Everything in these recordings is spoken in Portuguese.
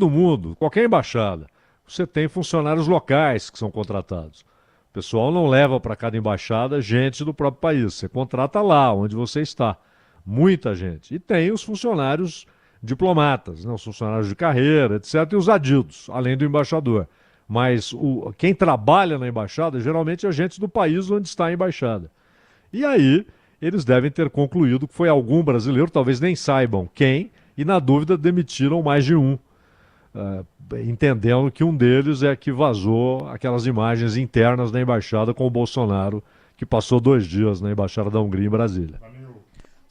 do mundo, qualquer embaixada, você tem funcionários locais que são contratados. O pessoal não leva para cada embaixada gente do próprio país. Você contrata lá, onde você está. Muita gente. E tem os funcionários diplomatas, né? Os funcionários de carreira, etc. E os adidos, além do embaixador. Mas quem trabalha na embaixada, geralmente é gente do país onde está a embaixada. E aí, eles devem ter concluído que foi algum brasileiro, talvez nem saibam quem, e na dúvida demitiram mais de um. Entendendo que um deles é que vazou aquelas imagens internas da embaixada com o Bolsonaro, que passou 2 dias na embaixada da Hungria em Brasília.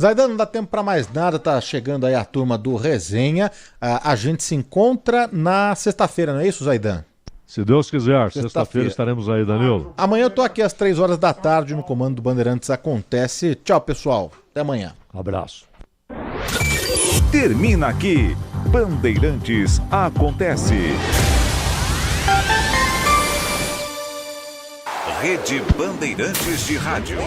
Zaidan, não dá tempo para mais nada, tá chegando aí a turma do Resenha. A gente se encontra na sexta-feira, não é isso, Zaidan? Se Deus quiser, sexta-feira estaremos aí, Danilo. Amanhã eu tô aqui às 3 horas da tarde no Comando do Bandeirantes Acontece. Tchau, pessoal. Até amanhã. Abraço. Termina aqui. Bandeirantes Acontece. Rede Bandeirantes de Rádio.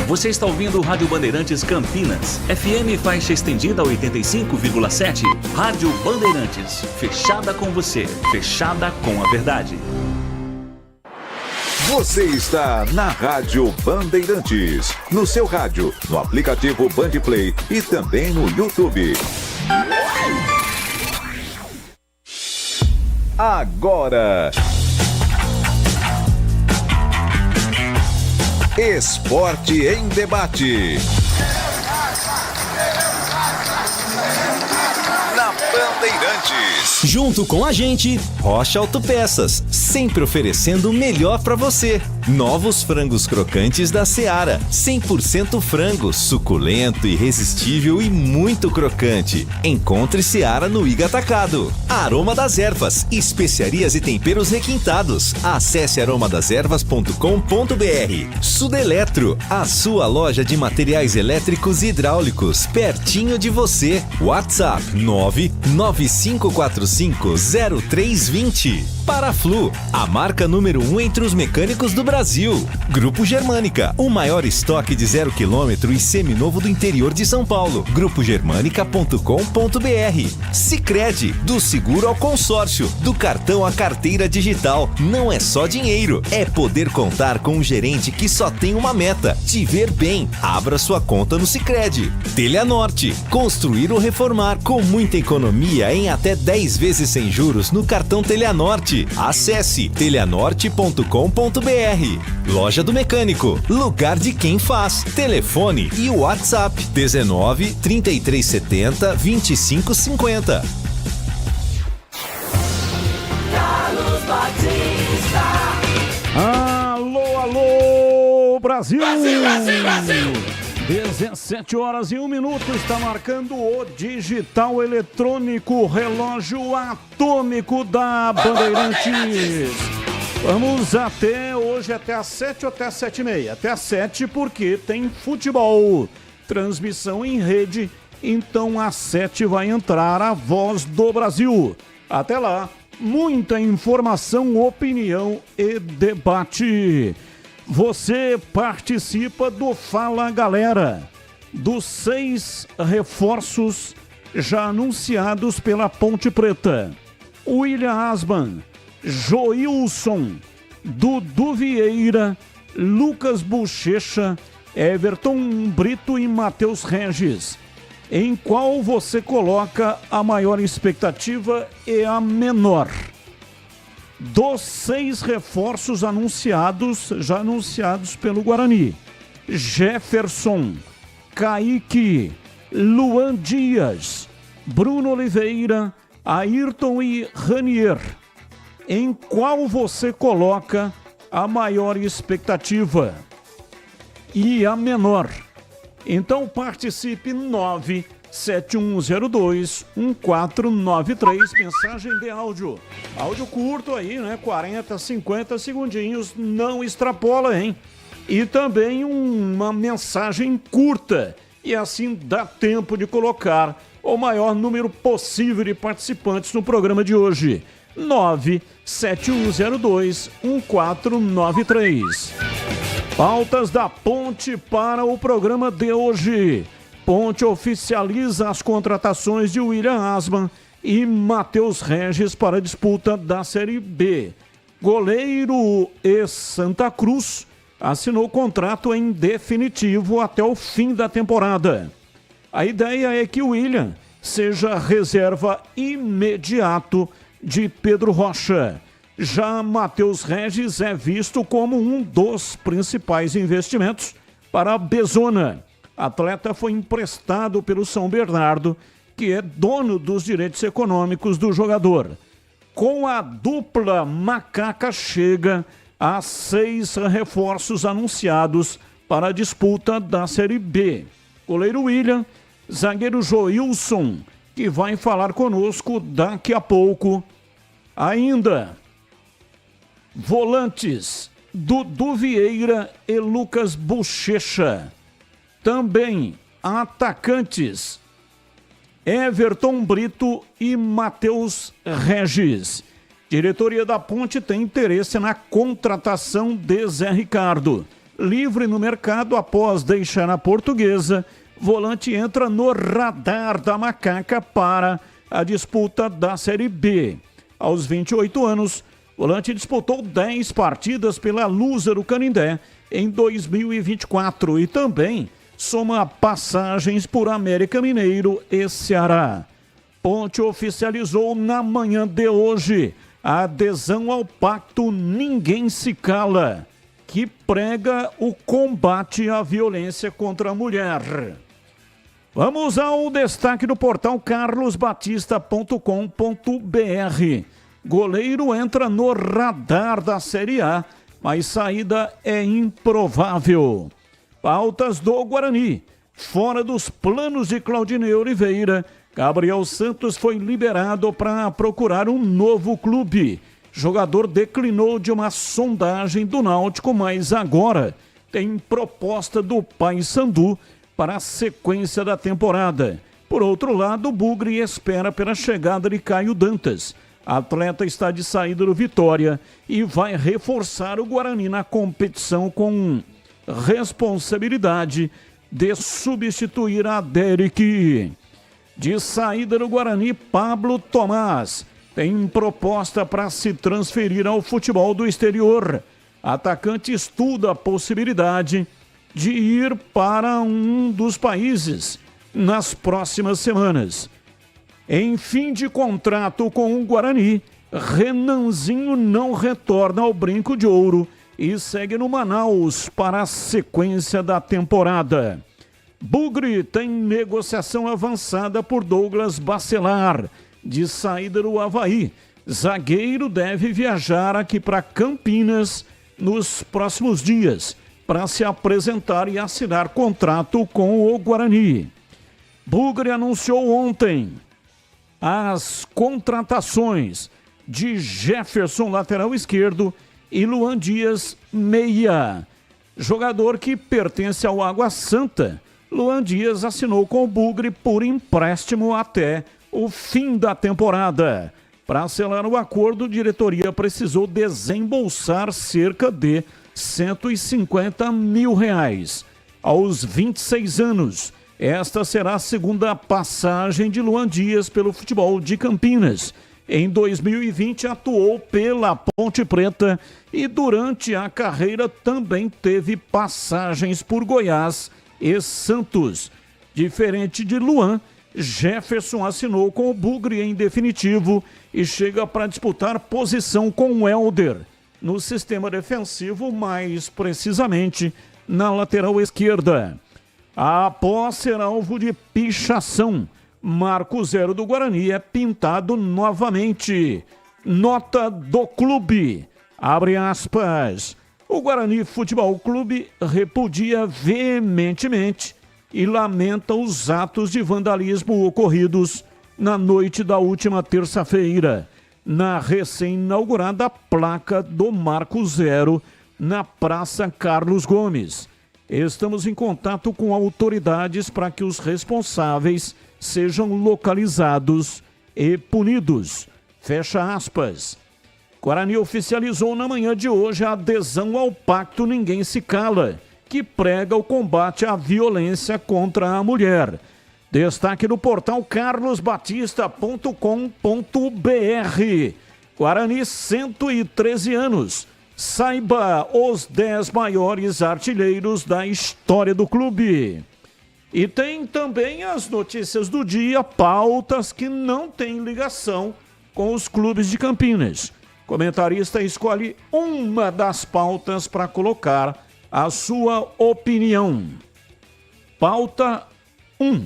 Você está ouvindo o Rádio Bandeirantes Campinas. FM faixa estendida 85,7. Rádio Bandeirantes. Fechada com você. Fechada com a verdade. Você está na Rádio Bandeirantes. No seu rádio, no aplicativo Bandplay e também no YouTube. Agora... Esporte em Debate. Na Bandeirantes. Junto com a gente, Rocha Autopeças, sempre oferecendo o melhor para você. Novos frangos crocantes da Seara, 100% frango, suculento, irresistível e muito crocante. Encontre Seara no Iga Atacado. Aroma das Ervas, especiarias e temperos requintados. Acesse aromadeservas.com.br. Sudeletro, a sua loja de materiais elétricos e hidráulicos, pertinho de você. WhatsApp 995450320. Paraflu, a marca número 1 entre os mecânicos do Brasil. Grupo Germânica, o maior estoque de 0 km e seminovo do interior de São Paulo. Grupogermanica.com.br. Sicredi, do seguro ao consórcio, do cartão à carteira digital. Não é só dinheiro, é poder contar com um gerente que só tem uma meta: te ver bem. Abra sua conta no Sicredi. Telhanorte, construir ou reformar com muita economia em até 10 vezes sem juros no cartão Telhanorte. Acesse telhanorte.com.br. Loja do Mecânico, lugar de quem faz. Telefone e WhatsApp 19 3370 2550. Carlos Batista. Alô, alô, Brasil! Brasil, Brasil, Brasil! 17 horas e 1 minuto, está marcando o digital eletrônico, relógio atômico da Bandeirantes. Vamos até hoje, até às 7 ou até às 7h30? Até às 7, porque tem futebol. Transmissão em rede, então às 7 vai entrar a Voz do Brasil. Até lá, muita informação, opinião e debate. Você participa do Fala Galera, dos 6 reforços já anunciados pela Ponte Preta. William Asman, Joilson, Dudu Vieira, Lucas Bochecha, Everton Brito e Matheus Regis. Em qual você coloca a maior expectativa e a menor? Dos 6 reforços já anunciados pelo Guarani: Jefferson, Kaique, Luan Dias, Bruno Oliveira, Ayrton e Ranier. Em qual você coloca a maior expectativa e a menor? Então participe. 971021493, mensagem de áudio. Áudio curto aí, né? 40, 50 segundinhos, não extrapola, hein? E também uma mensagem curta. E assim dá tempo de colocar o maior número possível de participantes no programa de hoje. 971021493. Pautas da Ponte para o programa de hoje. Ponte oficializa as contratações de William Asman e Matheus Regis para a disputa da Série B. Goleiro ex-Santa Cruz assinou contrato em definitivo até o fim da temporada. A ideia é que o William seja reserva imediato de Pedro Rocha. Já Matheus Regis é visto como um dos principais investimentos para a Bezona. Atleta foi emprestado pelo São Bernardo, que é dono dos direitos econômicos do jogador. Com a dupla Macaca chega a 6 reforços anunciados para a disputa da Série B. Goleiro William, zagueiro Joilson, que vai falar conosco daqui a pouco. Ainda, volantes Dudu Vieira e Lucas Bochecha. Também atacantes Everton Brito e Matheus Regis. Diretoria da Ponte tem interesse na contratação de Zé Ricardo. Livre no mercado após deixar a Portuguesa, volante entra no radar da Macaca para a disputa da Série B. Aos 28 anos, volante disputou 10 partidas pela Lúzaro Canindé em 2024 e também soma passagens por América Mineiro e Ceará. Ponte oficializou na manhã de hoje a adesão ao pacto Ninguém Se Cala, que prega o combate à violência contra a mulher. Vamos ao destaque do portal carlosbatista.com.br. Goleiro entra no radar da Série A, mas saída é improvável. Pautas do Guarani. Fora dos planos de Claudinei Oliveira, Gabriel Santos foi liberado para procurar um novo clube. Jogador declinou de uma sondagem do Náutico, mas agora tem proposta do Paysandu para a sequência da temporada. Por outro lado, o Bugre espera pela chegada de Caio Dantas. Atleta está de saída do Vitória e vai reforçar o Guarani na competição com responsabilidade de substituir a Derek. De saída do Guarani, Pablo Tomás tem proposta para se transferir ao futebol do exterior. Atacante estuda a possibilidade de ir para um dos países nas próximas semanas. Em fim de contrato com o Guarani, Renanzinho não retorna ao Brinco de Ouro e segue no Manaus para a sequência da temporada. Bugre tem negociação avançada por Douglas Bacelar, de saída do Avaí. Zagueiro deve viajar aqui para Campinas nos próximos dias para se apresentar e assinar contrato com o Guarani. Bugre anunciou ontem as contratações de Jefferson, lateral esquerdo, e Luan Dias, meia. Jogador que pertence ao Água Santa, Luan Dias assinou com o Bugre por empréstimo até o fim da temporada. Para selar o acordo, a diretoria precisou desembolsar cerca de R$150 mil. Aos 26 anos, esta será a segunda passagem de Luan Dias pelo futebol de Campinas. Em 2020, atuou pela Ponte Preta e durante a carreira também teve passagens por Goiás e Santos. Diferente de Luan, Jefferson assinou com o Bugre em definitivo e chega para disputar posição com o Helder no sistema defensivo, mais precisamente na lateral esquerda. Após ser alvo de pichação, Marco Zero do Guarani é pintado novamente. Nota do clube, abre aspas, o Guarani Futebol Clube repudia veementemente e lamenta os atos de vandalismo ocorridos na noite da última terça-feira, na recém-inaugurada placa do Marco Zero, na Praça Carlos Gomes. Estamos em contato com autoridades para que os responsáveis sejam localizados e punidos. Fecha aspas. Guarani oficializou na manhã de hoje a adesão ao pacto Ninguém Se Cala, que prega o combate à violência contra a mulher. Destaque no portal carlosbatista.com.br. Guarani, 113 anos. Saiba os 10 maiores artilheiros da história do clube. E tem também as notícias do dia, pautas que não têm ligação com os clubes de Campinas. O comentarista escolhe uma das pautas para colocar a sua opinião. Pauta 1.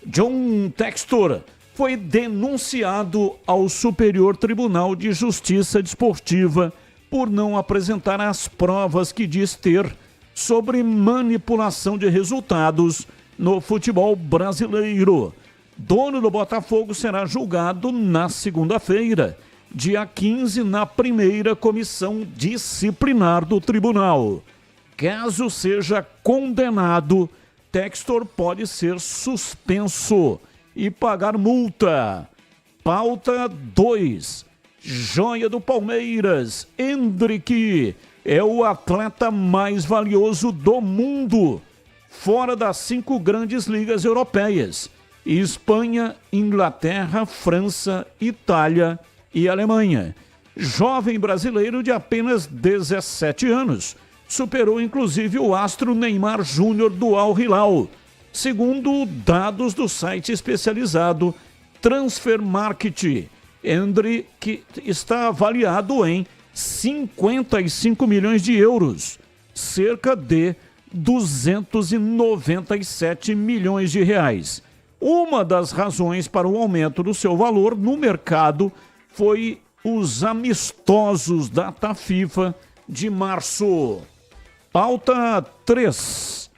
John Textor foi denunciado ao Superior Tribunal de Justiça Desportiva por não apresentar as provas que diz ter sobre manipulação de resultados no futebol brasileiro. Dono do Botafogo será julgado na segunda-feira, dia 15, na primeira comissão disciplinar do tribunal. Caso seja condenado, Textor pode ser suspenso e pagar multa. Pauta 2. Joia do Palmeiras, Endrick é o atleta mais valioso do mundo, fora das 5 grandes ligas europeias: Espanha, Inglaterra, França, Itália e Alemanha. Jovem brasileiro de apenas 17 anos, superou inclusive o astro Neymar Júnior do Al Hilal, segundo dados do site especializado Transfer Market. Endrick está avaliado em 55 milhões de euros, cerca de 297 milhões de reais. Uma das razões para o aumento do seu valor no mercado foi os amistosos data FIFA de março. Pauta 3.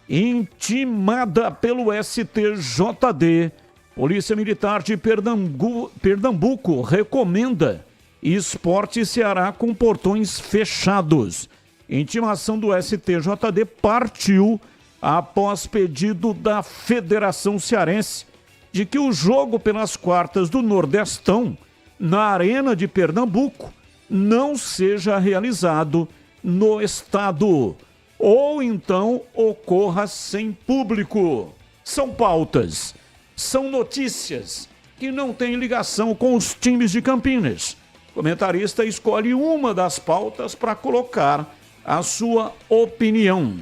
Intimada pelo STJD, Polícia Militar de Pernambuco recomenda Esporte Ceará com portões fechados. Intimação do STJD partiu após pedido da Federação Cearense de que o jogo pelas quartas do Nordestão na Arena de Pernambuco não seja realizado no estado, ou então ocorra sem público. São pautas, são notícias que não têm ligação com os times de Campinas. O comentarista escolhe uma das pautas para colocar a sua opinião.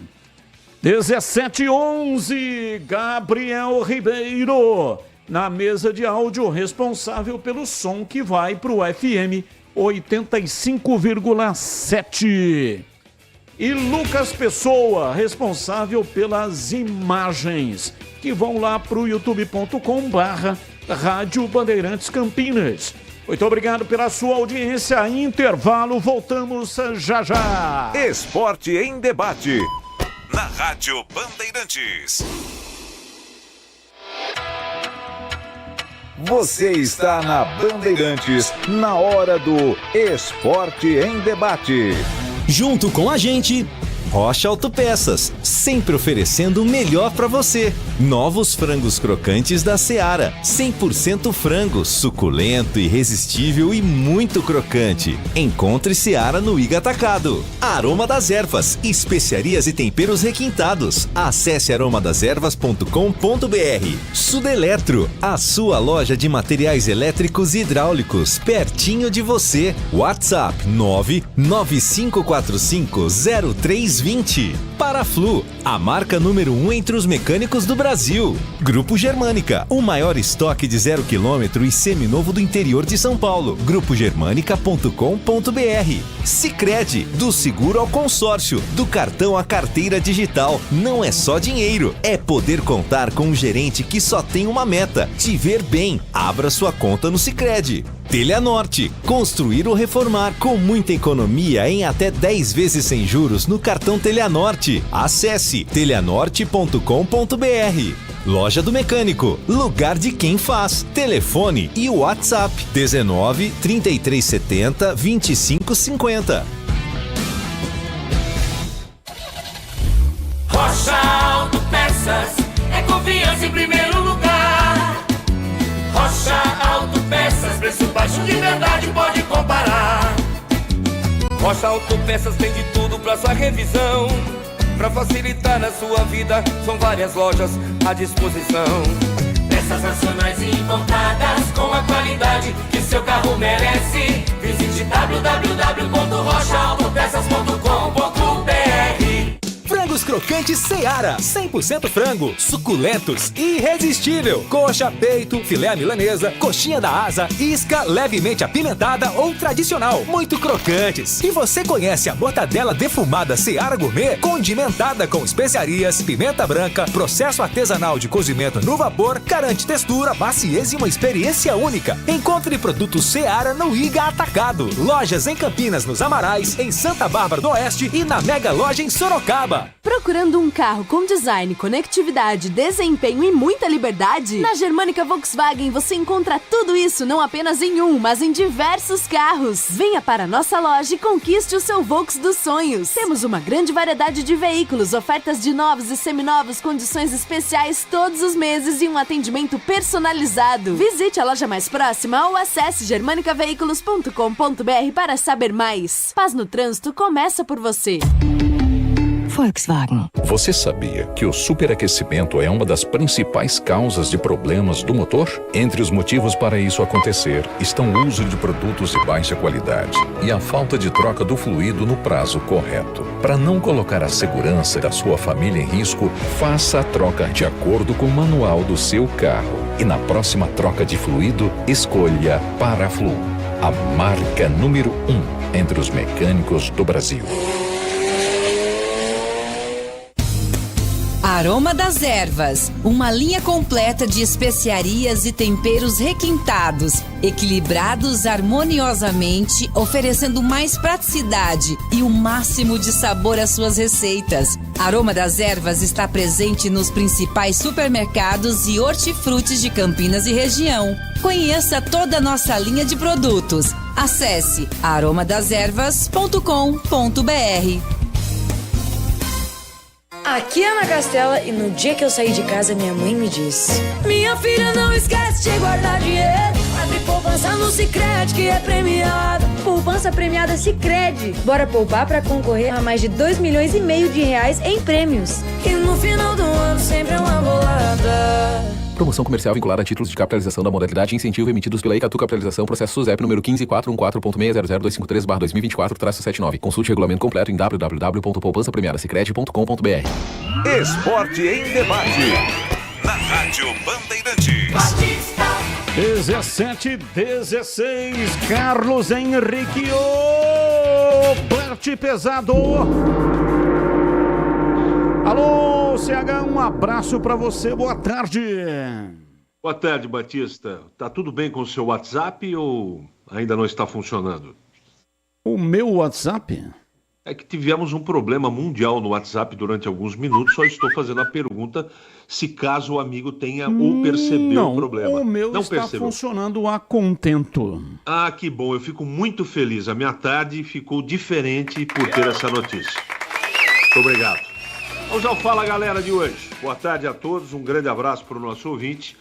17h11, Gabriel Ribeiro, na mesa de áudio, responsável pelo som que vai para o FM 85,7. E Lucas Pessoa, responsável pelas imagens, que vão lá para o youtube.com/Rádio Bandeirantes Campinas. Muito obrigado pela sua audiência. Intervalo, voltamos já já. Esporte em debate. Na Rádio Bandeirantes. Você está na Bandeirantes, na hora do Esporte em Debate. Junto com a gente, Rocha Autopeças, sempre oferecendo o melhor para você. Novos frangos crocantes da Seara, 100% frango, suculento, irresistível e muito crocante. Encontre Seara no Iga Atacado. Aroma das Ervas, especiarias e temperos requintados. Acesse aromadeservas.com.br. Sudeletro, a sua loja de materiais elétricos e hidráulicos, pertinho de você. WhatsApp 995450320. Paraflu, a marca número 1 entre os mecânicos do Brasil. Grupo Germânica, o maior estoque de 0 km e seminovo do interior de São Paulo. grupogermanica.com.br. Sicredi, do seguro ao consórcio, do cartão à carteira digital. Não é só dinheiro, é poder contar com um gerente que só tem uma meta: te ver bem. Abra sua conta no Sicredi. Teleanorte, construir ou reformar com muita economia em até 10 vezes sem juros no cartão Teleanorte. Acesse teleanorte.com.br. Loja do Mecânico, lugar de quem faz. Telefone e WhatsApp 19 3370 2550. Rocha Autopeças é confiança em primeiro lugar. Rocha Autopeças, preço baixo de verdade, pode comparar. Rocha Autopeças tem de tudo pra sua revisão. Pra facilitar a sua vida, são várias lojas à disposição. Peças nacionais e importadas com a qualidade que seu carro merece. Visite www.rochaautopeças.com.br. Frangos crocantes Seara, 100% frango, suculentos, irresistível. Coxa, peito, filé milanesa, coxinha da asa, isca levemente apimentada ou tradicional, muito crocantes. E você conhece a mortadela defumada Seara Gourmet, condimentada com especiarias, pimenta branca, processo artesanal de cozimento no vapor, garante textura, maciez e uma experiência única. Encontre produtos Seara no Iga Atacado. Lojas em Campinas, nos Amarais, em Santa Bárbara do Oeste e na Mega Loja em Sorocaba. Procurando um carro com design, conectividade, desempenho e muita liberdade? Na Germânica Volkswagen você encontra tudo isso não apenas em um, mas em diversos carros. Venha para a nossa loja e conquiste o seu Volks dos sonhos. Temos uma grande variedade de veículos, ofertas de novos e seminovos, condições especiais todos os meses e um atendimento personalizado. Visite a loja mais próxima ou acesse germanicaveículos.com.br para saber mais. Paz no trânsito começa por você. Volkswagen. Você sabia que o superaquecimento é uma das principais causas de problemas do motor? Entre os motivos para isso acontecer estão o uso de produtos de baixa qualidade e a falta de troca do fluido no prazo correto. Para não colocar a segurança da sua família em risco, faça a troca de acordo com o manual do seu carro. E na próxima troca de fluido, escolha Paraflu, a marca número 1 entre os mecânicos do Brasil. Aroma das Ervas, uma linha completa de especiarias e temperos requintados, equilibrados harmoniosamente, oferecendo mais praticidade e o máximo de sabor às suas receitas. Aroma das Ervas está presente nos principais supermercados e hortifrutis de Campinas e região. Conheça toda a nossa linha de produtos. Acesse aromadeservas.com.br. Aqui é Ana Castela e no dia que eu saí de casa minha mãe me disse: minha filha, não esquece de guardar dinheiro. Abre poupança no Sicredi que é premiada. Poupança premiada Sicredi. Bora poupar pra concorrer a mais de 2,5 milhões de reais em prêmios. E no final do ano sempre é uma bolada. Promoção comercial vinculada a títulos de capitalização da modalidade incentivo emitidos pela Icatu Capitalização, processo SUSEP número 15414.600.253/2024-79. Consulte o regulamento completo em www.poupançapremiadasicredi.com.br. Esporte em debate. Na Rádio Bandeirantes. 17:16, Carlos Henrique, o Bert Pesado. Alô, CH, um abraço pra você, boa tarde. Boa tarde, Batista. Tá tudo bem com o seu WhatsApp ou ainda não está funcionando? O meu WhatsApp? É que tivemos um problema mundial no WhatsApp durante alguns minutos, só estou fazendo a pergunta se caso o amigo tenha ou percebeu o problema. O meu não está percebeu. funcionando a contento. Ah, que bom, eu fico muito feliz. A minha tarde ficou diferente por ter essa notícia. Muito obrigado. Vamos ao Fala Galera de hoje. Boa tarde a todos, um grande abraço para o nosso ouvinte,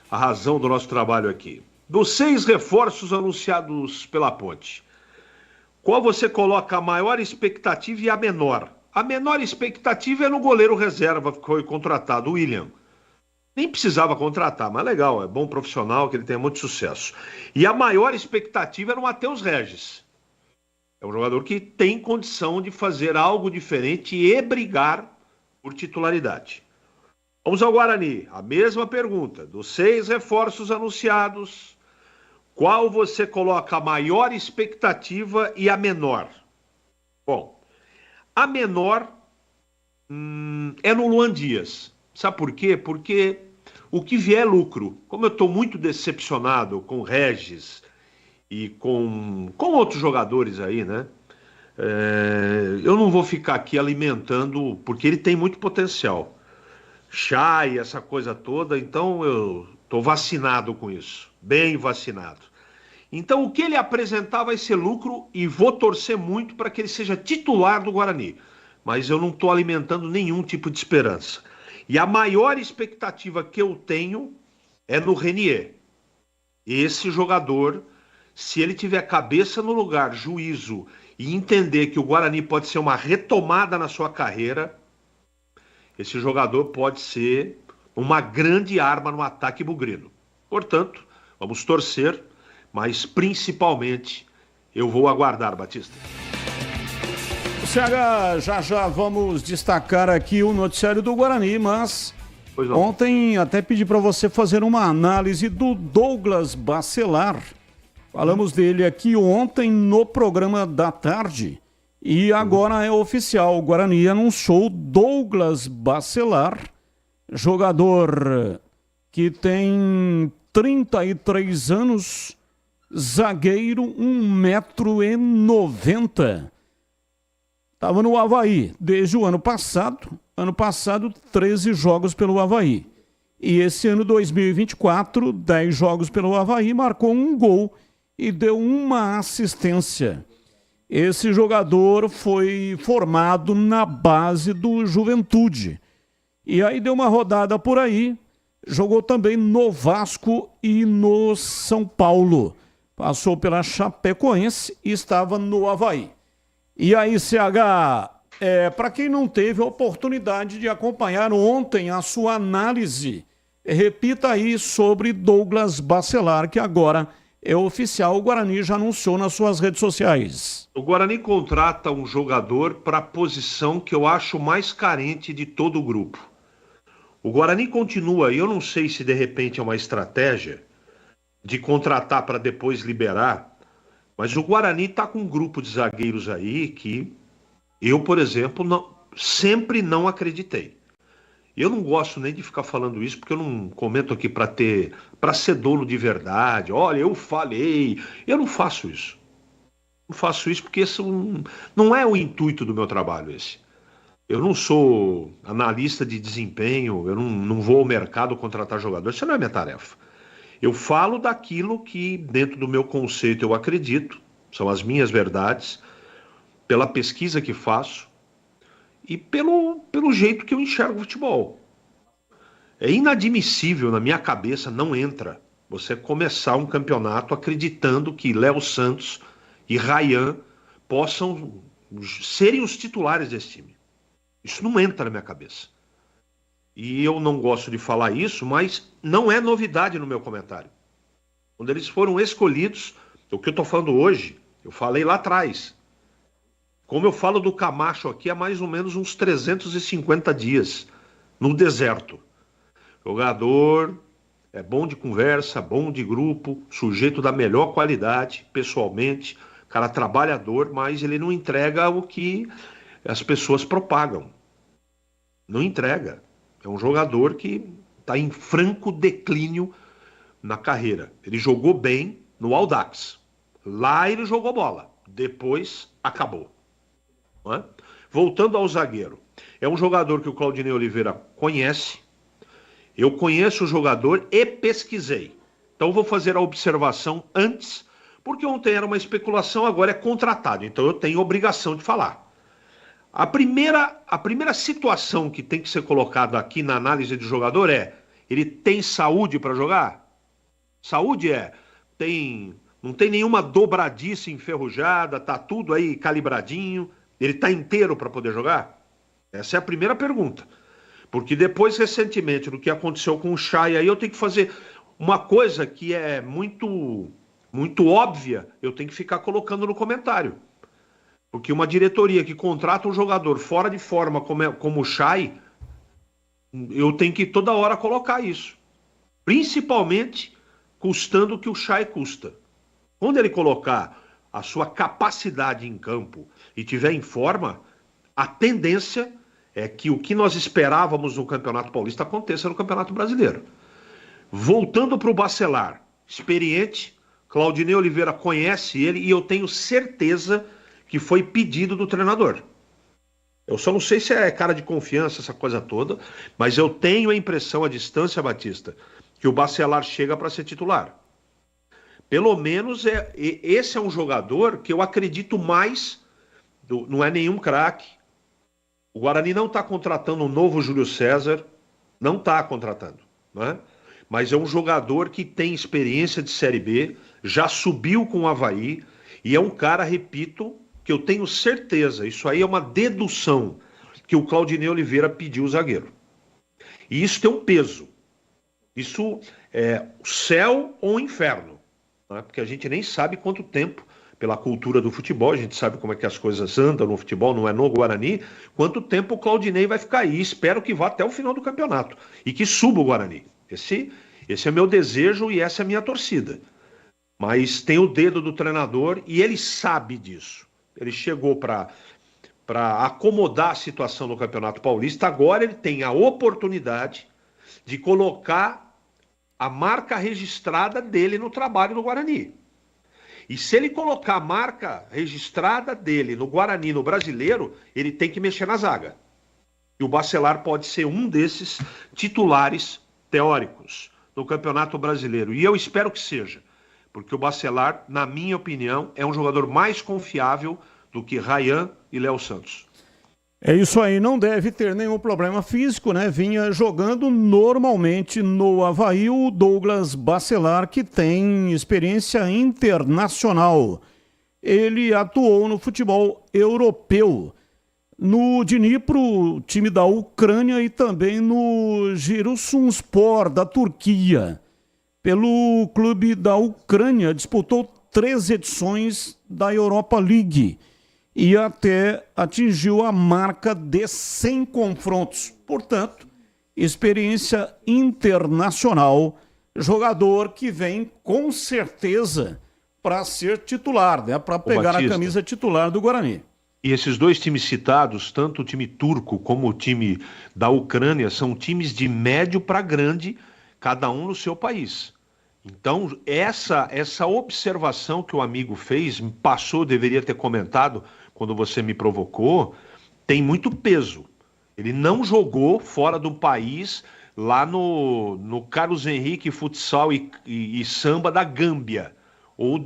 a razão do nosso trabalho aqui. Dos 6 reforços anunciados pela Ponte, qual você coloca a maior expectativa e a menor? A menor expectativa é no goleiro reserva que foi contratado, o William. Nem precisava contratar, mas legal, é bom profissional, que ele tenha muito sucesso. E a maior expectativa é no Matheus Regis. É um jogador que tem condição de fazer algo diferente e brigar por titularidade. Vamos ao Guarani. A mesma pergunta. Dos 6 reforços anunciados, qual você coloca a maior expectativa e a menor? Bom, a menor é no Luan Dias. Sabe por quê? Porque o que vier é lucro. Como eu estou muito decepcionado com o Regis e com outros jogadores aí, né? Eu não vou ficar aqui alimentando, porque ele tem muito potencial. Chay, essa coisa toda, então eu estou vacinado com isso, bem vacinado. Então o que ele apresentar vai ser lucro e vou torcer muito para que ele seja titular do Guarani. Mas eu não estou alimentando nenhum tipo de esperança. E a maior expectativa que eu tenho é no Renier. Esse jogador, se ele tiver cabeça no lugar, juízo, e entender que o Guarani pode ser uma retomada na sua carreira, esse jogador pode ser uma grande arma no ataque bugrino. Portanto, vamos torcer, mas principalmente eu vou aguardar, Batista. CH, já vamos destacar aqui o noticiário do Guarani, mas ontem até pedi para você fazer uma análise do Douglas Bacelar. Falamos dele aqui ontem no programa da tarde e agora é oficial. O Guarani anunciou Douglas Bacelar, jogador que tem 33 anos, zagueiro, 1,90 m. Estava no Avaí desde o ano passado. Ano passado, 13 jogos pelo Avaí. E esse ano, 2024, 10 jogos pelo Avaí, marcou 1 gol e deu 1 assistência. Esse jogador foi formado na base do Juventude. E aí deu uma rodada por aí, jogou também no Vasco e no São Paulo. Passou pela Chapecoense e estava no Avaí. E aí, CH, para quem não teve a oportunidade de acompanhar ontem a sua análise, repita aí sobre Douglas Bacelar, que agora é oficial. O Guarani já anunciou nas suas redes sociais. O Guarani contrata um jogador para a posição que eu acho mais carente de todo o grupo. O Guarani continua, e eu não sei se de repente é uma estratégia de contratar para depois liberar, mas o Guarani está com um grupo de zagueiros aí que eu, por exemplo, sempre não acreditei. Eu não gosto nem de ficar falando isso, porque eu não comento aqui para ser dono de verdade. Olha, eu falei. Eu não faço isso. Não faço isso porque isso não é o intuito do meu trabalho esse. Eu não sou analista de desempenho, eu não vou ao mercado contratar jogador, isso não é minha tarefa. Eu falo daquilo que, dentro do meu conceito, eu acredito, são as minhas verdades, pela pesquisa que faço e pelo jeito que eu enxergo o futebol. É inadmissível, na minha cabeça, não entra você começar um campeonato acreditando que Léo Santos e Ryan possam serem os titulares desse time. Isso não entra na minha cabeça. E eu não gosto de falar isso, mas não é novidade no meu comentário. Quando eles foram escolhidos, o que eu estou falando hoje, eu falei lá atrás. Como eu falo do Camacho aqui há mais ou menos uns 350 dias, no deserto. Jogador, é bom de conversa, bom de grupo, sujeito da melhor qualidade, pessoalmente, cara trabalhador, mas ele não entrega o que as pessoas propagam. Não entrega. É um jogador que está em franco declínio na carreira. Ele jogou bem no Audax. Lá ele jogou bola. Depois acabou. Não é? Voltando ao zagueiro. É um jogador que o Claudinei Oliveira conhece. Eu conheço o jogador e pesquisei. Então vou fazer a observação antes, porque ontem era uma especulação, agora é contratado. Então eu tenho obrigação de falar. A primeira situação que tem que ser colocada aqui na análise de jogador é: ele tem saúde para jogar? Saúde não tem nenhuma dobradiça enferrujada, tá tudo aí calibradinho, ele tá inteiro para poder jogar? Essa é a primeira pergunta. Porque depois, recentemente, do que aconteceu com o Chay, aí eu tenho que fazer uma coisa que é muito, muito óbvia, eu tenho que ficar colocando no comentário. Porque uma diretoria que contrata um jogador fora de forma como o Chay, eu tenho que toda hora colocar isso. Principalmente custando o que o Chay custa. Quando ele colocar a sua capacidade em campo e tiver em forma, a tendência é que o que nós esperávamos no Campeonato Paulista aconteça no Campeonato Brasileiro. Voltando para o Bacelar, experiente, Claudinei Oliveira conhece ele e eu tenho certeza que foi pedido do treinador. Eu só não sei se é cara de confiança, essa coisa toda, mas eu tenho a impressão, à distância, Batista, que o Bacelar chega para ser titular. Pelo menos esse é um jogador que eu acredito mais, não é nenhum craque. O Guarani não está contratando um novo Júlio César, não está contratando, não é? Mas é um jogador que tem experiência de Série B, já subiu com o Avaí, e é um cara, repito, que eu tenho certeza, isso aí é uma dedução, que o Claudinei Oliveira pediu o zagueiro. E isso tem um peso. Isso é o céu ou o inferno, né? Porque a gente nem sabe quanto tempo, pela cultura do futebol, a gente sabe como é que as coisas andam no futebol, não é no Guarani, quanto tempo o Claudinei vai ficar aí. Espero que vá até o final do campeonato e que suba o Guarani. Esse é meu desejo e essa é a minha torcida. Mas tem o dedo do treinador e ele sabe disso. Ele chegou para acomodar a situação no Campeonato Paulista. Agora ele tem a oportunidade de colocar a marca registrada dele no trabalho do Guarani. E se ele colocar a marca registrada dele no Guarani, no Brasileiro, ele tem que mexer na zaga. E o Bacelar pode ser um desses titulares teóricos no Campeonato Brasileiro. E eu espero que seja, porque o Bacelar, na minha opinião, é um jogador mais confiável do que Ryan e Léo Santos. É isso aí, não deve ter nenhum problema físico, né? Vinha jogando normalmente no Avaí o Douglas Bacelar, que tem experiência internacional. Ele atuou no futebol europeu, no Dnipro, time da Ucrânia, e também no Giresunspor, da Turquia. Pelo clube da Ucrânia, disputou 3 edições da Europa League e até atingiu a marca de 100 confrontos. Portanto, experiência internacional, jogador que vem com certeza para ser titular, né? Para pegar a camisa titular do Guarani. E esses 2 times citados, tanto o time turco como o time da Ucrânia, são times de médio para grande, cada um no seu país. Então, essa observação que o amigo fez, me passou, deveria ter comentado quando você me provocou, tem muito peso. Ele não jogou fora do país, lá no Carlos Henrique Futsal e Samba da Gâmbia, ou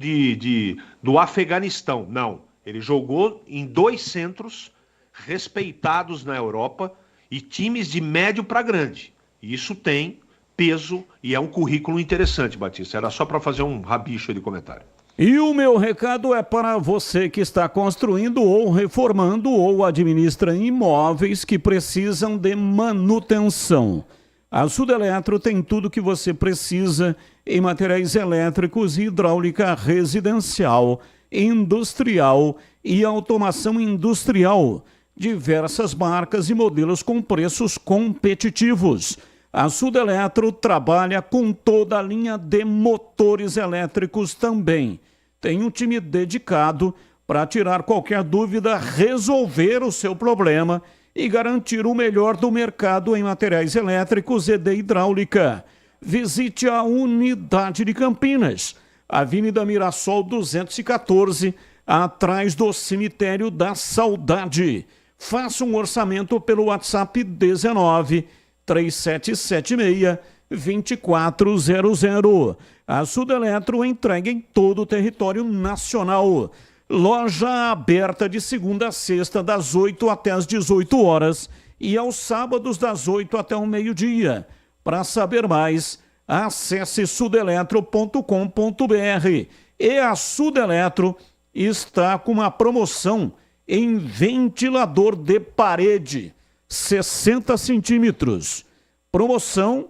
do Afeganistão. Não, ele jogou em 2 centros respeitados na Europa e times de médio para grande. Isso tem peso e é um currículo interessante, Batista. Era só para fazer um rabicho de comentário. E o meu recado é para você que está construindo ou reformando ou administra imóveis que precisam de manutenção. A Sudeletro tem tudo que você precisa em materiais elétricos e hidráulica residencial, industrial e automação industrial. Diversas marcas e modelos com preços competitivos. A Sudeletro trabalha com toda a linha de motores elétricos também. Tem um time dedicado para tirar qualquer dúvida, resolver o seu problema e garantir o melhor do mercado em materiais elétricos e de hidráulica. Visite a unidade de Campinas, Avenida Mirassol 214, atrás do Cemitério da Saudade. Faça um orçamento pelo WhatsApp 19-3776-2400. A Sudeletro entrega em todo o território nacional. Loja aberta de segunda a sexta, das 8 até as 18 horas e aos sábados das 8 até o meio-dia. Para saber mais, acesse sudeletro.com.br. E a Sudeletro está com uma promoção em ventilador de parede, 60 centímetros. Promoção,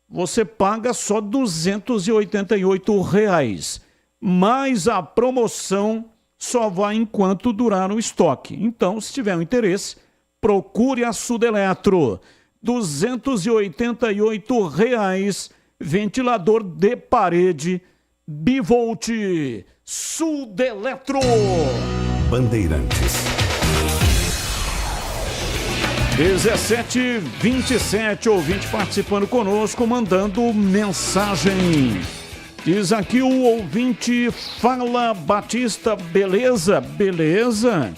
você paga só R$ 288, mas a promoção só vai enquanto durar o estoque. Então, se tiver um interesse, procure a Sudeletro. R$ 288, ventilador de parede, bivolt. Sudeletro. Bandeirantes. 17h27, ouvinte participando conosco, mandando mensagem. Diz aqui o ouvinte, fala Batista, beleza? Beleza?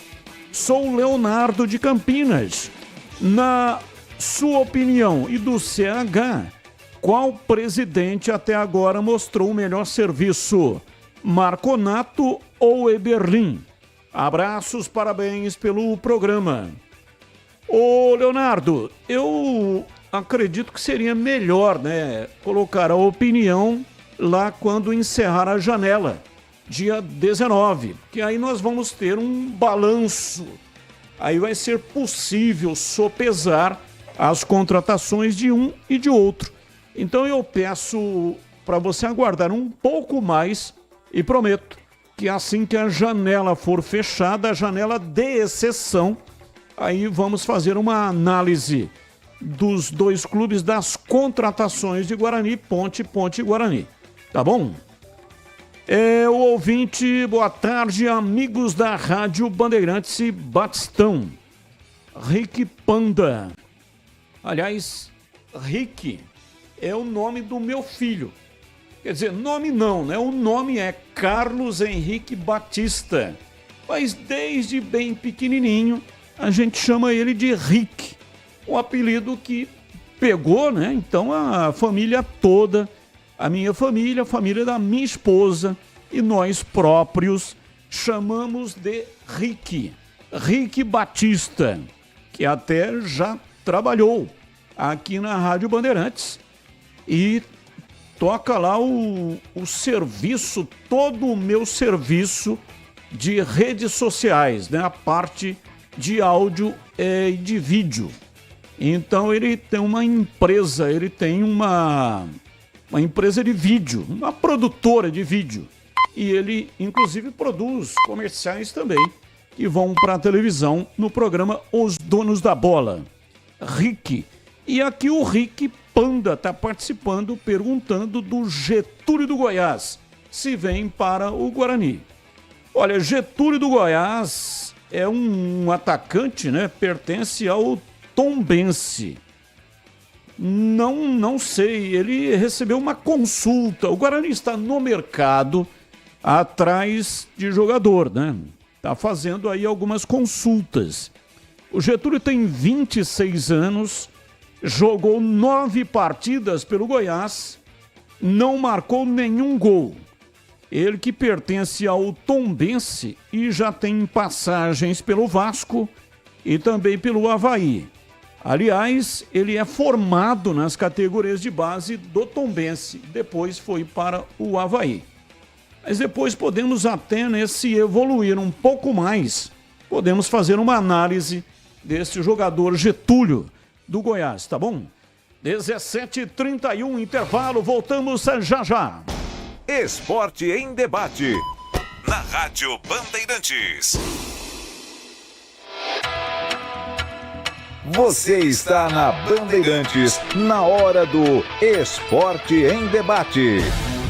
Sou o Leonardo de Campinas. Na sua opinião e do CH, qual presidente até agora mostrou o melhor serviço? Marconato ou Eberlin? Abraços, parabéns pelo programa. Ô Leonardo, eu acredito que seria melhor, né, colocar a opinião lá quando encerrar a janela, dia 19, que aí nós vamos ter um balanço aí vai ser possível sopesar as contratações de um e de outro. Então eu peço para você aguardar um pouco mais e prometo que assim que a janela for fechada, a janela de exceção, aí vamos fazer uma análise dos dois clubes, das contratações de Guarani, Ponte e Guarani. Tá bom? O ouvinte, boa tarde, amigos da Rádio Bandeirantes e Batistão. Rick Panda. Aliás, Rick é o nome do meu filho. Quer dizer, nome não, né? O nome é Carlos Henrique Batista. Mas desde bem pequenininho, a gente chama ele de Rick. Um apelido que pegou, né? Então a família toda, a minha família, a família da minha esposa e nós próprios chamamos de Rick. Rick Batista, que até já trabalhou aqui na Rádio Bandeirantes e toca lá o serviço, todo o meu serviço de redes sociais, né? A parte de áudio e de vídeo. Então ele tem uma empresa, ele tem uma empresa de vídeo, uma produtora de vídeo. E ele, inclusive, produz comerciais também, que vão para a televisão no programa Os Donos da Bola. Rick. E aqui o Rick Panda está participando, perguntando do Getúlio do Goiás, se vem para o Guarani. Olha, Getúlio do Goiás é um atacante, né? Pertence ao Tombense. Não sei, ele recebeu uma consulta. O Guarani está no mercado atrás de jogador, né? Está fazendo aí algumas consultas. O Getúlio tem 26 anos, jogou 9 partidas pelo Goiás, não marcou nenhum gol. Ele que pertence ao Tombense e já tem passagens pelo Vasco e também pelo Avaí. Aliás, ele é formado nas categorias de base do Tombense, depois foi para o Avaí. Mas depois podemos até, né, se evoluir um pouco mais, podemos fazer uma análise desse jogador Getúlio do Goiás, tá bom? 17h31, intervalo, voltamos já já. Esporte em debate, na Rádio Bandeirantes. Você está na Bandeirantes, na hora do Esporte em Debate.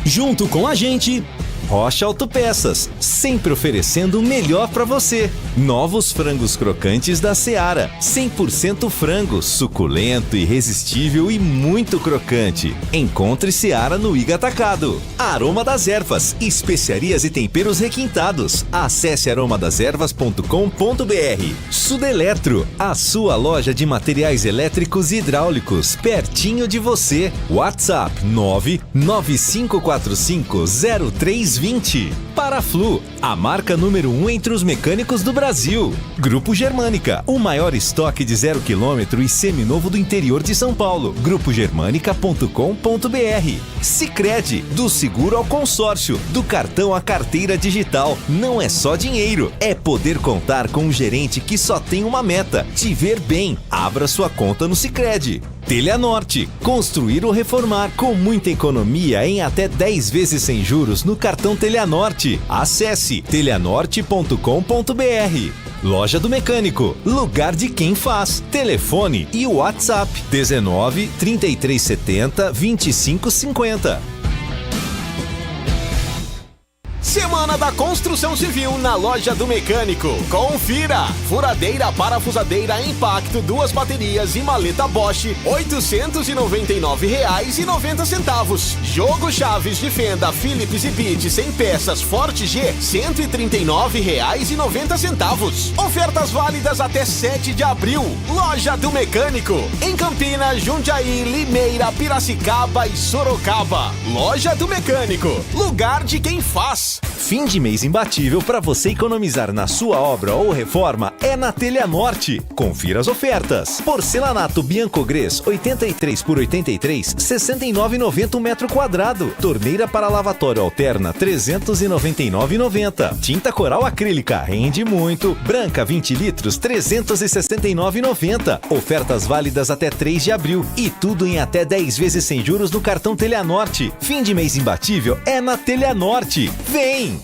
Junto com a gente, Rocha Autopeças, sempre oferecendo o melhor para você. Novos frangos crocantes da Seara, 100% frango, suculento, irresistível e muito crocante. Encontre Seara no Iga Atacado. Aroma das Ervas, especiarias e temperos requintados. Acesse aromadeservas.com.br. Sudeletro, a sua loja de materiais elétricos e hidráulicos, pertinho de você. WhatsApp 995450320. Paraflu, a marca número 1 entre os mecânicos do Brasil. Grupo Germânica, o maior estoque de 0 km e seminovo do interior de São Paulo. Grupogermanica.com.br. Sicredi, do seguro ao consórcio, do cartão à carteira digital. Não é só dinheiro, é poder contar com um gerente que só tem uma meta: te ver bem. Abra sua conta no Sicredi. Teleanorte, construir ou reformar com muita economia em até 10 vezes sem juros no cartão Teleanorte. Acesse teleanorte.com.br. Loja do Mecânico, lugar de quem faz. Telefone e WhatsApp 19 3370 2550. Semana da Construção Civil na Loja do Mecânico. Confira! Furadeira parafusadeira Impacto, 2 baterias e maleta Bosch, R$ 899,90. Jogo chaves de fenda Philips e Pitt 100 peças Forte G, R$ 139,90. Ofertas válidas até 7 de abril. Loja do Mecânico. Em Campinas, Jundiaí, Limeira, Piracicaba e Sorocaba. Loja do Mecânico. Lugar de quem faz. Santos. Fim de mês imbatível para você economizar na sua obra ou reforma é na Telha Norte. Confira as ofertas. Porcelanato Biancogres 83 por 83, 69,90 metro quadrado. Torneira para lavatório alterna 399,90. Tinta coral acrílica rende muito. Branca 20 litros 369,90. Ofertas válidas até 3 de abril e tudo em até 10 vezes sem juros no cartão Telha Norte. Fim de mês imbatível é na Telha Norte. Vem!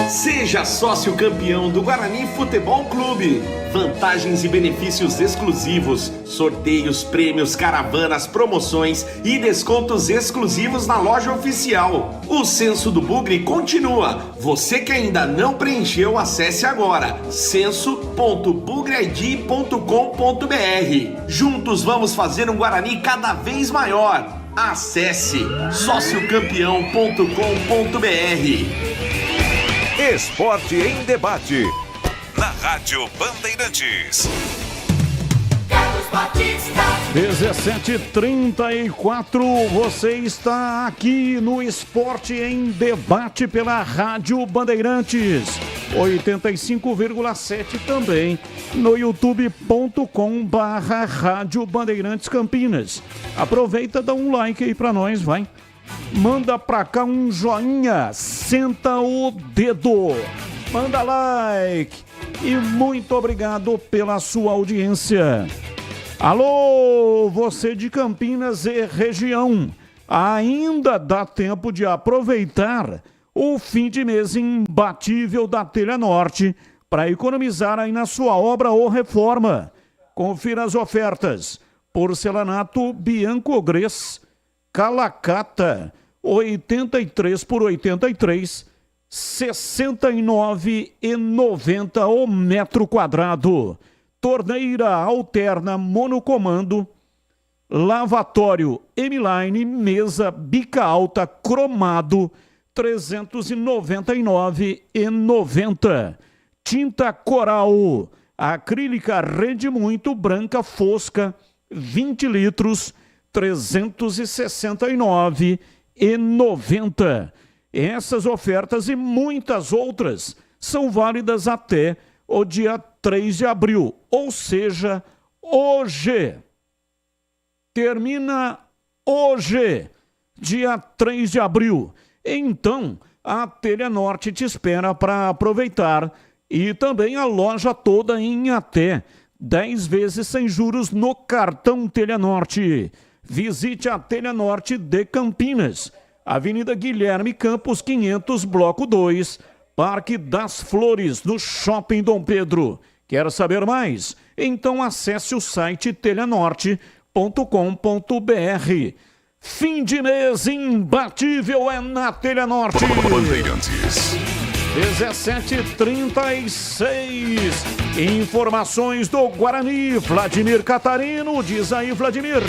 Seja sócio campeão do Guarani Futebol Clube. Vantagens e benefícios exclusivos, sorteios, prêmios, caravanas, promoções e descontos exclusivos na loja oficial. O Censo do Bugre continua. Você que ainda não preencheu, acesse agora censo.bugreid.com.br. Juntos vamos fazer um Guarani cada vez maior. Acesse sociocampeão.com.br. Esporte em Debate, na Rádio Bandeirantes. 17h34, você está aqui no Esporte em Debate pela Rádio Bandeirantes, 85,7 também no youtube.com/Rádio Bandeirantes Campinas. Aproveita, dá um like aí pra nós, vai. Manda pra cá um joinha, senta o dedo, manda like e muito obrigado pela sua audiência. Alô, você de Campinas e região, ainda dá tempo de aproveitar o fim de mês imbatível da Telha Norte para economizar aí na sua obra ou reforma. Confira as ofertas. Porcelanato Biancogres Calacata 83 por 83, 69,90 o metro quadrado. Torneira alterna monocomando, lavatório M-Line, mesa bica alta cromado, 399,90. Tinta coral acrílica rende muito, branca fosca, 20 litros, 369,90. Essas ofertas e muitas outras são válidas até o dia 3 de abril, ou seja, hoje. Termina hoje, dia 3 de abril. Então, a Telha Norte te espera para aproveitar e também a loja toda em até 10 vezes sem juros no cartão Telha Norte. Visite a Telha Norte de Campinas, Avenida Guilherme Campos 500, Bloco 2, Parque das Flores, no Shopping Dom Pedro. Quer saber mais? Então acesse o site telhanorte.com.br. Fim de mês imbatível é na Telha Norte. Bandeirantes. 17h36. Informações do Guarani. Vladimir Catarino, diz aí, Vladimir.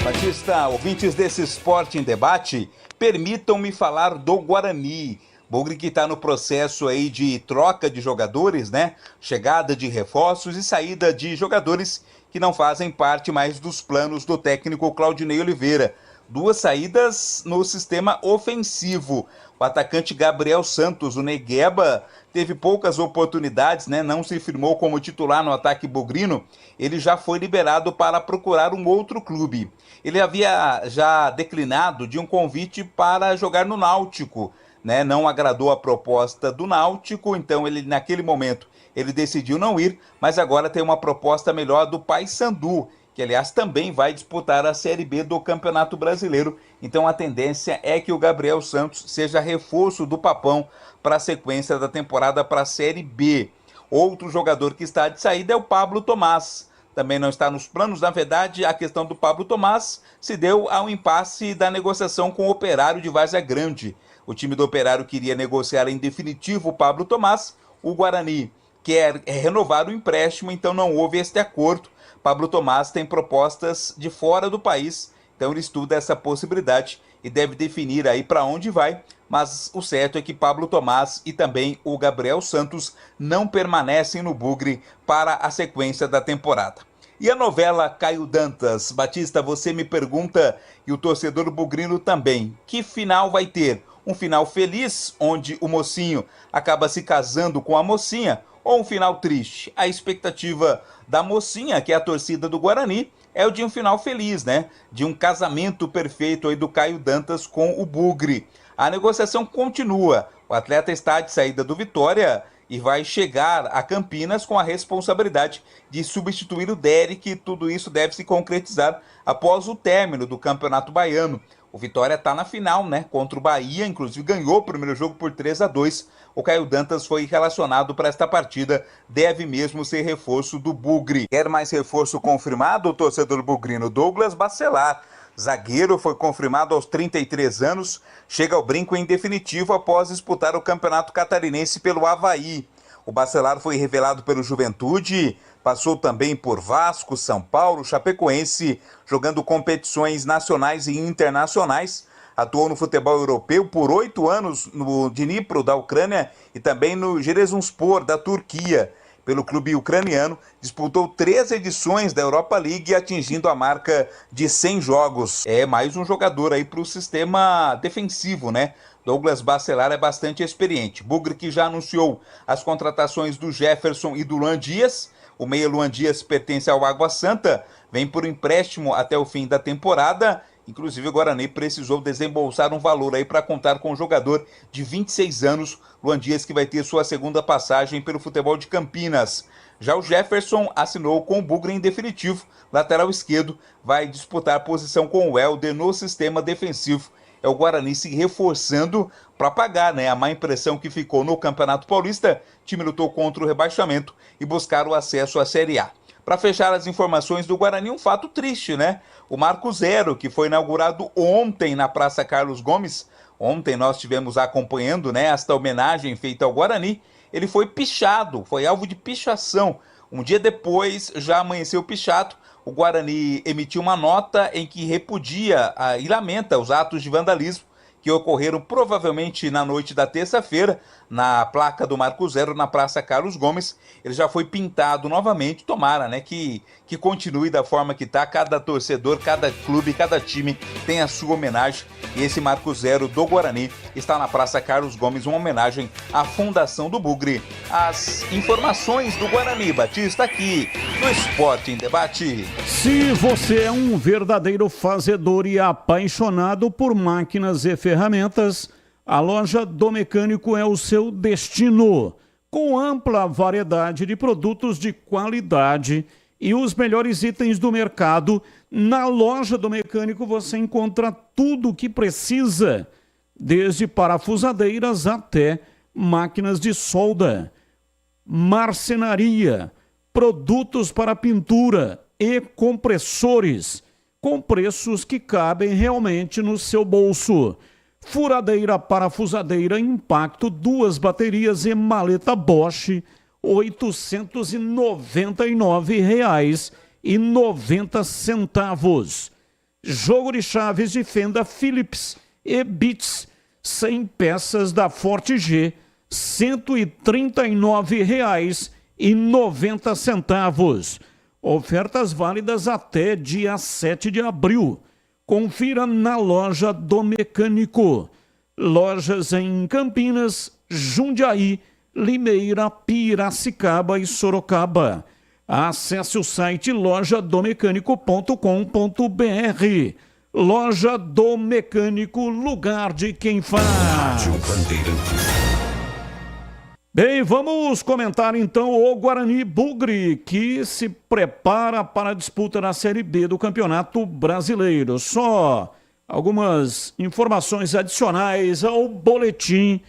Batista, ouvintes desse Esporte em Debate, permitam-me falar do Guarani. Bugre que está no processo aí de troca de jogadores, né? Chegada de reforços e saída de jogadores que não fazem parte mais dos planos do técnico Claudinei Oliveira. 2 saídas no sistema ofensivo. O atacante Gabriel Santos, o Negueba, teve poucas oportunidades, né? Não se firmou como titular no ataque bugrino. Ele já foi liberado para procurar um outro clube. Ele havia já declinado de um convite para jogar no Náutico, né? Não agradou a proposta do Náutico, então ele naquele momento ele decidiu não ir, mas agora tem uma proposta melhor do Paysandu, que aliás também vai disputar a Série B do Campeonato Brasileiro. Então a tendência é que o Gabriel Santos seja reforço do Papão para a sequência da temporada para a Série B. Outro jogador que está de saída é o Pablo Tomás. Também não está nos planos. Na verdade, a questão do Pablo Tomás se deu ao impasse da negociação com o Operário de Várzea Grande. O time do Operário queria negociar em definitivo o Pablo Tomás. O Guarani quer renovar o empréstimo, então não houve este acordo. Pablo Tomás tem propostas de fora do país, então ele estuda essa possibilidade e deve definir aí para onde vai, mas o certo é que Pablo Tomás e também o Gabriel Santos não permanecem no Bugre para a sequência da temporada. E a novela Caio Dantas? Batista, você me pergunta, e o torcedor bugrino também, que final vai ter? Um final feliz, onde o mocinho acaba se casando com a mocinha, ou um final triste? A expectativa da mocinha, que é a torcida do Guarani, é o de um final feliz, né? De um casamento perfeito aí do Caio Dantas com o Bugre. A negociação continua. O atleta está de saída do Vitória e vai chegar a Campinas com a responsabilidade de substituir o Derek. Tudo isso deve se concretizar após o término do Campeonato Baiano. O Vitória está na final, né? Contra o Bahia, inclusive ganhou o primeiro jogo por 3-2. O Caio Dantas foi relacionado para esta partida, deve mesmo ser reforço do Bugre. Quer mais reforço confirmado, o torcedor bugrino? Douglas Bacelar, zagueiro, foi confirmado aos 33 anos, chega ao brinco em definitivo após disputar o Campeonato Catarinense pelo Avaí. O Bacelar foi revelado pelo Juventude, passou também por Vasco, São Paulo, Chapecoense, jogando competições nacionais e internacionais. Atuou no futebol europeu por 8 anos no Dnipro da Ucrânia e também no Giresunspor da Turquia. Pelo clube ucraniano, disputou 3 edições da Europa League, atingindo a marca de 100 jogos. É mais um jogador aí para o sistema defensivo, né? Douglas Bacelar é bastante experiente. Bugre, que já anunciou as contratações do Jefferson e do Luan Dias. O meia Luan Dias pertence ao Água Santa, vem por empréstimo até o fim da temporada. Inclusive o Guarani precisou desembolsar um valor aí para contar com um jogador de 26 anos, Luan Dias, que vai ter sua segunda passagem pelo futebol de Campinas. Já o Jefferson assinou com o Bugre em definitivo, lateral esquerdo, vai disputar a posição com o Helder no sistema defensivo. É o Guarani se reforçando para pagar, né, a má impressão que ficou no Campeonato Paulista. O time lutou contra o rebaixamento e buscar o acesso à Série A. Para fechar as informações do Guarani, um fato triste, né? O Marco Zero, que foi inaugurado ontem na Praça Carlos Gomes. Ontem nós estivemos acompanhando, né, esta homenagem feita ao Guarani. Ele foi pichado, foi alvo de pichação. Um dia depois, já amanheceu pichado. O Guarani emitiu uma nota em que repudia e lamenta os atos de vandalismo que ocorreram provavelmente na noite da terça-feira, na placa do Marco Zero, na Praça Carlos Gomes. Ele já foi pintado novamente, tomara, né, que continue da forma que está. Cada torcedor, cada clube, cada time tem a sua homenagem, e esse Marco Zero do Guarani está na Praça Carlos Gomes, uma homenagem à Fundação do Bugre. As informações do Guarani, Batista, aqui no Esporte em Debate. Se você é um verdadeiro fazedor e apaixonado por máquinas e ferramentas, a loja do mecânico é o seu destino. Com ampla variedade de produtos de qualidade e os melhores itens do mercado, na loja do mecânico você encontra tudo o que precisa, desde parafusadeiras até máquinas de solda, marcenaria, produtos para pintura e compressores, com preços que cabem realmente no seu bolso. Furadeira, parafusadeira, impacto, 2 baterias e maleta Bosch, R$ 899,90. Jogo de chaves de fenda Phillips e Beats, 100 peças da Forte G, R$ 139,90. Ofertas válidas até dia 7 de abril. Confira na loja do mecânico. Lojas em Campinas, Jundiaí, Limeira, Piracicaba e Sorocaba. Acesse o site lojadomecânico.com.br. Loja do Mecânico, lugar de quem faz. Rádio Bandeirantes. Bem, vamos comentar então o Guarani Bugre, que se prepara para a disputa da Série B do Campeonato Brasileiro. Só algumas informações adicionais ao boletim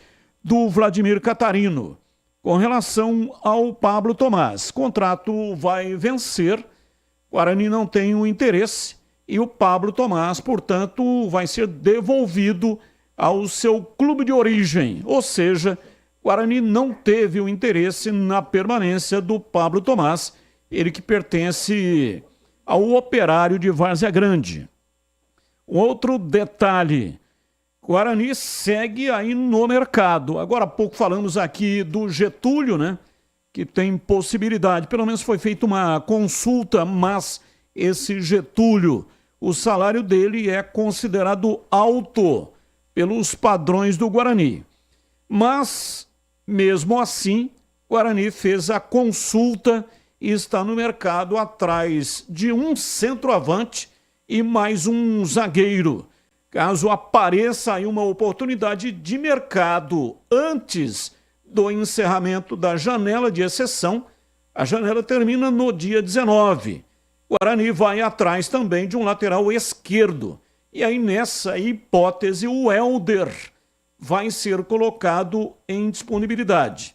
do Vladimir Catarino. Com relação ao Pablo Tomás, contrato vai vencer, Guarani não tem o interesse e o Pablo Tomás, portanto, vai ser devolvido ao seu clube de origem, ou seja, Guarani não teve o interesse na permanência do Pablo Tomás, ele que pertence ao Operário de Várzea Grande. Outro detalhe, Guarani segue aí no mercado. Agora há pouco falamos aqui do Getúlio, né? Que tem possibilidade, pelo menos foi feita uma consulta, mas esse Getúlio, o salário dele é considerado alto pelos padrões do Guarani. Mas, mesmo assim, o Guarani fez a consulta e está no mercado atrás de um centroavante e mais um zagueiro. Caso apareça aí uma oportunidade de mercado antes do encerramento da janela de exceção, a janela termina no dia 19. O Guarani vai atrás também de um lateral esquerdo. E aí, nessa hipótese, o Helder vai ser colocado em disponibilidade.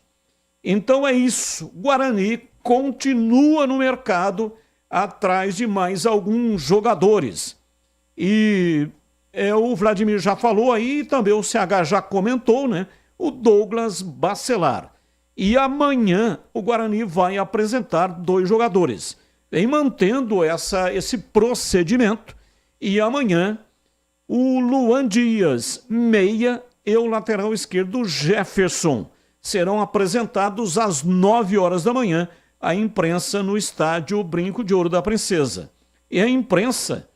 Então é isso. Guarani continua no mercado atrás de mais alguns jogadores. E o Vladimir já falou aí, também o CH já comentou, né? O Douglas Bacelar. E amanhã o Guarani vai apresentar 2 jogadores. Vem mantendo esse procedimento. E amanhã o Luan Dias, meia, e o lateral esquerdo Jefferson serão apresentados às 9 horas da manhã à imprensa no estádio Brinco de Ouro da Princesa. E a imprensa,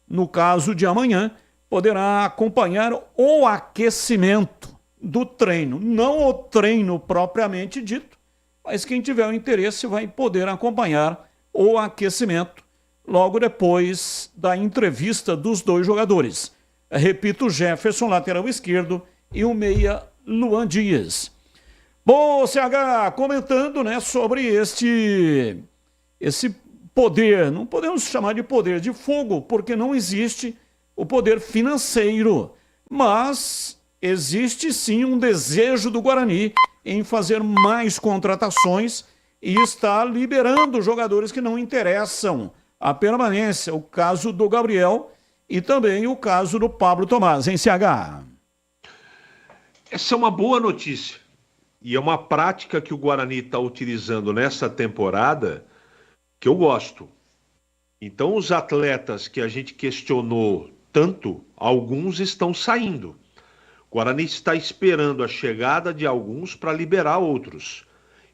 no caso de amanhã, poderá acompanhar o aquecimento do treino. Não o treino propriamente dito, mas quem tiver o interesse vai poder acompanhar o aquecimento logo depois da entrevista dos 2 jogadores. Repito, Jefferson, lateral esquerdo, e o meia Luan Dias. Bom, CH, comentando, né, sobre esse poder, não podemos chamar de poder de fogo, porque não existe o poder financeiro, mas existe sim um desejo do Guarani em fazer mais contratações e está liberando jogadores que não interessam a permanência, o caso do Gabriel e também o caso do Pablo Tomás, em CH. Essa é uma boa notícia e é uma prática que o Guarani está utilizando nessa temporada que eu gosto. Então os atletas que a gente questionou tanto, alguns estão saindo. O Guarani está esperando a chegada de alguns para liberar outros.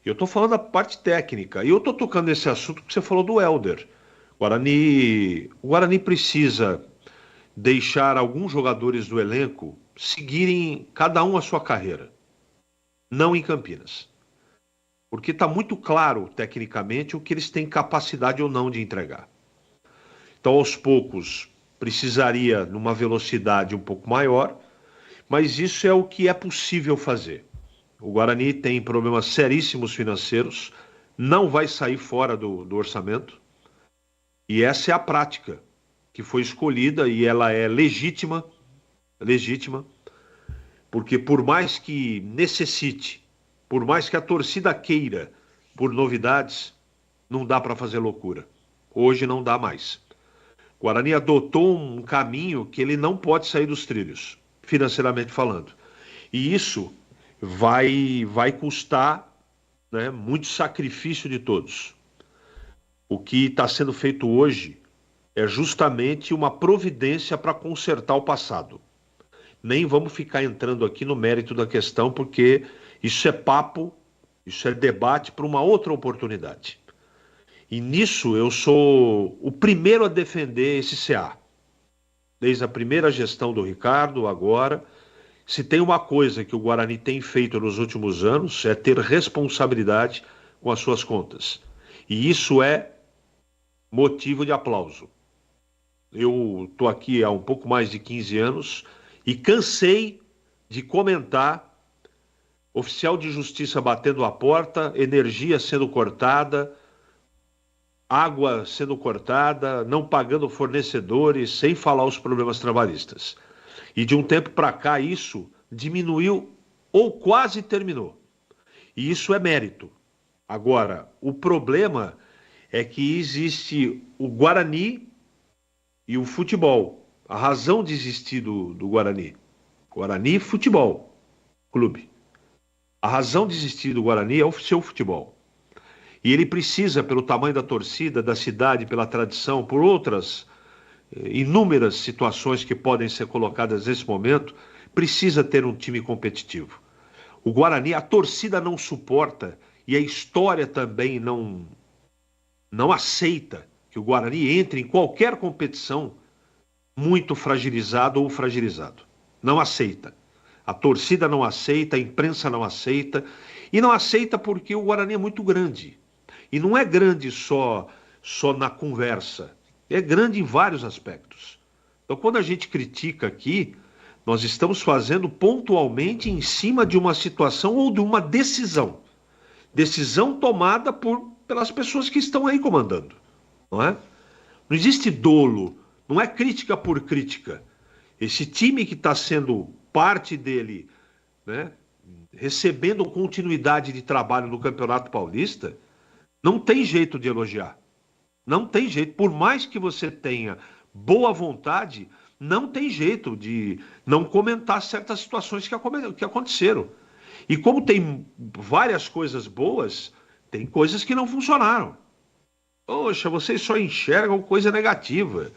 Eu estou falando da parte técnica e eu estou tocando esse assunto que você falou do Helder. O Guarani precisa deixar alguns jogadores do elenco seguirem cada um a sua carreira, não em Campinas. Porque está muito claro, tecnicamente, o que eles têm capacidade ou não de entregar. Então, aos poucos, precisaria numa velocidade um pouco maior, mas isso é o que é possível fazer. O Guarani tem problemas seríssimos financeiros, não vai sair fora do orçamento, e essa é a prática que foi escolhida e ela é legítima, porque por mais que necessite, por mais que a torcida queira por novidades, não dá para fazer loucura. Hoje não dá mais. O Guarani adotou um caminho que ele não pode sair dos trilhos, financeiramente falando. E isso vai custar, né, muito sacrifício de todos. O que está sendo feito hoje é justamente uma providência para consertar o passado. Nem vamos ficar entrando aqui no mérito da questão, porque isso é papo, isso é debate para uma outra oportunidade. E nisso eu sou o primeiro a defender esse CA. Desde a primeira gestão do Ricardo, agora, se tem uma coisa que o Guarani tem feito nos últimos anos, é ter responsabilidade com as suas contas. E isso é motivo de aplauso. Eu estou aqui há um pouco mais de 15 anos e cansei de comentar oficial de justiça batendo a porta, energia sendo cortada, água sendo cortada, não pagando fornecedores, sem falar os problemas trabalhistas. E de um tempo para cá isso diminuiu ou quase terminou. E isso é mérito. Agora, o problema é que existe o Guarani e o futebol. A razão de existir do Guarani. Guarani Futebol Clube. A razão de existir do Guarani é o seu futebol. E ele precisa, pelo tamanho da torcida, da cidade, pela tradição, por outras inúmeras situações que podem ser colocadas nesse momento, precisa ter um time competitivo. O Guarani, a torcida não suporta e a história também não aceita que o Guarani entre em qualquer competição muito fragilizado ou fragilizado. Não aceita. A torcida não aceita, a imprensa não aceita. E não aceita porque o Guarani é muito grande. E não é grande só na conversa. É grande em vários aspectos. Então, quando a gente critica aqui, nós estamos fazendo pontualmente em cima de uma situação ou de uma decisão. Decisão tomada pelas pessoas que estão aí comandando. Não é? Não existe dolo, não é crítica por crítica. Esse time que está sendo parte dele, né, recebendo continuidade de trabalho no Campeonato Paulista, não tem jeito de elogiar. Não tem jeito. Por mais que você tenha boa vontade, não tem jeito de não comentar certas situações que aconteceram. E como tem várias coisas boas, tem coisas que não funcionaram. Poxa, vocês só enxergam coisa negativa.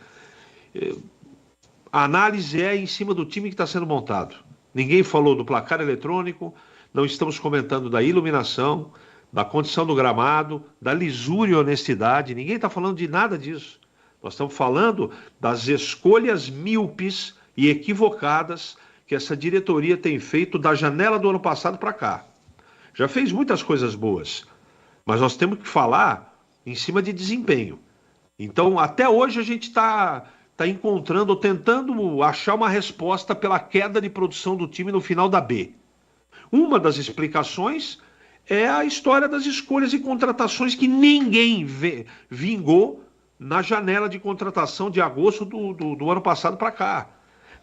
A análise é em cima do time que está sendo montado. Ninguém falou do placar eletrônico, não estamos comentando da iluminação, da condição do gramado, da lisura e honestidade. Ninguém está falando de nada disso. Nós estamos falando das escolhas míopes e equivocadas que essa diretoria tem feito da janela do ano passado para cá. Já fez muitas coisas boas, mas nós temos que falar em cima de desempenho. Então, até hoje a gente está encontrando ou tentando achar uma resposta pela queda de produção do time no final da B. Uma das explicações é a história das escolhas e contratações que ninguém vingou na janela de contratação de agosto do ano passado para cá.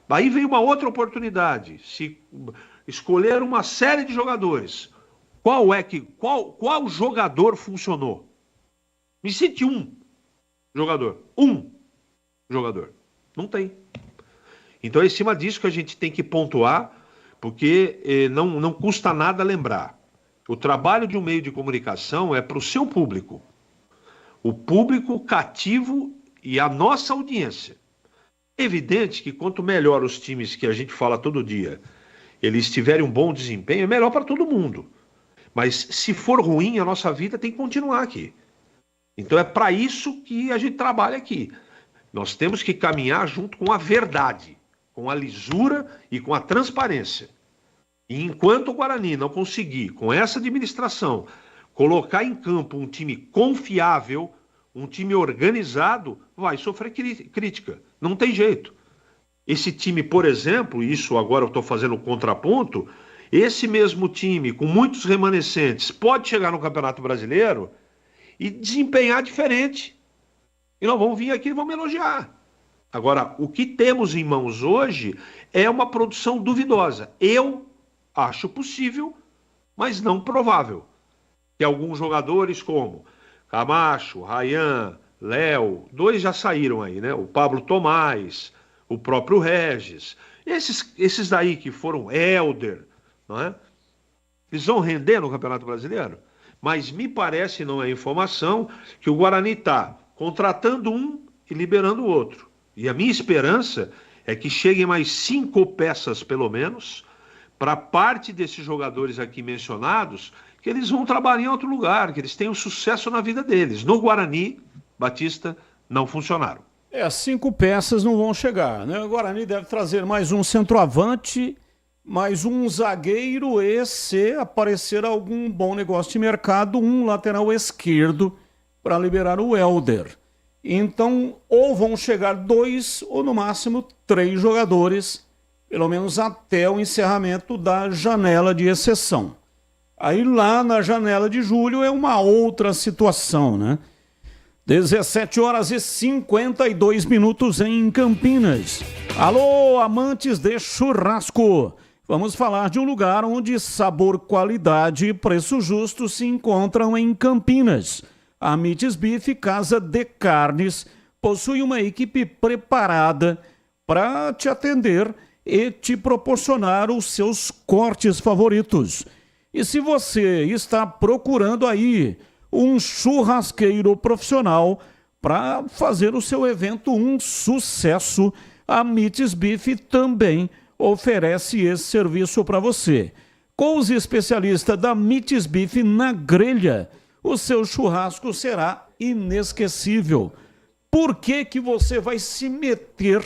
Daí veio uma outra oportunidade, se escolher uma série de jogadores. Qual jogador funcionou? Me cite um jogador. Um jogador. Não tem. Então é em cima disso que a gente tem que pontuar, porque não custa nada lembrar. O trabalho de um meio de comunicação é para o seu público. O público cativo e a nossa audiência. É evidente que quanto melhor os times que a gente fala todo dia, eles tiverem um bom desempenho, é melhor para todo mundo. Mas se for ruim, a nossa vida tem que continuar aqui. Então é para isso que a gente trabalha aqui. Nós temos que caminhar junto com a verdade, com a lisura e com a transparência. E enquanto o Guarani não conseguir, com essa administração, colocar em campo um time confiável, um time organizado, vai sofrer crítica. Não tem jeito. Esse time, por exemplo, isso agora eu estou fazendo um contraponto, esse mesmo time, com muitos remanescentes, pode chegar no Campeonato Brasileiro e desempenhar diferente. E nós vamos vir aqui e vamos elogiar. Agora, o que temos em mãos hoje é uma produção duvidosa. Eu acho possível, mas não provável. Que alguns jogadores como Camacho, Rayan, Léo, 2 já saíram aí, né? O Pablo Tomás, o próprio Regis. Esses daí que foram Helder, não é? Eles vão render no Campeonato Brasileiro? Mas me parece, não é informação, que o Guarani está contratando um e liberando o outro. E a minha esperança é que cheguem mais 5 peças, pelo menos, para parte desses jogadores aqui mencionados, que eles vão trabalhar em outro lugar, que eles tenham sucesso na vida deles. No Guarani, Batista, não funcionaram. 5 peças não vão chegar, né? O Guarani deve trazer mais um centroavante, mais um zagueiro e, se aparecer algum bom negócio de mercado, um lateral esquerdo para liberar o Helder. Então, ou vão chegar 2 ou no máximo 3 jogadores, pelo menos até o encerramento da janela de exceção. Aí lá na janela de julho é uma outra situação, né? 17h52 em Campinas. Alô, amantes de churrasco! Vamos falar de um lugar onde sabor, qualidade e preço justo se encontram em Campinas. A Mites Beef Casa de Carnes possui uma equipe preparada para te atender e te proporcionar os seus cortes favoritos. E se você está procurando aí um churrasqueiro profissional para fazer o seu evento um sucesso, a Mites Beef também oferece esse serviço para você. Com os especialistas da Mites Beef na grelha, o seu churrasco será inesquecível. Por que que você vai se meter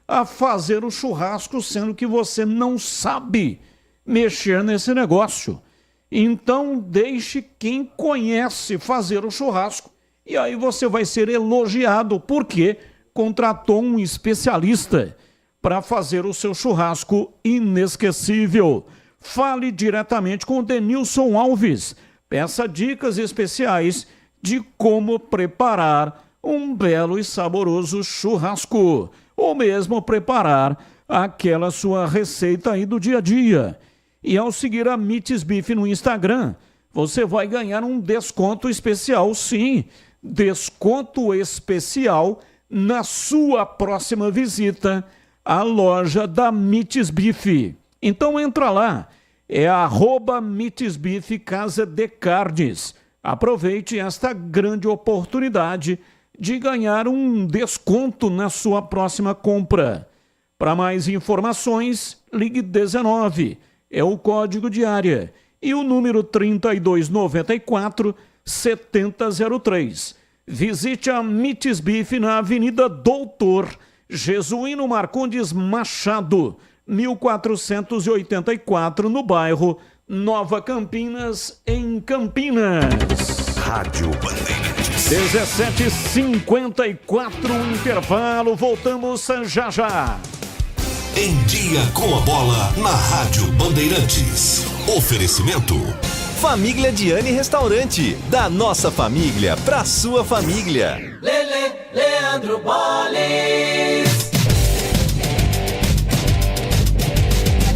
a fazer o churrasco, sendo que você não sabe mexer nesse negócio. Então, deixe quem conhece fazer o churrasco e aí você vai ser elogiado porque contratou um especialista para fazer o seu churrasco inesquecível. Fale diretamente com o Denilson Alves. Peça dicas especiais de como preparar um belo e saboroso churrasco, ou mesmo preparar aquela sua receita aí do dia a dia. E ao seguir a Mites Beef no Instagram, você vai ganhar um desconto especial, sim, desconto especial na sua próxima visita à loja da Mites Beef. Então entra lá, é @MitesBeef Casa de Carnes. Aproveite esta grande oportunidade de ganhar um desconto na sua próxima compra. Para mais informações, ligue 19, é o código de área, e o número 3294-7003. Visite a Mites Beef na Avenida Doutor Jesuíno Marcondes Machado, 1484, no bairro Nova Campinas, em Campinas. Rádio Bandeirantes. 17h54, intervalo, voltamos já já. Em Dia com a Bola, na Rádio Bandeirantes. Oferecimento. Família Diani Restaurante. Da nossa família pra sua família. Leandro Boles.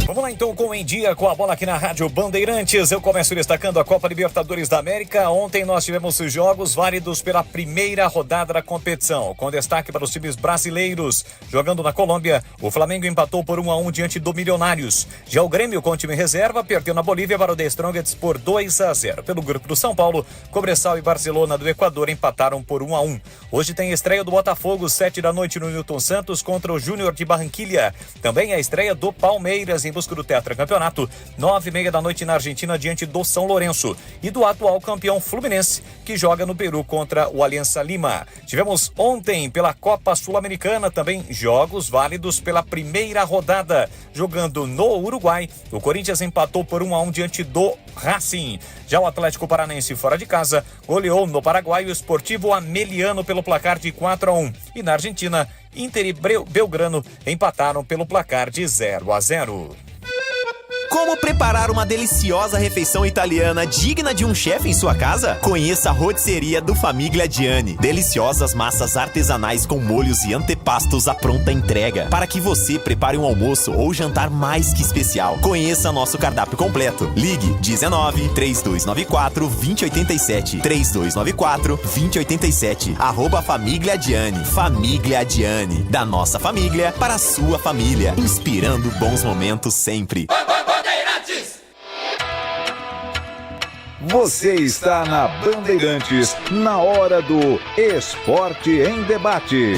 Vamos lá então com Em Dia com a Bola aqui na Rádio Bandeirantes. Eu começo destacando a Copa Libertadores da América. Ontem nós tivemos jogos válidos pela primeira rodada da competição, com destaque para os times brasileiros. Jogando na Colômbia, o Flamengo empatou por 1-1 diante do Milionários. Já o Grêmio, com o time reserva, perdeu na Bolívia para o The Strongest por 2-0. Pelo grupo do São Paulo, Cobresal e Barcelona do Equador empataram por 1-1. Hoje tem estreia do Botafogo, 7 da noite no Newton Santos contra o Júnior de Barranquilha. Também a estreia do Palmeiras em busca do tetracampeonato, 9h30 da noite na Argentina diante do São Lourenço, e do atual campeão Fluminense, que joga no Peru contra o Aliança Lima. Tivemos ontem pela Copa Sul-Americana também jogos válidos pela primeira rodada. Jogando no Uruguai, o Corinthians empatou por 1-1 diante do Racing. Já o Atlético Paranaense fora de casa goleou no Paraguai o Sportivo Ameliano pelo placar de 4-1. E na Argentina, Inter e Belgrano empataram pelo placar de 0-0. Como preparar uma deliciosa refeição italiana digna de um chefe em sua casa? Conheça a rotisseria do Famiglia Diani. Deliciosas massas artesanais com molhos e antepastos à pronta entrega, para que você prepare um almoço ou jantar mais que especial. Conheça nosso cardápio completo. Ligue 19 3294 2087 3294 2087 @Famiglia Diani. Famiglia Diani, da nossa família para a sua família, inspirando bons momentos sempre. Você está na Bandeirantes, na hora do Esporte em Debate.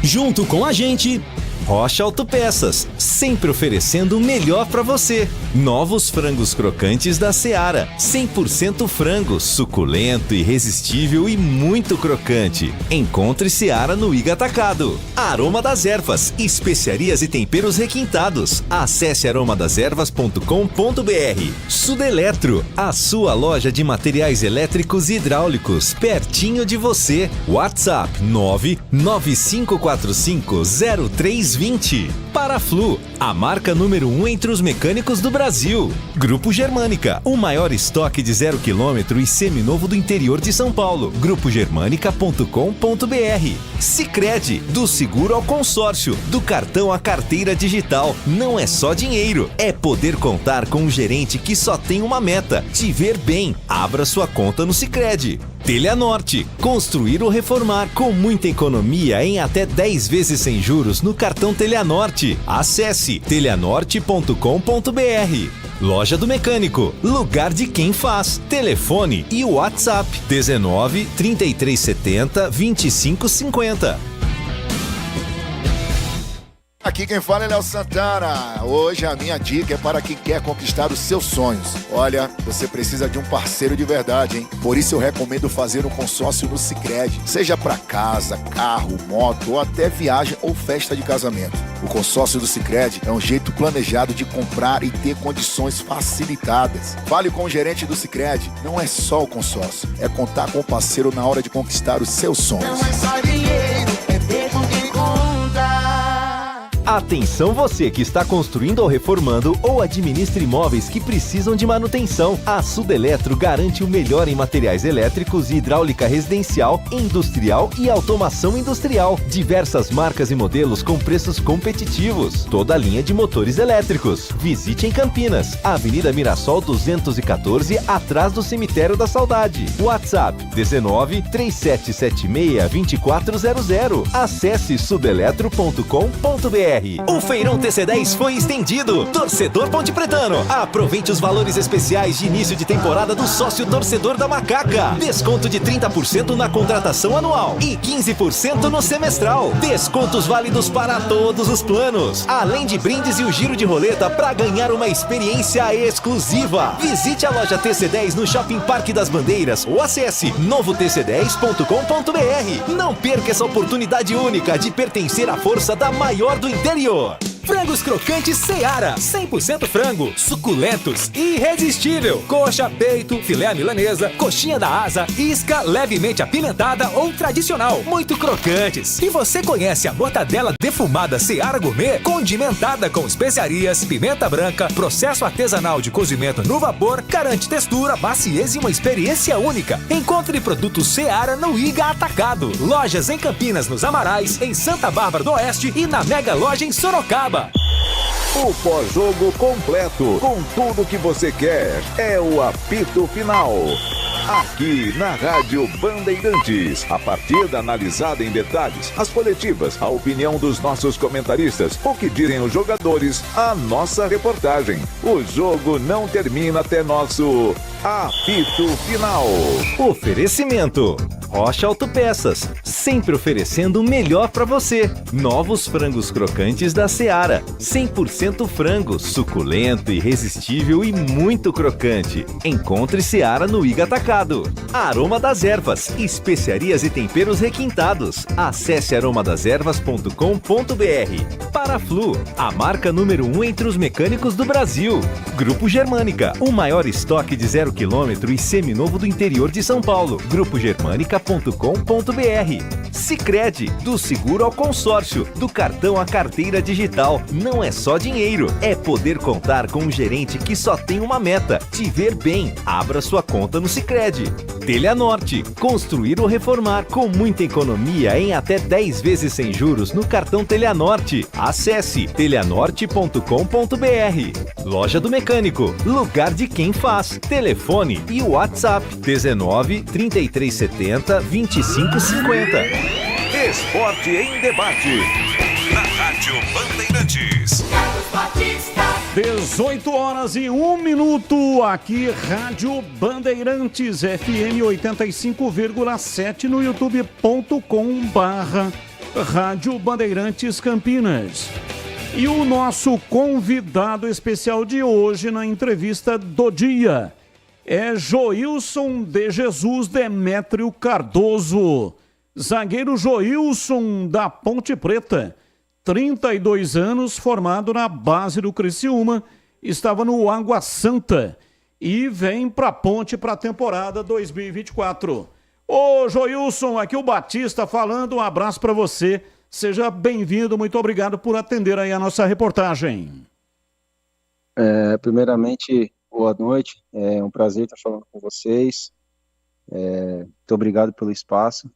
Junto com a gente, Rocha Autopeças, sempre oferecendo o melhor para você. Novos frangos crocantes da Seara, 100% frango, suculento, irresistível e muito crocante. Encontre Seara no Iga Atacado. Aroma das Ervas, especiarias e temperos requintados. Acesse aromadeservas.com.br. Sudeletro, a sua loja de materiais elétricos e hidráulicos, pertinho de você. WhatsApp 995450320. Paraflu, a marca número 1 entre os mecânicos do Brasil. Grupo Germânica, o maior estoque de 0 km e seminovo do interior de São Paulo. grupogermanica.com.br. Sicredi, do seguro ao consórcio, do cartão à carteira digital. Não é só dinheiro, é poder contar com um gerente que só tem uma meta: te ver bem. Abra sua conta no Sicredi. Teleanorte, construir ou reformar com muita economia em até 10 vezes sem juros no cartão Teleanorte. Acesse teleanorte.com.br. Loja do Mecânico, lugar de quem faz. Telefone e WhatsApp 19 3370 2550. Aqui quem fala é Léo Santana. Hoje a minha dica é para quem quer conquistar os seus sonhos. Olha, você precisa de um parceiro de verdade, hein? Por isso eu recomendo fazer um consórcio no Sicredi. Seja para casa, carro, moto ou até viagem ou festa de casamento. O consórcio do Sicredi é um jeito planejado de comprar e ter condições facilitadas. Fale com o gerente do Sicredi. Não é só o consórcio, é contar com o parceiro na hora de conquistar os seus sonhos. Não é só dinheiro, é ter com quem conta. Atenção você que está construindo ou reformando ou administra imóveis que precisam de manutenção. A Sudeletro garante o melhor em materiais elétricos e hidráulica residencial, industrial e automação industrial. Diversas marcas e modelos com preços competitivos. Toda a linha de motores elétricos. Visite em Campinas, Avenida Mirassol 214, atrás do Cemitério da Saudade. WhatsApp 19 3776 2400. Acesse sudeletro.com.br. O Feirão TC10 foi estendido. Torcedor Ponte Pretano, aproveite os valores especiais de início de temporada do sócio torcedor da Macaca. Desconto de 30% na contratação anual e 15% no semestral. Descontos válidos para todos os planos, além de brindes e o giro de roleta para ganhar uma experiência exclusiva. Visite a loja TC10 no Shopping Parque das Bandeiras ou acesse novotc10.com.br. Não perca essa oportunidade única de pertencer à força da maior do interior. Frangos crocantes Seara, 100% frango, suculentos e irresistível. Coxa, peito, filé à milanesa, coxinha da asa, isca levemente apimentada ou tradicional, muito crocantes. E você conhece a mortadela defumada Seara Gourmet, condimentada com especiarias, pimenta branca, processo artesanal de cozimento no vapor, garante textura, maciez e uma experiência única. Encontre produtos Seara no Iga Atacado. Lojas em Campinas, nos Amarais, em Santa Bárbara do Oeste e na Mega Loja em Sorocaba. O pós-jogo completo, com tudo que você quer, é o apito final. Aqui na Rádio Bandeirantes, a partida analisada em detalhes, as coletivas, a opinião dos nossos comentaristas, o que dizem os jogadores, a nossa reportagem. O jogo não termina até nosso apito final. Oferecimento Rocha Autopeças, sempre oferecendo o melhor para você. Novos frangos crocantes da Seara, 100% frango, suculento, irresistível e muito crocante. Encontre Seara no Iga Atacado. Aroma das Ervas, especiarias e temperos requintados. Acesse aromadeservas.com.br. Paraflu, a marca número 1 entre os mecânicos do Brasil. Grupo Germânica, o maior estoque de 0 km e seminovo do interior de São Paulo. Grupogermânica.com.br. Sicredi, do seguro ao consórcio, do cartão à carteira digital. Não é só dinheiro, é poder contar com um gerente que só tem uma meta: te ver bem. Abra sua conta no Sicredi. Telhanorte, construir ou reformar com muita economia em até 10 vezes sem juros no cartão Telhanorte. Acesse telhanorte.com.br. Loja do Mecânico, lugar de quem faz. Telefone e WhatsApp 19 3370 2550. Esporte em debate. Na Rádio Bandeirantes. 18 horas e 1 minuto, aqui Rádio Bandeirantes, FM 85,7 no youtube.com/Rádio Bandeirantes Campinas. E o nosso convidado especial de hoje na entrevista do dia é Joilson de Jesus Demétrio Cardoso. Zagueiro Joilson da Ponte Preta, 32 anos, formado na base do Criciúma, estava no Água Santa e vem para a Ponte para a temporada 2024. Ô Joilson, aqui o Batista falando, um abraço para você, seja bem-vindo, muito obrigado por atender aí a nossa reportagem. Primeiramente, boa noite, é um prazer estar falando com vocês, muito obrigado pelo espaço.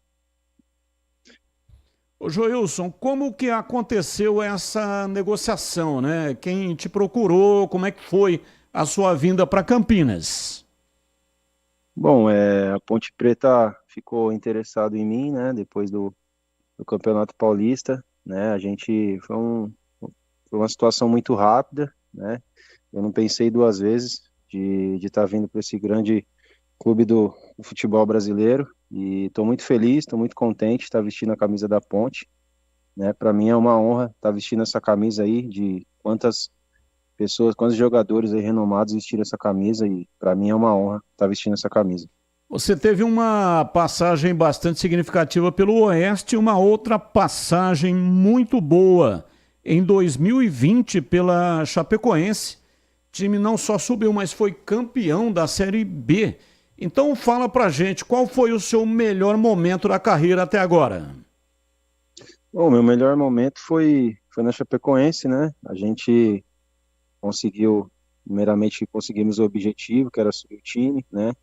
Ô Joilson, como que aconteceu essa negociação, né? Quem te procurou, como é que foi a sua vinda para Campinas? Bom, a Ponte Preta ficou interessado em mim, né? Depois do Campeonato Paulista, né? A gente foi uma situação muito rápida, né? Eu não pensei duas vezes de estar vindo para esse grande clube do futebol brasileiro. E estou muito feliz, estou muito contente de estar vestindo a camisa da Ponte, né? Para mim é uma honra estar vestindo essa camisa aí, de quantos jogadores aí renomados vestiram essa camisa, e para mim é uma honra estar vestindo essa camisa. Você teve uma passagem bastante significativa pelo Oeste, uma outra passagem muito boa em 2020 pela Chapecoense. O time não só subiu, mas foi campeão da Série B. Então fala pra gente, qual foi o seu melhor momento da carreira até agora? Bom, meu melhor momento foi na Chapecoense, né? A gente primeiramente conseguimos o objetivo, que era subir o time, né?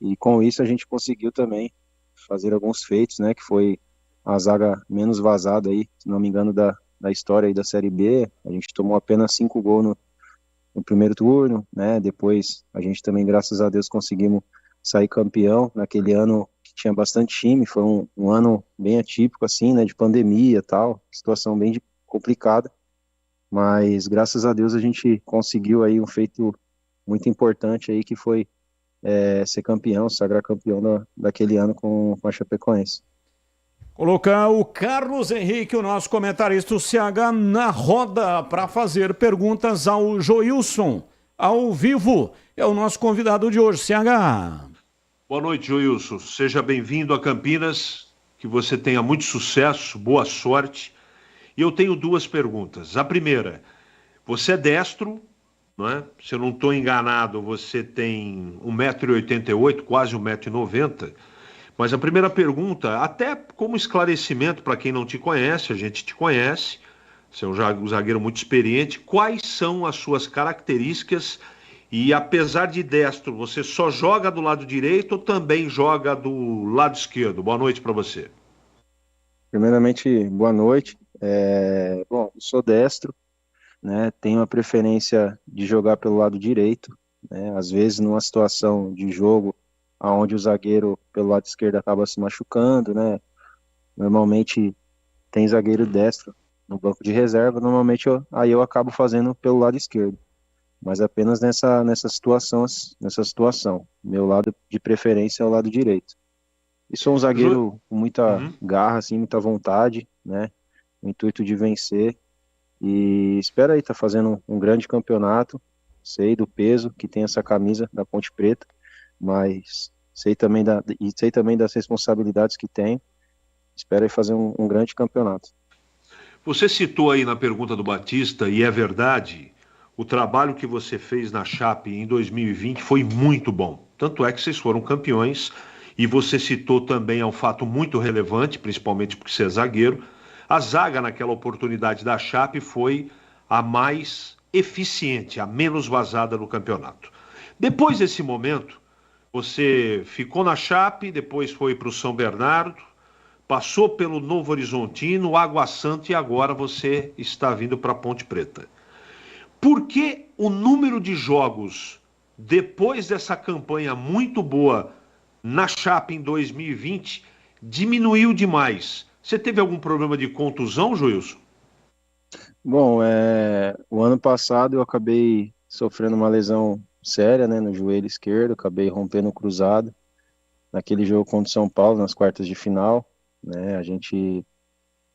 E com isso a gente conseguiu também fazer alguns feitos, né? Que foi a zaga menos vazada aí, se não me engano, da história aí da Série B. A gente tomou apenas 5 gols no primeiro turno, né? Depois a gente também, graças a Deus, conseguimos sair campeão naquele ano que tinha bastante time. Foi um ano bem atípico, assim, né? De pandemia e tal, situação bem complicada. Mas graças a Deus a gente conseguiu aí um feito muito importante aí, que foi ser campeão, sagrar campeão daquele ano com a Chapecoense. Colocar o Carlos Henrique, o nosso comentarista, o CH, na roda para fazer perguntas ao Joilson, ao vivo. É o nosso convidado de hoje, CH. Boa noite, Joilson. Seja bem-vindo a Campinas, que você tenha muito sucesso, boa sorte. E eu tenho 2 perguntas. A primeira, você é destro, não é? Se eu não estou enganado, você tem 1,88 m, quase 1,90 m. Mas a primeira pergunta, até como esclarecimento para quem não te conhece, a gente te conhece, você é um zagueiro muito experiente, quais são as suas características? E apesar de destro, você só joga do lado direito ou também joga do lado esquerdo? Boa noite para você. Primeiramente, boa noite. Bom, eu sou destro, né? Tenho a preferência de jogar pelo lado direito, né? Às vezes, numa situação de jogo onde o zagueiro pelo lado esquerdo acaba se machucando, né? Normalmente tem zagueiro destro no banco de reserva, normalmente eu acabo fazendo pelo lado esquerdo, mas apenas nessa situação. Meu lado de preferência é o lado direito. E sou um zagueiro com muita garra, assim, muita vontade, né? O intuito de vencer. E espero aí estar fazendo um grande campeonato. Sei do peso que tem essa camisa da Ponte Preta, mas sei também das responsabilidades que tem. Espero aí fazer um grande campeonato. Você citou aí na pergunta do Batista, e é verdade, o trabalho que você fez na Chape em 2020 foi muito bom. Tanto é que vocês foram campeões, e você citou também um fato muito relevante, principalmente porque você é zagueiro. A zaga naquela oportunidade da Chape foi a mais eficiente, a menos vazada no campeonato. Depois desse momento, você ficou na Chape, depois foi para o São Bernardo, passou pelo Novo Horizontino, Água Santa e agora você está vindo para Ponte Preta. Por que o número de jogos depois dessa campanha muito boa na Chape em 2020 diminuiu demais? Você teve algum problema de contusão, Joilson? Bom, o ano passado eu acabei sofrendo uma lesão séria, né, no joelho esquerdo, acabei rompendo o cruzado naquele jogo contra o São Paulo, nas quartas de final, né, a gente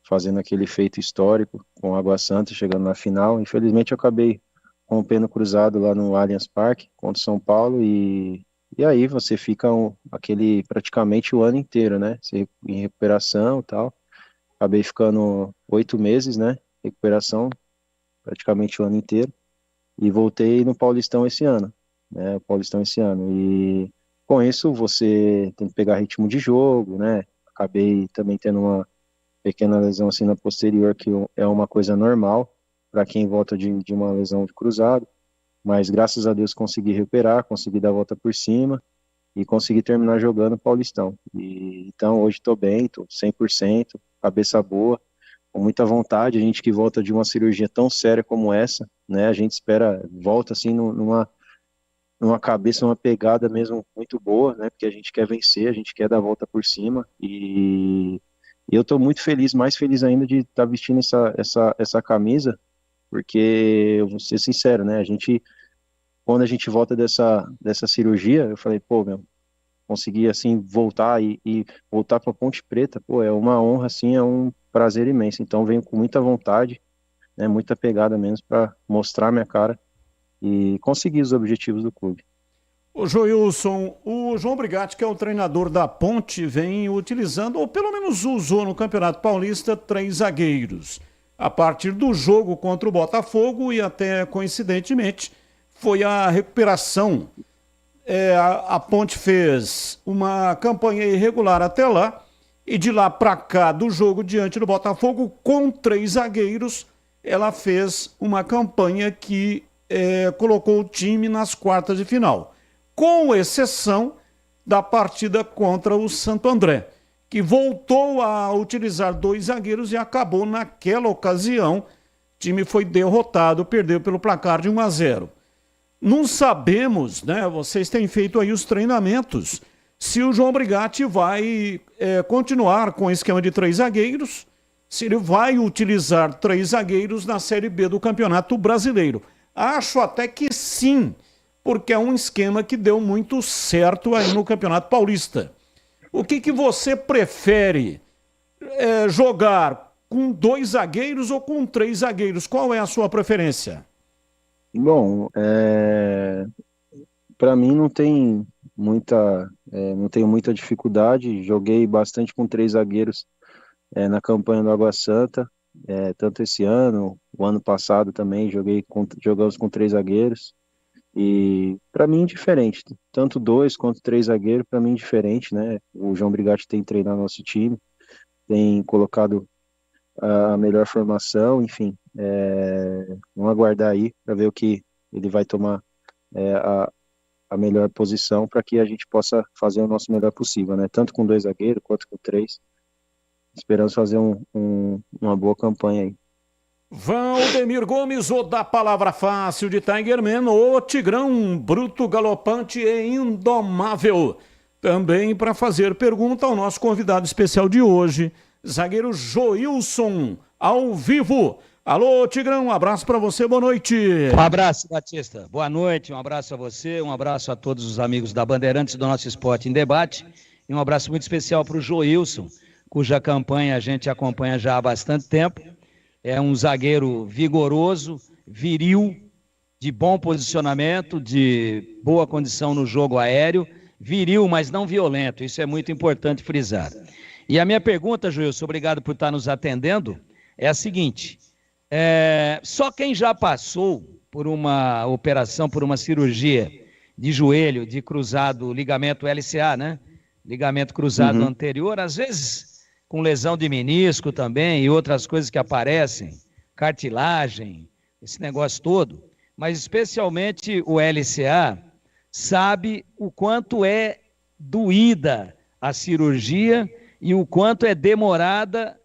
fazendo aquele feito histórico com o Água Santa, chegando na final. Infelizmente eu acabei rompendo o cruzado lá no Allianz Parque contra o São Paulo, e aí você fica praticamente o ano inteiro, né, em recuperação e tal. Acabei ficando 8 meses, né, recuperação, praticamente o ano inteiro, e voltei no Paulistão esse ano, né, e com isso você tem que pegar ritmo de jogo, né, acabei também tendo uma pequena lesão assim na posterior, que é uma coisa normal para quem volta de uma lesão de cruzado, mas graças a Deus consegui recuperar, consegui dar a volta por cima, e consegui terminar jogando Paulistão. Então hoje estou bem, estou 100%, cabeça boa, com muita vontade. A gente que volta de uma cirurgia tão séria como essa, né, a gente volta assim numa cabeça, uma pegada mesmo muito boa, né, porque a gente quer vencer, a gente quer dar a volta por cima, e eu estou muito feliz, mais feliz ainda de estar vestindo essa camisa, porque eu vou ser sincero, né, quando a gente volta dessa cirurgia, eu falei, consegui assim voltar e voltar para Ponte Preta, é uma honra, assim, é um prazer imenso. Então venho com muita vontade, né, muita pegada mesmo para mostrar minha cara e conseguir os objetivos do clube. O Joilson, o João Brigatti, que é o treinador da Ponte, vem utilizando, ou pelo menos usou no Campeonato Paulista, 3 zagueiros. A partir do jogo contra o Botafogo e até coincidentemente foi a recuperação. A Ponte fez uma campanha irregular até lá e de lá para cá, do jogo diante do Botafogo, com 3 zagueiros, ela fez uma campanha que colocou o time nas quartas de final. Com exceção da partida contra o Santo André, que voltou a utilizar 2 zagueiros e acabou naquela ocasião. O time foi derrotado, perdeu pelo placar de 1-0. Não sabemos, né? Vocês têm feito aí os treinamentos, se o João Brigatti vai continuar com o esquema de 3 zagueiros, se ele vai utilizar 3 zagueiros na Série B do Campeonato Brasileiro. Acho até que sim, porque é um esquema que deu muito certo aí no Campeonato Paulista. O que você prefere? Jogar com 2 zagueiros ou com 3 zagueiros? Qual é a sua preferência? Bom, para mim não tenho muita dificuldade. Joguei bastante com 3 zagueiros na campanha do Água Santa, tanto esse ano, o ano passado também jogamos com 3 zagueiros. E para mim indiferente, tanto 2 quanto 3 zagueiros, para mim indiferente, né? O João Brigatti tem treinado nosso time, tem colocado a melhor formação, enfim, vamos aguardar aí para ver o que ele vai tomar a melhor posição para que a gente possa fazer o nosso melhor possível, né? Tanto com 2 zagueiros quanto com 3. Esperamos fazer uma boa campanha aí. Valdemir Gomes, o da palavra fácil de Tigerman, o Tigrão, bruto, galopante e indomável. Também para fazer pergunta ao nosso convidado especial de hoje, zagueiro Joilson, ao vivo. Alô, Tigrão, um abraço para você, boa noite. Um abraço, Batista. Boa noite, um abraço a você, um abraço a todos os amigos da Bandeirantes do nosso Esporte em Debate e um abraço muito especial para o Joilson, cuja campanha a gente acompanha já há bastante tempo. É um zagueiro vigoroso, viril, de bom posicionamento, de boa condição no jogo aéreo, viril, mas não violento, isso é muito importante frisar. E a minha pergunta, Joilson, obrigado por estar nos atendendo, é a seguinte: só quem já passou por uma operação, por uma cirurgia de joelho, de cruzado, ligamento LCA, né? Ligamento cruzado anterior, às vezes com lesão de menisco também e outras coisas que aparecem, cartilagem, esse negócio todo, mas especialmente o LCA, sabe o quanto é doída a cirurgia e o quanto é demorada,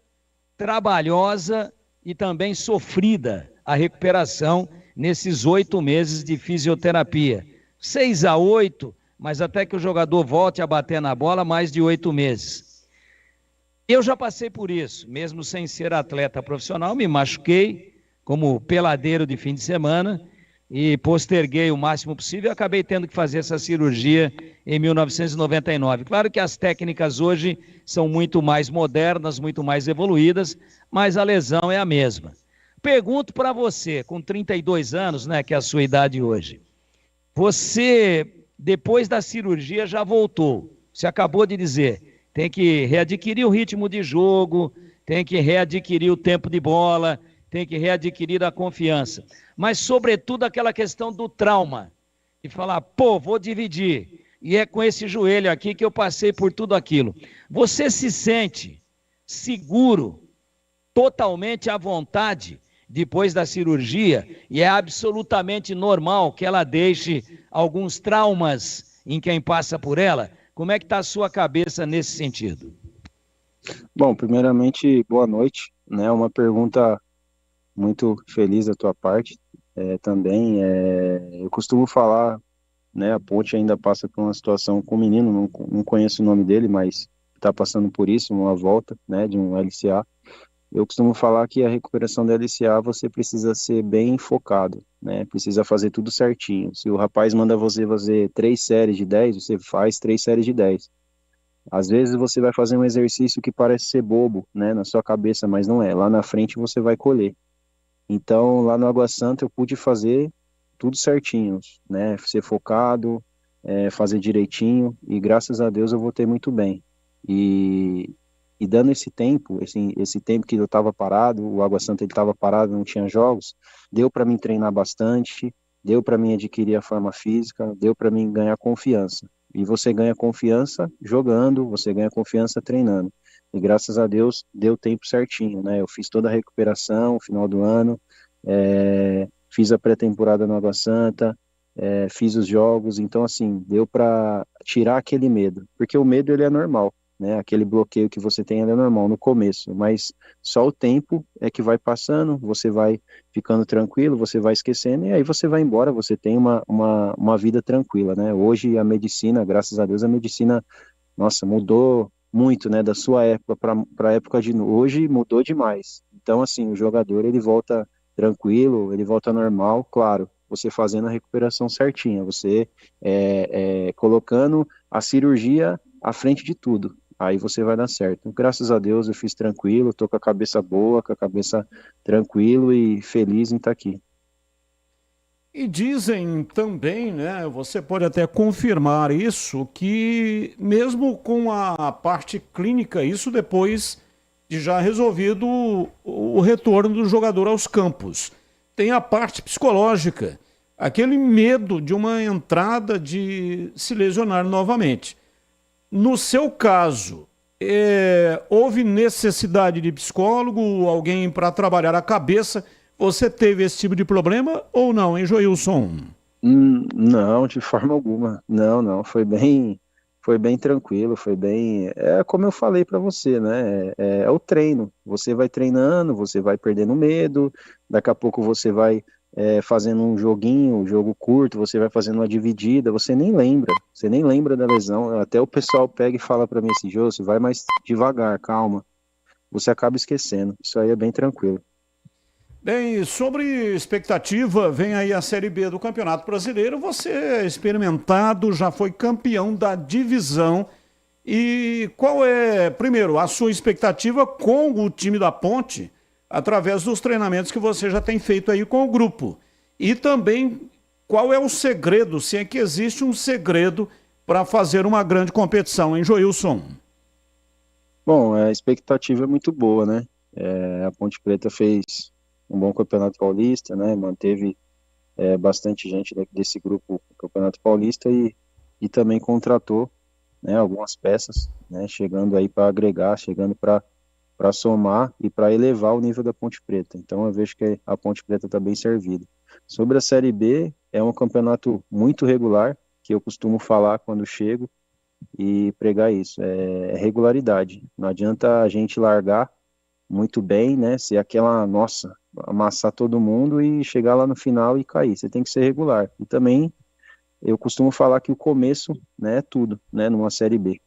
trabalhosa e também sofrida a recuperação nesses 8 meses de fisioterapia. 6 a 8, mas até que o jogador volte a bater na bola, mais de 8 meses. Eu já passei por isso, mesmo sem ser atleta profissional, me machuquei como peladeiro de fim de semana e posterguei o máximo possível e acabei tendo que fazer essa cirurgia em 1999. Claro que as técnicas hoje são muito mais modernas, muito mais evoluídas, mas a lesão é a mesma. Pergunto para você, com 32 anos, né, que é a sua idade hoje, você, depois da cirurgia, já voltou, você acabou de dizer, tem que readquirir o ritmo de jogo, tem que readquirir o tempo de bola, tem que readquirir a confiança. Mas, sobretudo, aquela questão do trauma. E falar, vou dividir. E é com esse joelho aqui que eu passei por tudo aquilo. Você se sente seguro, totalmente à vontade, depois da cirurgia, e é absolutamente normal que ela deixe alguns traumas em quem passa por ela? Como é que está a sua cabeça nesse sentido? Bom, primeiramente, boa noite, né? Uma pergunta muito feliz da tua parte também. Eu costumo falar, né? A Ponte ainda passa por uma situação com o menino, não conheço o nome dele, mas está passando por isso, uma volta, né? De um LCA. Eu costumo falar que a recuperação da LCA você precisa ser bem focado, né? Precisa fazer tudo certinho. Se o rapaz manda você fazer 3 séries de 10, você faz 3 séries de 10. Às vezes você vai fazer um exercício que parece ser bobo, né, na sua cabeça, mas não é. Lá na frente você vai colher. Então, lá no Água Santa eu pude fazer tudo certinho, né? Ser focado, fazer direitinho, e graças a Deus eu voltei muito bem. E dando esse tempo que eu estava parado, o Água Santa ele estava parado, não tinha jogos, deu para mim treinar bastante, deu para mim adquirir a forma física, deu para mim ganhar confiança. E você ganha confiança jogando, você ganha confiança treinando. E graças a Deus deu tempo certinho, né? Eu fiz toda a recuperação no final do ano, fiz a pré-temporada no Água Santa, fiz os jogos, então assim, deu para tirar aquele medo, porque o medo ele é normal, né? Aquele bloqueio que você tem ele é normal no começo, mas só o tempo é que vai passando, você vai ficando tranquilo, você vai esquecendo, e aí você vai embora, você tem uma vida tranquila, né? Hoje a medicina, graças a Deus, a medicina, nossa, mudou muito, né? Da sua época para a época de hoje, mudou demais. Então assim, o jogador ele volta tranquilo, ele volta normal, claro, você fazendo a recuperação certinha, você colocando a cirurgia à frente de tudo, aí você vai dar certo. Graças a Deus eu fiz tranquilo, tô com a cabeça boa, com a cabeça tranquilo e feliz em estar aqui. E dizem também, né, você pode até confirmar isso, que mesmo com a parte clínica, isso depois de já resolvido o retorno do jogador aos campos, tem a parte psicológica, aquele medo de uma entrada de se lesionar novamente. No seu caso, houve necessidade de psicólogo, alguém para trabalhar a cabeça? Você teve esse tipo de problema ou não, hein, Joilson? Não, de forma alguma. Não, foi bem tranquilo, foi bem... como eu falei para você, né? É o treino. Você vai treinando, você vai perdendo medo, daqui a pouco você vai fazendo um joguinho, um jogo curto, você vai fazendo uma dividida, você nem lembra da lesão. Até o pessoal pega e fala para mim assim, Jô, você vai mais devagar, calma. Você acaba esquecendo. Isso aí é bem tranquilo. Bem, sobre expectativa, vem aí a Série B do Campeonato Brasileiro, você é experimentado, já foi campeão da divisão, e qual é, primeiro, a sua expectativa com o time da Ponte, através dos treinamentos que você já tem feito aí com o grupo, e também qual é o segredo, se é que existe um segredo para fazer uma grande competição, hein, Joilson? Bom, a expectativa é muito boa, né? A Ponte Preta fez um bom Campeonato Paulista, né? Manteve bastante gente desse grupo do Campeonato Paulista e também contratou, né, algumas peças, né, chegando aí para agregar, chegando para somar e para elevar o nível da Ponte Preta. Então eu vejo que a Ponte Preta está bem servida. Sobre a Série B, é um campeonato muito regular, que eu costumo falar quando chego e pregar isso, é regularidade. Não adianta a gente largar muito bem, né, ser aquela, nossa, amassar todo mundo e chegar lá no final e cair. Você tem que ser regular. E também eu costumo falar que o começo, né, é tudo, né, numa Série B.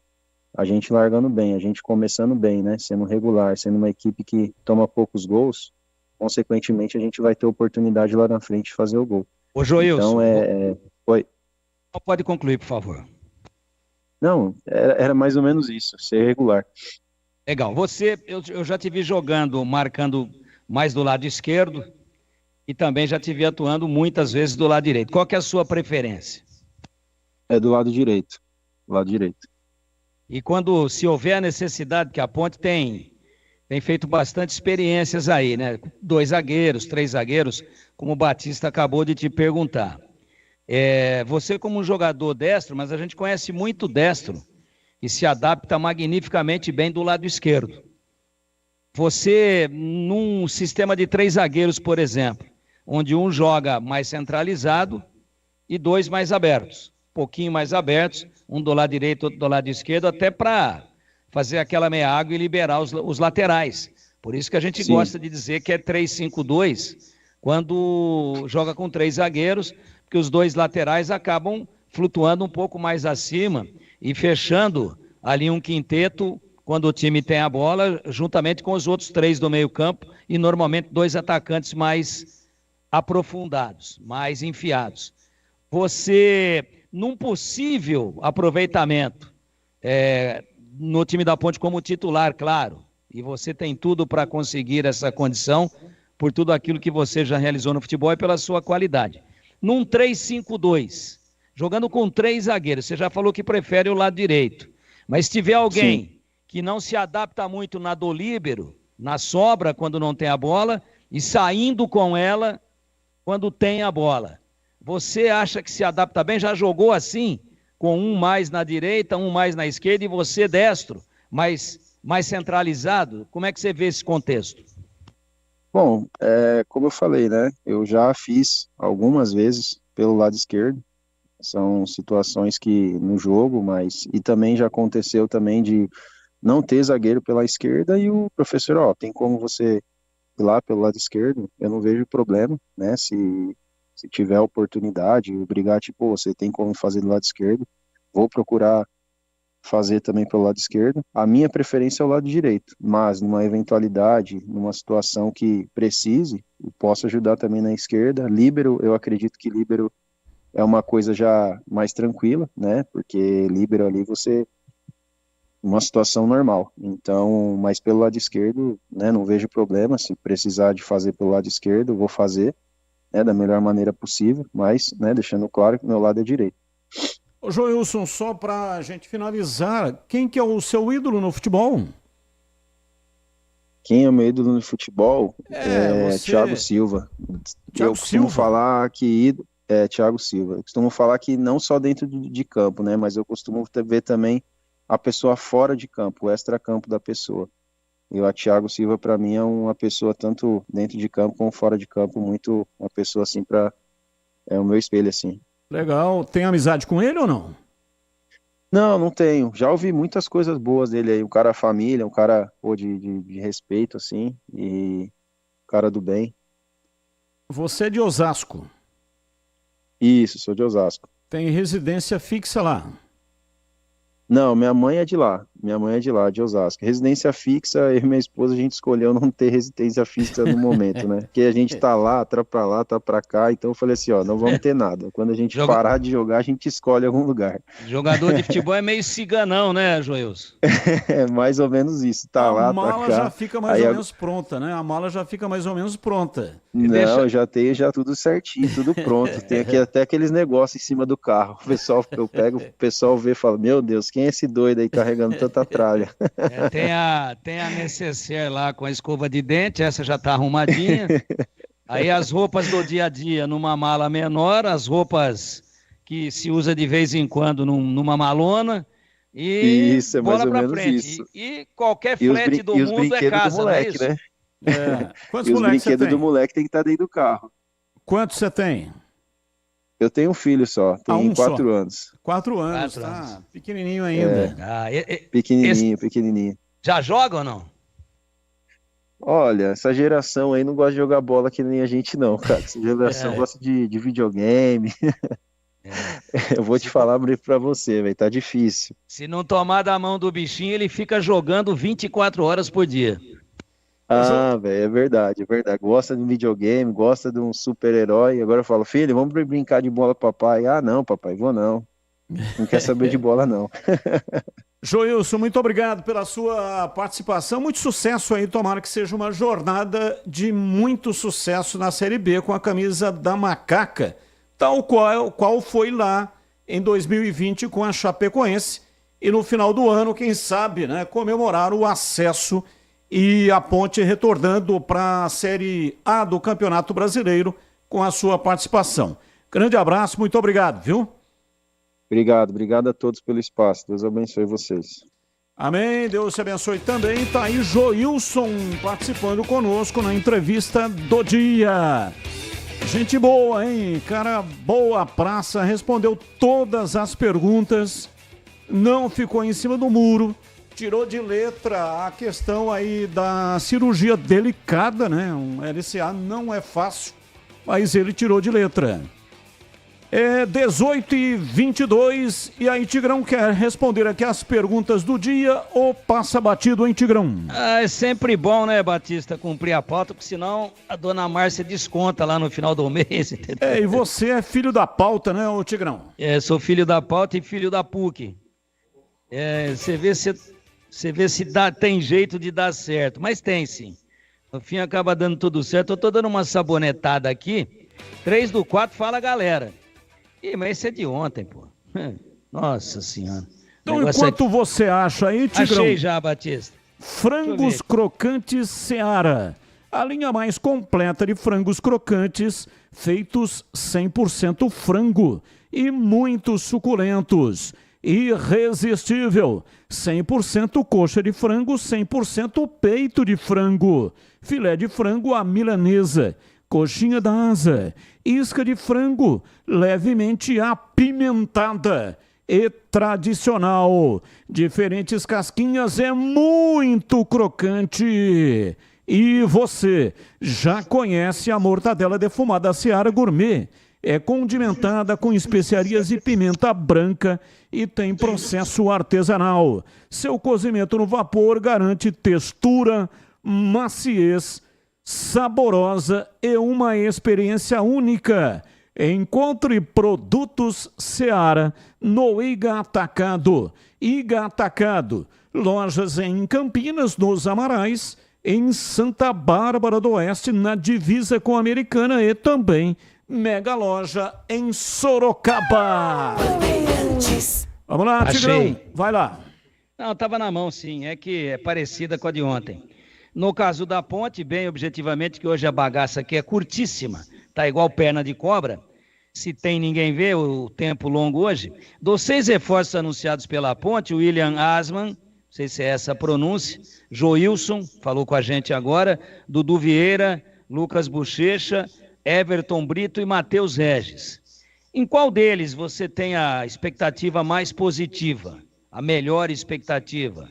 A gente largando bem, a gente começando bem, né, sendo regular, sendo uma equipe que toma poucos gols, consequentemente a gente vai ter oportunidade lá na frente de fazer o gol. Ô Joilson, então Oi. Pode concluir, por favor. Não, era mais ou menos isso, ser regular. Legal, eu já te vi jogando, marcando mais do lado esquerdo e também já te vi atuando muitas vezes do lado direito. Qual que é a sua preferência? É do lado direito, E quando, se houver a necessidade, que a Ponte tem feito bastante experiências aí, né? 2 zagueiros, 3 zagueiros, como o Batista acabou de te perguntar. Você como um jogador destro, mas a gente conhece muito destro e se adapta magnificamente bem do lado esquerdo. Você, num sistema de 3 zagueiros, por exemplo, onde um joga mais centralizado e 2 mais abertos, um pouquinho mais abertos, um do lado direito, outro do lado esquerdo, até para fazer aquela meia água e liberar os laterais. Por isso que a gente gosta de dizer que é 3-5-2, quando joga com 3 zagueiros, porque os 2 laterais acabam flutuando um pouco mais acima e fechando ali um quinteto quando o time tem a bola, juntamente com os outros 3 do meio campo e normalmente 2 atacantes mais aprofundados, mais enfiados. Você, num possível aproveitamento no time da Ponte como titular, claro, e você tem tudo para conseguir essa condição por tudo aquilo que você já realizou no futebol e pela sua qualidade. Num 3-5-2, jogando com 3 zagueiros. Você já falou que prefere o lado direito. Mas se tiver alguém que não se adapta muito na do líbero, na sobra quando não tem a bola, e saindo com ela quando tem a bola. Você acha que se adapta bem? Já jogou assim, com um mais na direita, um mais na esquerda, e você destro, mais centralizado? Como é que você vê esse contexto? Bom, como eu falei, né? Eu já fiz algumas vezes pelo lado esquerdo. São situações que no jogo, e também já aconteceu também de não ter zagueiro pela esquerda e o professor, tem como você ir lá pelo lado esquerdo, eu não vejo problema, né? Se tiver oportunidade, brigar, tipo, você tem como fazer do lado esquerdo, vou procurar fazer também pelo lado esquerdo. A minha preferência é o lado direito, mas numa eventualidade, numa situação que precise, eu posso ajudar também na esquerda. Líbero, eu acredito que líbero é uma coisa já mais tranquila, né? Porque líbero ali uma situação normal. Então, mas pelo lado esquerdo, né, não vejo problema. Se precisar de fazer pelo lado esquerdo, vou fazer, né, da melhor maneira possível, mas, né, deixando claro que meu lado é direito. Ô Joilson, só pra gente finalizar, quem que é o seu ídolo no futebol? Quem é o meu ídolo no futebol? Você... Thiago Silva. Eu costumo falar que Thiago Silva. Eu costumo falar que não só dentro de campo, né? Mas eu costumo ver também a pessoa fora de campo, o extracampo da pessoa. E o Thiago Silva, para mim, é uma pessoa tanto dentro de campo como fora de campo, muito uma pessoa assim é o meu espelho, assim. Legal. Tem amizade com ele ou não? Não tenho. Já ouvi muitas coisas boas dele aí. Um cara família, um cara de respeito, assim, e cara do bem. Você é de Osasco? Isso, sou de Osasco. Tem residência fixa lá? Não, minha mãe é de lá, de Osasco. Residência fixa, eu e minha esposa, a gente escolheu não ter residência fixa no momento, né? Porque a gente tá lá, tá pra lá, tá pra cá, então eu falei assim, não vamos ter nada. Quando a gente parar de jogar, a gente escolhe algum lugar. Jogador de futebol é meio ciganão, né, Joilson? É mais ou menos isso, tá lá, tá cá. A mala já fica mais ou menos pronta, né? A mala já fica mais ou menos pronta. Não, eu já tenho tudo certinho, tudo pronto. Tem aqui até aqueles negócios em cima do carro. O pessoal vê e fala, meu Deus, quem é esse doido aí carregando tanta tralha? Tem a necessaire lá com a escova de dente, essa já tá arrumadinha. Aí as roupas do dia a dia numa mala menor, as roupas que se usa de vez em quando numa malona. E isso, é mais ou menos frente. isso. E qualquer frete do mundo é casa, do moleque, não é isso? Né? Quantos e os moleques brinquedos do moleque tem que estar dentro do carro. Quantos você tem? Eu tenho um filho só, tem 4 anos. 4 anos, tá? Pequenininho ainda. Pequenininho. Já joga ou não? Olha, essa geração aí não gosta de jogar bola que nem a gente não, cara. Essa geração gosta de videogame. Eu vou te falar pra você, velho, tá difícil. Se não tomar da mão do bichinho, ele fica jogando 24 horas por dia. Velho, é verdade. Gosta de videogame, gosta de um super-herói. Agora eu falo, filho, vamos brincar de bola, papai. Não, papai, vou não. Não quer saber de bola, não. Joilson, muito obrigado pela sua participação. Muito sucesso aí. Tomara que seja uma jornada de muito sucesso na Série B com a camisa da Macaca, tal qual foi lá em 2020 com a Chapecoense. E no final do ano, quem sabe, né, comemorar o acesso e a Ponte retornando para a Série A do Campeonato Brasileiro com a sua participação. Grande abraço, muito obrigado, viu? Obrigado a todos pelo espaço. Deus abençoe vocês. Amém, Deus te abençoe também. Tá aí Joilson participando conosco na entrevista do dia. Gente boa, hein? Cara, boa praça, respondeu todas as perguntas, não ficou em cima do muro. Tirou de letra a questão aí da cirurgia delicada, né? Um LCA não é fácil, mas ele tirou de letra. 18h22, e aí Tigrão quer responder aqui as perguntas do dia ou passa batido, hein, Tigrão? É sempre bom, né, Batista, cumprir a pauta, porque senão a dona Márcia desconta lá no final do mês, entendeu? E você é filho da pauta, né, ô Tigrão? Sou filho da pauta e filho da PUC. Você vê se tem jeito de dar certo, mas tem sim. No fim acaba dando tudo certo. Eu tô dando uma sabonetada aqui. 3 do 4 fala, galera. Mas esse é de ontem, pô. Nossa Senhora. Então, enquanto você acha aí, Tigrão... Achei já, Batista. Frangos crocantes Seara. A linha mais completa de frangos crocantes, feitos 100% frango e muito suculentos. Irresistível. 100% coxa de frango, 100% peito de frango. Filé de frango à milanesa. Coxinha da asa. Isca de frango, levemente apimentada. E tradicional. Diferentes casquinhas, é muito crocante. E você já conhece a mortadela defumada Seara Gourmet? É condimentada com especiarias e pimenta branca e tem processo artesanal. Seu cozimento no vapor garante textura, maciez, saborosa e uma experiência única. Encontre produtos Seara no Iga Atacado. Iga Atacado, lojas em Campinas, nos Amarais, em Santa Bárbara do Oeste, na divisa com a Americana, e também mega loja em Sorocaba. Vamos lá, Tigrão, vai lá. Não, estava na mão, sim, é que é parecida com a de ontem. No caso da ponte, bem objetivamente, que hoje a bagaça aqui é curtíssima, tá igual perna de cobra. Se tem ninguém vê o tempo longo hoje, dos 6 reforços anunciados pela ponte, William Asman, não sei se é essa a pronúncia, Joilson, falou com a gente agora, Dudu Vieira, Lucas Bochecha, Everton Brito e Matheus Regis. Em qual deles você tem a expectativa mais positiva, a melhor expectativa?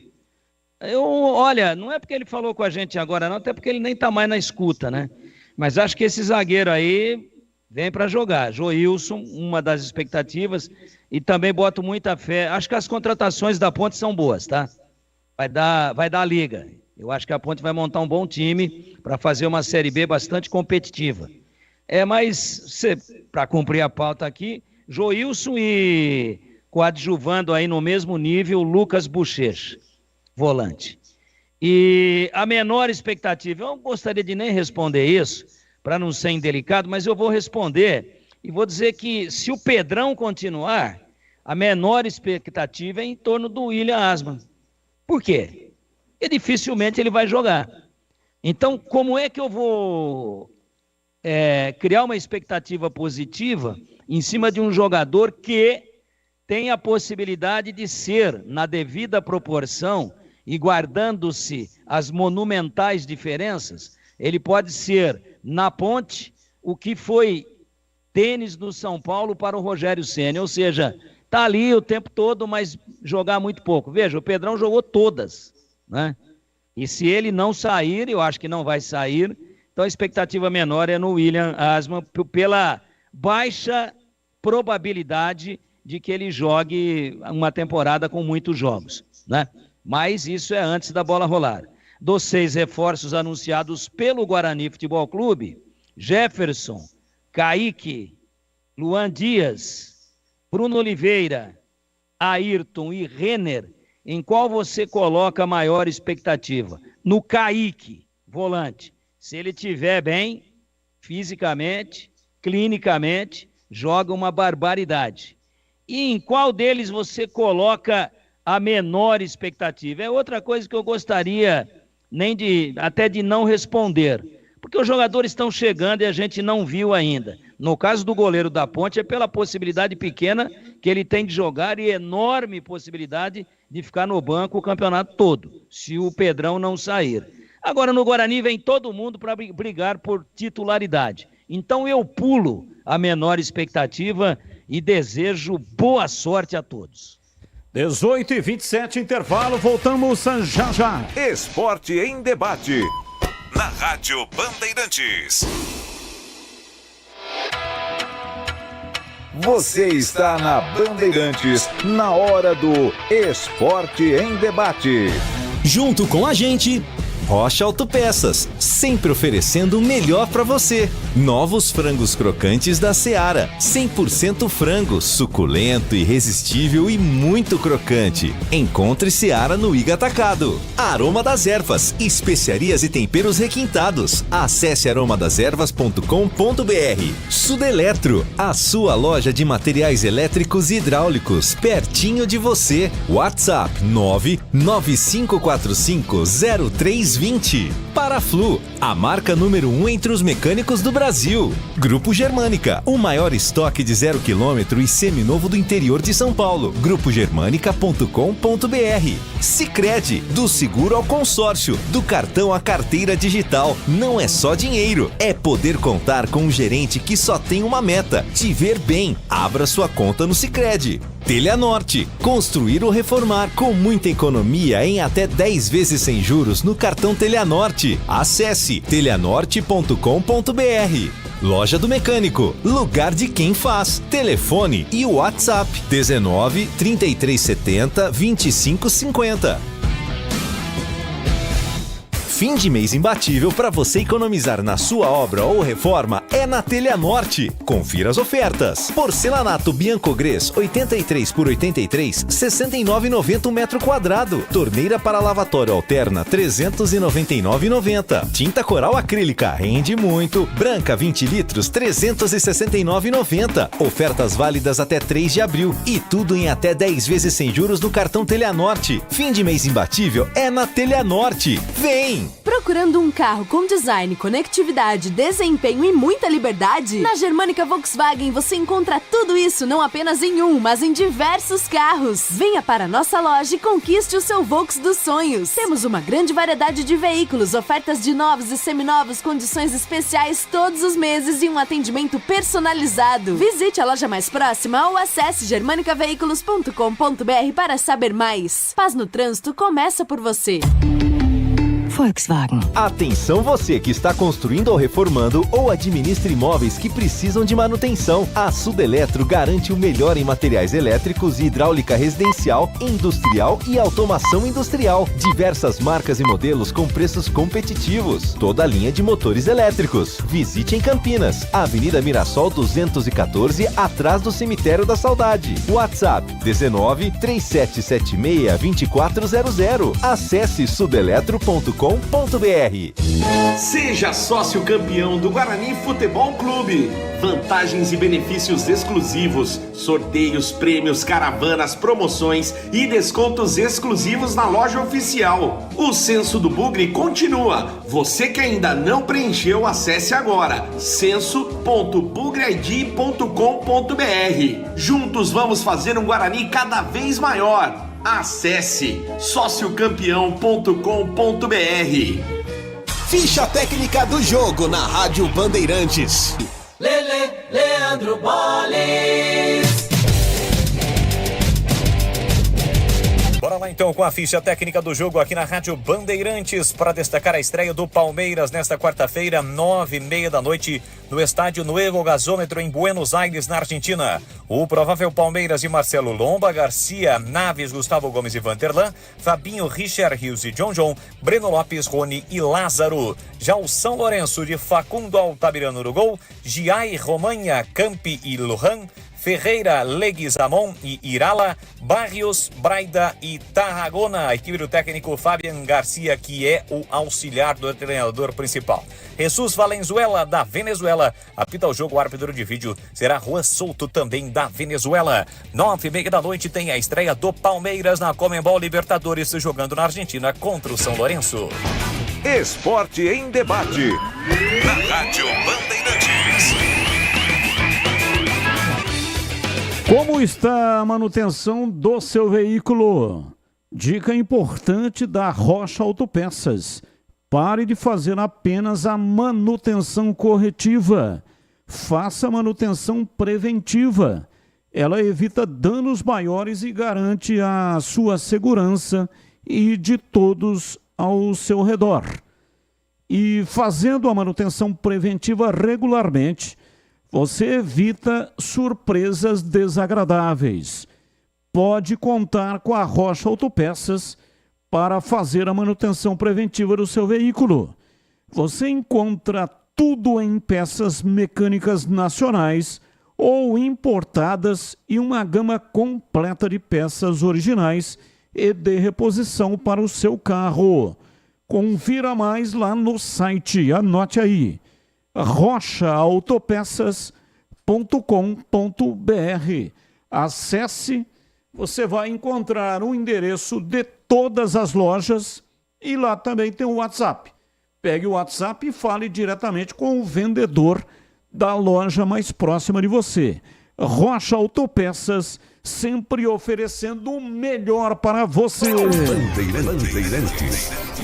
Olha, não é porque ele falou com a gente agora não, até porque ele nem tá mais na escuta, né? Mas acho que esse zagueiro aí vem para jogar. Joilson, uma das expectativas, e também boto muita fé. Acho que as contratações da Ponte são boas, tá? Vai dar liga. Eu acho que a Ponte vai montar um bom time para fazer uma Série B bastante competitiva. Mas para cumprir a pauta aqui, Joilson e coadjuvando aí no mesmo nível, Lucas Bochecha, volante. E a menor expectativa, eu não gostaria de nem responder isso, para não ser indelicado, mas eu vou responder e vou dizer que se o Pedrão continuar, a menor expectativa é em torno do William Asman. Por quê? Porque dificilmente ele vai jogar. Então, como é que eu vou criar uma expectativa positiva em cima de um jogador que tem a possibilidade de ser, na devida proporção e guardando-se as monumentais diferenças, ele pode ser, na Ponte, o que foi tênis do São Paulo para o Rogério Ceni, ou seja, tá ali o tempo todo, mas jogar muito pouco. Veja, o Pedrão jogou todas, né? E se ele não sair, eu acho que não vai sair, então a expectativa menor é no William Asman, pela baixa probabilidade de que ele jogue uma temporada com muitos jogos, né? Mas isso é antes da bola rolar. Dos 6 reforços anunciados pelo Guarani Futebol Clube, Jefferson, Kaique, Luan Dias, Bruno Oliveira, Ayrton e Renner, em qual você coloca a maior expectativa? No Kaique, volante. Se ele estiver bem, fisicamente, clinicamente, joga uma barbaridade. E em qual deles você coloca a menor expectativa? É outra coisa que eu gostaria até de não responder, porque os jogadores estão chegando e a gente não viu ainda. No caso do goleiro da Ponte, é pela possibilidade pequena que ele tem de jogar e enorme possibilidade de ficar no banco o campeonato todo, se o Pedrão não sair. Agora, no Guarani vem todo mundo para brigar por titularidade. Então eu pulo a menor expectativa e desejo boa sorte a todos. 18h27, intervalo, voltamos já já. Esporte em debate, na Rádio Bandeirantes. Você está na Bandeirantes, na hora do Esporte em Debate. Junto com a gente, Rocha Autopeças, sempre oferecendo o melhor para você. Novos frangos crocantes da Seara, 100% frango, suculento, irresistível e muito crocante. Encontre Seara no Iga Atacado. Aroma das Ervas, especiarias e temperos requintados. Acesse aromadeservas.com.br. Sudeletro, a sua loja de materiais elétricos e hidráulicos, pertinho de você. WhatsApp 995450320. Paraflu, a marca número 1 entre os mecânicos do Brasil. Grupo Germânica, o maior estoque de 0 km e seminovo do interior de São Paulo. grupogermanica.com.br. Sicredi, do seguro ao consórcio, do cartão à carteira digital. Não é só dinheiro, é poder contar com um gerente que só tem uma meta: te ver bem. Abra sua conta no Sicredi. Teleanorte, construir ou reformar com muita economia em até 10 vezes sem juros no cartão Teleanorte. Acesse teleanorte.com.br. Loja do Mecânico, lugar de quem faz. Telefone e WhatsApp 19 3370 2550. Fim de mês imbatível para você economizar na sua obra ou reforma é na Teleanorte. Confira as ofertas. Porcelanato Biancogres 83 por 83, 69,90 metro quadrado. Torneira para lavatório alterna 399,90. Tinta coral acrílica rende muito. Branca 20 litros 369,90. Ofertas válidas até 3 de abril e tudo em até 10 vezes sem juros no cartão Teleanorte. Fim de mês imbatível é na Teleanorte. Vem! Procurando um carro com design, conectividade, desempenho e muita liberdade? Na Germânica Volkswagen você encontra tudo isso não apenas em um, mas em diversos carros. Venha para a nossa loja e conquiste o seu Volks dos sonhos. Temos uma grande variedade de veículos, ofertas de novos e seminovos, condições especiais todos os meses e um atendimento personalizado. Visite a loja mais próxima ou acesse germanicaveículos.com.br para saber mais. Paz no trânsito começa por você. Volkswagen. Atenção você que está construindo ou reformando ou administra imóveis que precisam de manutenção. A Sudeletro garante o melhor em materiais elétricos e hidráulica residencial, industrial e automação industrial. Diversas marcas e modelos com preços competitivos. Toda a linha de motores elétricos. Visite em Campinas, Avenida Mirassol 214, atrás do Cemitério da Saudade. WhatsApp 19 3776 2400. Acesse sudeletro.com.br. Seja sócio campeão do Guarani Futebol Clube. Vantagens e benefícios exclusivos, sorteios, prêmios, caravanas, promoções e descontos exclusivos na loja oficial. O Censo do Bugre continua. Você que ainda não preencheu, acesse agora censo.bugreid.com.br. Juntos vamos fazer um Guarani cada vez maior. Acesse sociocampeão.com.br. Ficha técnica do jogo na Rádio Bandeirantes. Leandro Boles. Bora lá então com a ficha técnica do jogo aqui na Rádio Bandeirantes para destacar a estreia do Palmeiras nesta quarta-feira, 9h30 da noite, no estádio Nuevo Gasômetro em Buenos Aires, na Argentina. O provável Palmeiras de Marcelo Lomba, Garcia, Naves, Gustavo Gomes e Vanderlan, Fabinho, Richard Rios e John, Breno Lopes, Rony e Lázaro. Já o São Lourenço de Facundo Altamirano no gol, Giai, Romanha, Campi e Lujan, Ferreira, Leguizamon e Irala, Barrios, Braida e Tarragona. A equipe do técnico Fabian Garcia, que é o auxiliar do treinador principal. Jesus Valenzuela, da Venezuela, apita o jogo. O árbitro de vídeo será Juan Souto, também da Venezuela. 9h30 da noite tem a estreia do Palmeiras na Conmebol Libertadores, jogando na Argentina contra o São Lourenço. Esporte em debate. Na Rádio Bandeirantes. Como está a manutenção do seu veículo? Dica importante da Rocha Autopeças. Pare de fazer apenas a manutenção corretiva. Faça a manutenção preventiva. Ela evita danos maiores e garante a sua segurança e de todos ao seu redor. E fazendo a manutenção preventiva regularmente, você evita surpresas desagradáveis. Pode contar com a Rocha Autopeças para fazer a manutenção preventiva do seu veículo. Você encontra tudo em peças mecânicas nacionais ou importadas e uma gama completa de peças originais e de reposição para o seu carro. Confira mais lá no site, anote aí, rochaautopeças.com.br. Acesse, você vai encontrar o endereço de todas as lojas e lá também tem o WhatsApp. Pegue o WhatsApp e fale diretamente com o vendedor da loja mais próxima de você. Rocha Autopeças, sempre oferecendo o melhor para você.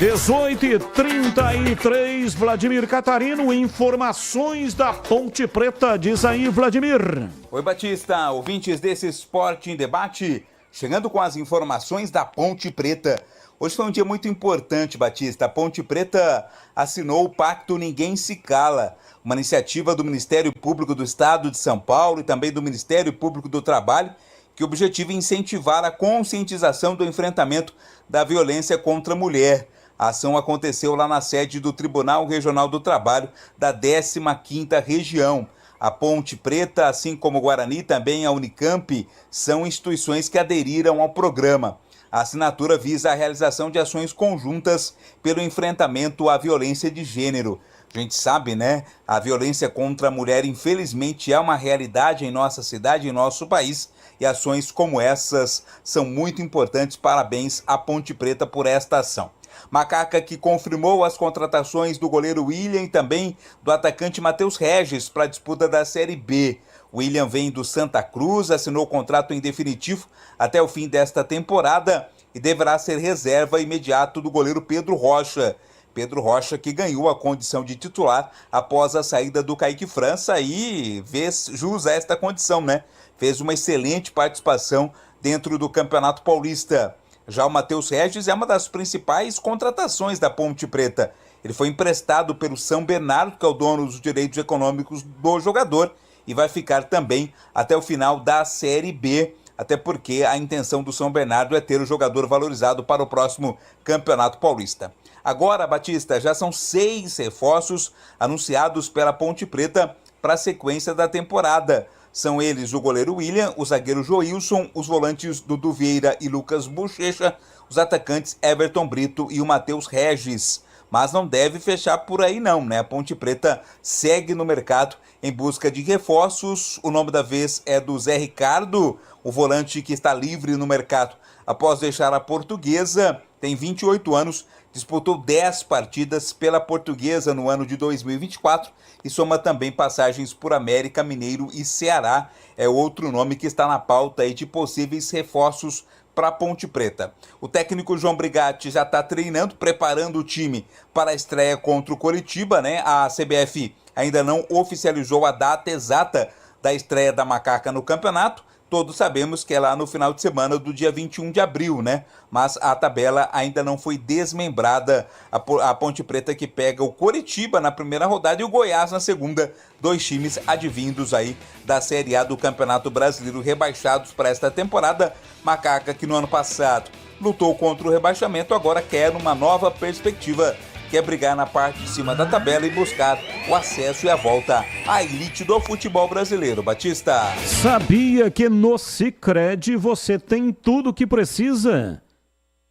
18h33, Vladimir Catarino, informações da Ponte Preta. Diz aí, Vladimir. Oi, Batista, ouvintes desse Esporte em Debate, chegando com as informações da Ponte Preta. Hoje foi um dia muito importante, Batista. A Ponte Preta assinou o Pacto Ninguém Se Cala, uma iniciativa do Ministério Público do Estado de São Paulo e também do Ministério Público do Trabalho, que objetiva incentivar a conscientização do enfrentamento da violência contra a mulher. A ação aconteceu lá na sede do Tribunal Regional do Trabalho da 15ª Região. A Ponte Preta, assim como o Guarani, também a Unicamp, são instituições que aderiram ao programa. A assinatura visa a realização de ações conjuntas pelo enfrentamento à violência de gênero. A gente sabe, né? A violência contra a mulher, infelizmente, é uma realidade em nossa cidade, em nosso país. E ações como essas são muito importantes. Parabéns à Ponte Preta por esta ação. Macaca que confirmou as contratações do goleiro William e também do atacante Matheus Regis para a disputa da Série B. William vem do Santa Cruz, assinou o contrato em definitivo até o fim desta temporada e deverá ser reserva imediato do goleiro Pedro Rocha. Pedro Rocha que ganhou a condição de titular após a saída do Kaique França e fez jus a esta condição, né? Fez uma excelente participação dentro do Campeonato Paulista. Já o Matheus Regis é uma das principais contratações da Ponte Preta. Ele foi emprestado pelo São Bernardo, que é o dono dos direitos econômicos do jogador, e vai ficar também até o final da Série B, até porque a intenção do São Bernardo é ter o jogador valorizado para o próximo Campeonato Paulista. Agora, Batista, já são 6 reforços anunciados pela Ponte Preta para a sequência da temporada. São eles o goleiro William, o zagueiro Joilson, os volantes Dudu Vieira e Lucas Bochecha, os atacantes Everton Brito e o Matheus Regis. Mas não deve fechar por aí não, né? A Ponte Preta segue no mercado em busca de reforços. O nome da vez é do Zé Ricardo, o volante que está livre no mercado após deixar a Portuguesa, tem 28 anos, disputou 10 partidas pela Portuguesa no ano de 2024 e soma também passagens por América, Mineiro e Ceará. É outro nome que está na pauta aí de possíveis reforços para a Ponte Preta. O técnico João Brigatti já está treinando, preparando o time para a estreia contra o Coritiba, né? A CBF ainda não oficializou a data exata da estreia da Macaca no campeonato. Todos sabemos que é lá no final de semana do dia 21 de abril, né? Mas a tabela ainda não foi desmembrada. A Ponte Preta que pega o Coritiba na primeira rodada e o Goiás na segunda. 2 times advindos aí da Série A do Campeonato Brasileiro rebaixados para esta temporada. Macaca que no ano passado lutou contra o rebaixamento, agora quer uma nova perspectiva. Quer brigar na parte de cima da tabela e buscar o acesso e a volta à elite do futebol brasileiro. Batista. Sabia que no Sicredi você tem tudo o que precisa?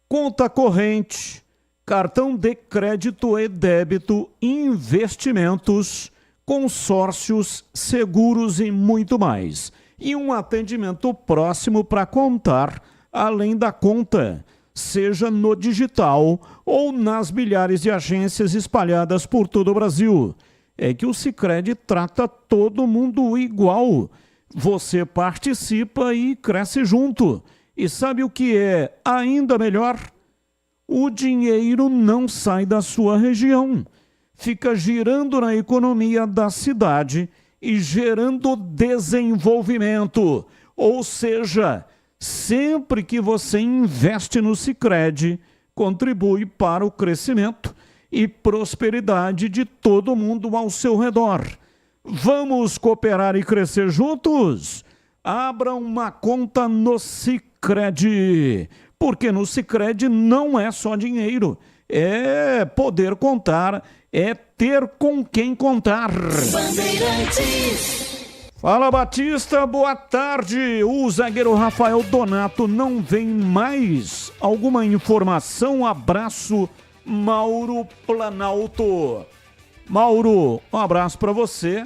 Conta corrente, cartão de crédito e débito, investimentos, consórcios, seguros e muito mais. E um atendimento próximo para contar além da conta, seja no digital ou nas milhares de agências espalhadas por todo o Brasil. É que o Sicredi trata todo mundo igual. Você participa e cresce junto. E sabe o que é ainda melhor? O dinheiro não sai da sua região. Fica girando na economia da cidade e gerando desenvolvimento. Ou seja, sempre que você investe no Sicredi, contribui para o crescimento e prosperidade de todo mundo ao seu redor. Vamos cooperar e crescer juntos? Abra uma conta no Sicredi. porque no Sicredi não é só dinheiro, é poder contar, é ter com quem contar. Fala, Batista, boa tarde. O zagueiro Rafael Donato não vem mais. Alguma informação? Abraço, Mauro Planalto. Mauro, um abraço para você.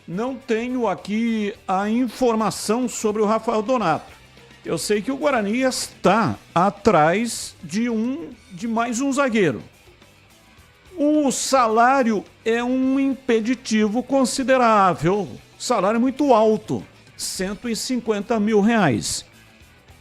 Não tenho aqui a informação sobre o Rafael Donato. Eu sei que o Guarani está atrás de mais um zagueiro. O salário é um impeditivo considerável. Salário muito alto, R$150 mil.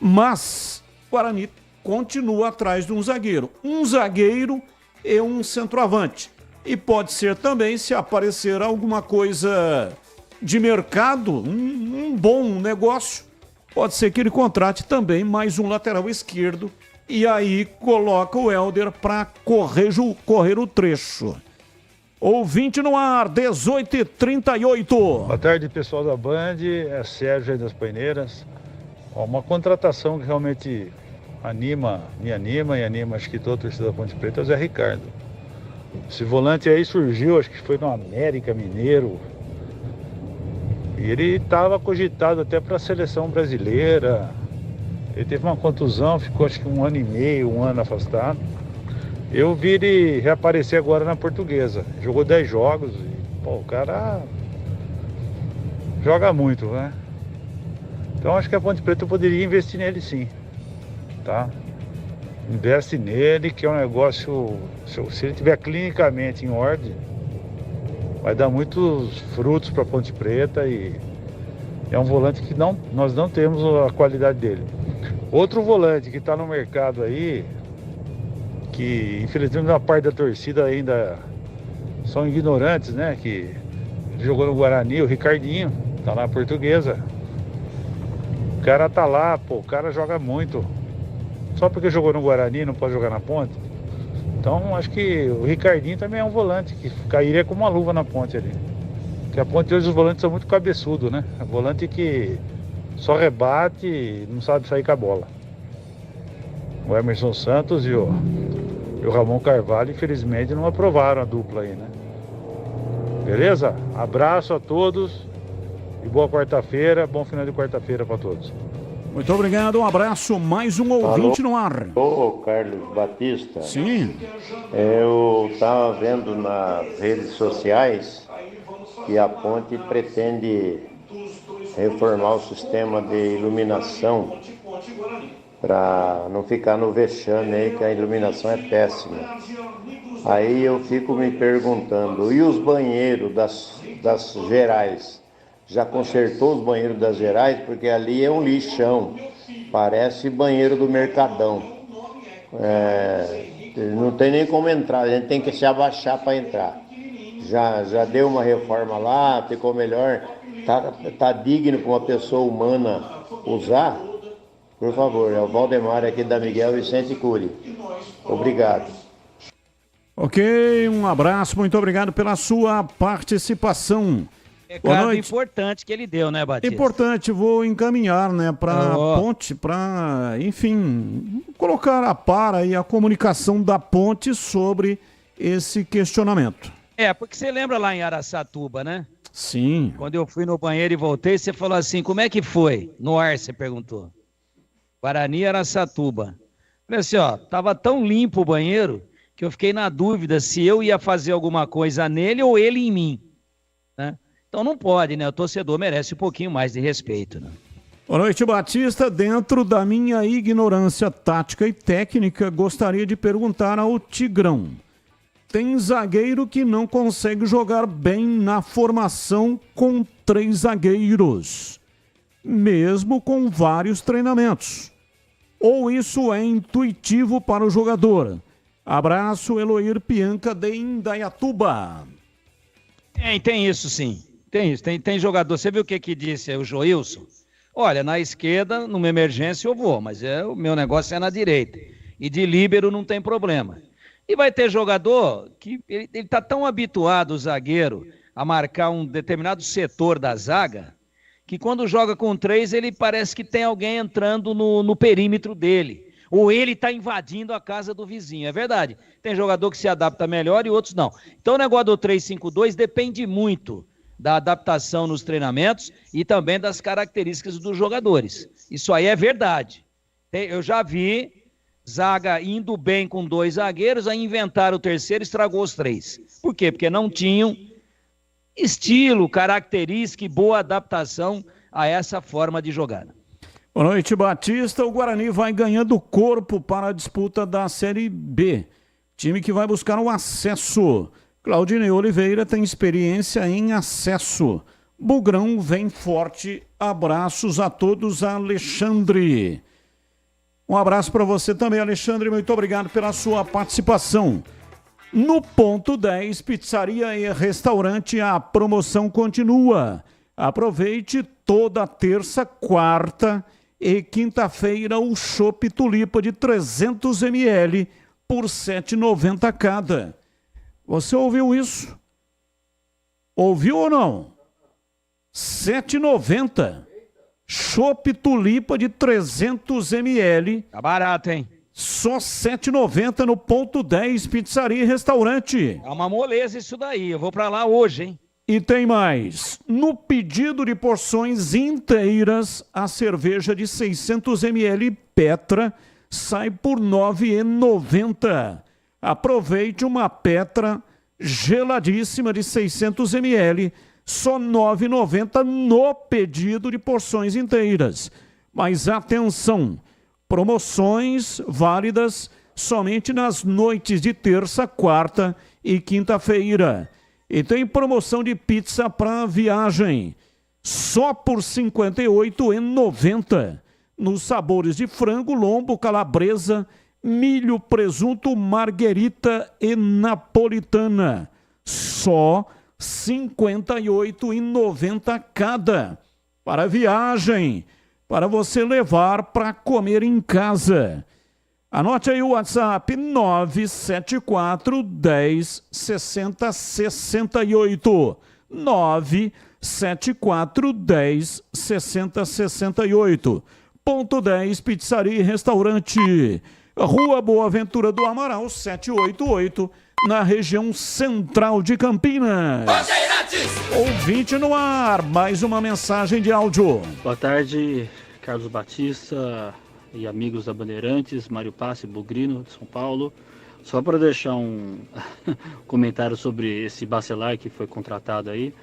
Mas o Guarani continua atrás de um zagueiro. Um zagueiro e um centroavante. E pode ser também, se aparecer alguma coisa de mercado, um bom negócio, pode ser que ele contrate também mais um lateral esquerdo e aí coloca o Helder para correr o trecho. Ouvinte no ar, 18h38. Boa tarde, pessoal da Band, é Sérgio aí das Paineiras. Uma contratação que realmente me anima e anima, acho que toda a torcida da Ponte Preta, é o Zé Ricardo. Esse volante aí surgiu, acho que foi no América Mineiro. E ele estava cogitado até para a seleção brasileira. Ele teve uma contusão, ficou acho que 1 ano e meio, 1 ano afastado. Eu vi ele reaparecer agora na Portuguesa. Jogou 10 jogos e, pô, o cara joga muito, né? Então acho que a Ponte Preta poderia investir nele sim, tá? Investe nele, que é um negócio, se ele estiver clinicamente em ordem, vai dar muitos frutos para a Ponte Preta e é um volante que nós não temos a qualidade dele. Outro volante que está no mercado aí, que infelizmente uma parte da torcida ainda são ignorantes, né? Que jogou no Guarani, o Ricardinho, tá lá na Portuguesa. O cara tá lá, pô, o cara joga muito. Só porque jogou no Guarani não pode jogar na Ponte. Então acho que o Ricardinho também é um volante que cairia com uma luva na Ponte ali. Porque a Ponte hoje os volantes são muito cabeçudos, né? É um volante que só rebate e não sabe sair com a bola. O Emerson Santos e o Ramon Carvalho, infelizmente, não aprovaram a dupla aí, né? Beleza? Abraço a todos e boa quarta-feira, bom final de quarta-feira para todos. Muito obrigado, um abraço, mais um ouvinte no ar. Ô, Carlos Batista. Sim. Eu estava vendo nas redes sociais que a Ponte pretende reformar o sistema de iluminação para não ficar no vexame aí, que a iluminação é péssima. Aí eu fico me perguntando, e os banheiros das Gerais? Já consertou os banheiros das Gerais? Porque ali é um lixão, parece banheiro do Mercadão. Não tem nem como entrar, a gente tem que se abaixar para entrar. Já deu uma reforma lá, ficou melhor, tá digno para uma pessoa humana usar? Por favor, é o Valdemar aqui da Miguel Vicente Cury. Obrigado. Ok, um abraço, muito obrigado pela sua participação. Recado importante que ele deu, né, Batista? Importante, vou encaminhar, né, para a Ponte, para, enfim, colocar a par aí a comunicação da Ponte sobre esse questionamento. Porque você lembra lá em Araçatuba, né? Sim. Quando eu fui no banheiro e voltei, você falou assim, como é que foi? No ar, você perguntou. Guarani, Araçatuba. Falei assim, tava tão limpo o banheiro que eu fiquei na dúvida se eu ia fazer alguma coisa nele ou ele em mim, né? Então não pode, né? O torcedor merece um pouquinho mais de respeito, né? Boa noite, Batista. Dentro da minha ignorância tática e técnica, gostaria de perguntar ao Tigrão. Tem zagueiro que não consegue jogar bem na formação com 3 zagueiros, mesmo com vários treinamentos. Ou isso é intuitivo para o jogador? Abraço, Eloir Pianca de Indaiatuba. Tem isso sim. Tem isso. Tem jogador. Você viu o que disse o Joilson? Olha, na esquerda, numa emergência eu vou, mas o meu negócio é na direita. E de líbero não tem problema. E vai ter jogador que ele está tão habituado, o zagueiro, a marcar um determinado setor da zaga, que quando joga com 3, ele parece que tem alguém entrando no perímetro dele. ou ele está invadindo a casa do vizinho. É verdade. Tem jogador que se adapta melhor e outros não. Então o negócio do 3-5-2 depende muito da adaptação nos treinamentos e também das características dos jogadores. Isso aí é verdade. Eu já vi zaga indo bem com 2 zagueiros, aí inventaram o terceiro e estragou os 3. Por quê? Porque não tinham estilo, característica e boa adaptação a essa forma de jogada. Boa noite, Batista. O Guarani vai ganhando corpo para a disputa da Série B. Time que vai buscar o acesso. Claudinei Oliveira tem experiência em acesso. Bugrão vem forte. Abraços a todos, Alexandre. Um abraço para você também, Alexandre. Muito obrigado pela sua participação. No ponto 10, pizzaria e restaurante, a promoção continua. Aproveite toda terça, quarta e quinta-feira o chopp Tulipa de 300 ml por R$ 7,90 cada. Você ouviu isso? Ouviu ou não? R$ 7,90. Chopp Tulipa de 300 ml. Tá barato, hein? Só R$ 7,90 no ponto 10, pizzaria e restaurante. É uma moleza isso daí. Eu vou pra lá hoje, hein? E tem mais. No pedido de porções inteiras, a cerveja de 600 ml Petra sai por R$ 9,90. Aproveite uma Petra geladíssima de 600 ml, só R$ 9,90 no pedido de porções inteiras. Mas atenção, promoções válidas somente nas noites de terça, quarta e quinta-feira. E tem promoção de pizza para viagem, só por R$ 58,90. Nos sabores de frango, lombo, calabresa, milho, presunto, marguerita e napolitana. Só R$ 58,90 cada. Para viagem, para você levar para comer em casa. Anote aí o WhatsApp 974 10 60 68. 974 10 60 68. Ponto 10, pizzaria e restaurante. Rua Boa Ventura do Amaral, 788, na região central de Campinas. Ouvinte no ar, mais uma mensagem de áudio. Boa tarde, Carlos Batista e amigos da Bandeirantes, Mário Passi, Bugrino, de São Paulo. Só para deixar um comentário sobre esse Bacelar que foi contratado aí.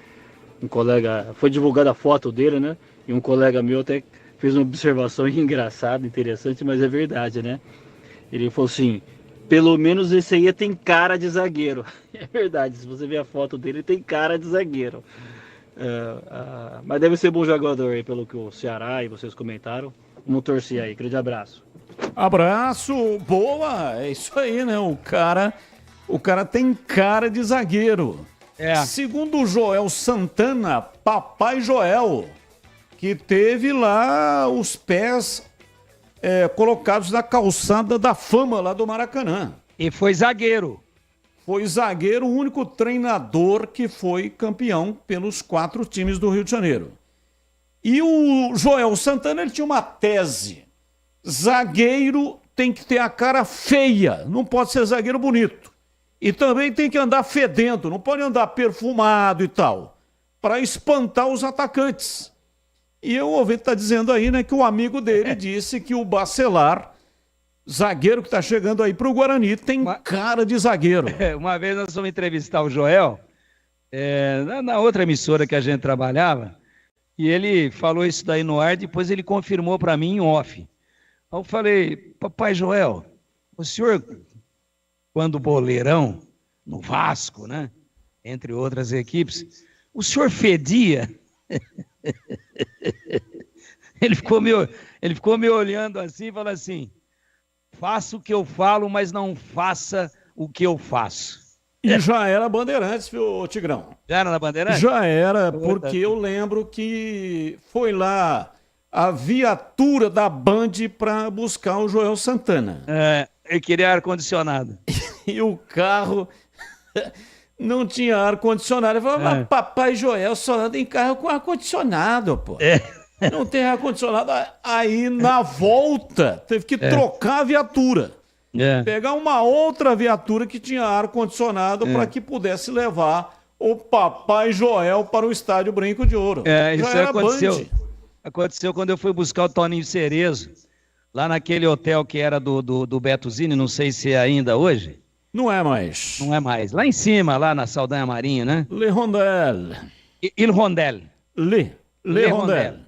Um colega, foi divulgada a foto dele, né? E um colega meu até fez uma observação engraçada, interessante, mas é verdade, né? Ele falou assim, pelo menos esse aí tem cara de zagueiro. É verdade, se você ver a foto dele, tem cara de zagueiro. Mas deve ser bom jogador aí, pelo que o Ceará e vocês comentaram. Vamos torcer aí, grande abraço. Abraço, boa, é isso aí, né? O cara tem cara de zagueiro. Segundo o Joel Santana, Papai Joel, que teve lá os pés colocados na calçada da fama lá do Maracanã. E foi zagueiro. Foi zagueiro, o único treinador que foi campeão pelos 4 times do Rio de Janeiro. E o Joel Santana, ele tinha uma tese. Zagueiro tem que ter a cara feia, não pode ser zagueiro bonito. E também tem que andar fedendo, não pode andar perfumado e tal, para espantar os atacantes. E o ouvinte está dizendo aí, né, que o amigo dele disse que o Bacelar, zagueiro que está chegando aí para o Guarani, tem cara de zagueiro. Uma vez nós fomos entrevistar o Joel, na outra emissora que a gente trabalhava, e ele falou isso daí no ar, depois ele confirmou para mim em off. Aí eu falei, Papai Joel, o senhor, quando boleirão, no Vasco, né, entre outras equipes, o senhor fedia? Ele ficou me olhando assim e falou assim, faça o que eu falo, mas não faça o que eu faço. E já era Bandeirantes, viu, Tigrão? Já era na Bandeirantes? Já era, porque eu lembro que foi lá a viatura da Band para buscar o Joel Santana. Ele queria ar-condicionado. E o carro não tinha ar-condicionado. Ele falou, mas Papai Joel só anda em carro com ar-condicionado, pô. Não tem ar-condicionado. Aí, na volta, teve que trocar a viatura. Pegar uma outra viatura que tinha ar-condicionado para que pudesse levar o Papai Joel para o Estádio Brinco de Ouro. Isso aconteceu quando eu fui buscar o Toninho Cerezo, lá naquele hotel que era do Beto Zini, não sei se é ainda hoje. Não é mais. Não é mais. Lá em cima, lá na Saldanha Marinho, né? Le Rondel. Il Rondel. Le Rondel.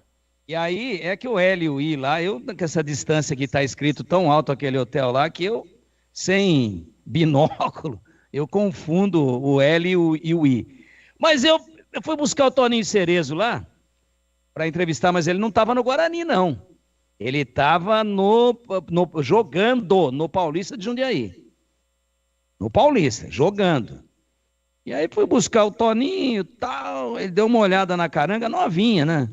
E aí é que o L e o I lá, com essa distância que está escrito tão alto aquele hotel lá, que eu, sem binóculo, eu confundo o L e o I. Mas eu fui buscar o Toninho Cerezo lá para entrevistar, mas ele não estava no Guarani, não. Ele estava jogando no Paulista de Jundiaí. No Paulista, jogando. E aí fui buscar o Toninho e tal, ele deu uma olhada na caranga, novinha, né?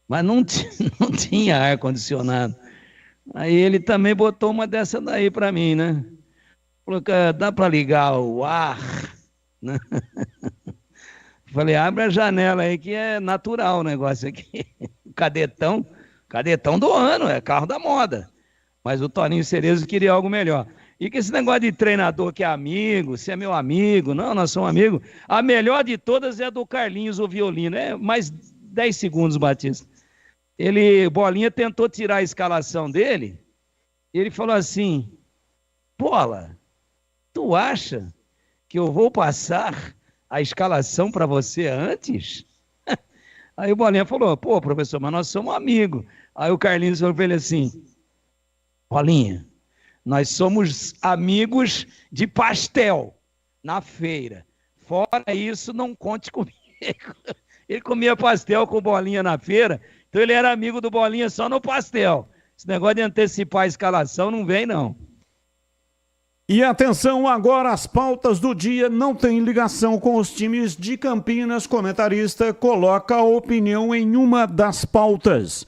Mas não tinha ar-condicionado. Aí ele também botou uma dessa daí para mim, né? Falou, dá para ligar o ar? Né? Falei, abre a janela aí que é natural o negócio aqui. Cadetão do ano, é carro da moda. Mas o Toninho Cerezo queria algo melhor. E que esse negócio de treinador que é amigo, se é meu amigo, não, nós somos amigos. A melhor de todas é a do Carlinhos, o violino. É mais 10 segundos, Batista. Bolinha tentou tirar a escalação dele, ele falou assim, Bola, tu acha que eu vou passar a escalação para você antes? Aí o Bolinha falou, pô, professor, mas nós somos amigos. Aí o Carlinhos falou para ele assim, Bolinha, nós somos amigos de pastel na feira. Fora isso, não conte comigo. Ele comia pastel com Bolinha na feira, então ele era amigo do Bolinha só no pastel. Esse negócio de antecipar a escalação não vem, não. E atenção, agora as pautas do dia não têm ligação com os times de Campinas. Comentarista coloca a opinião em uma das pautas.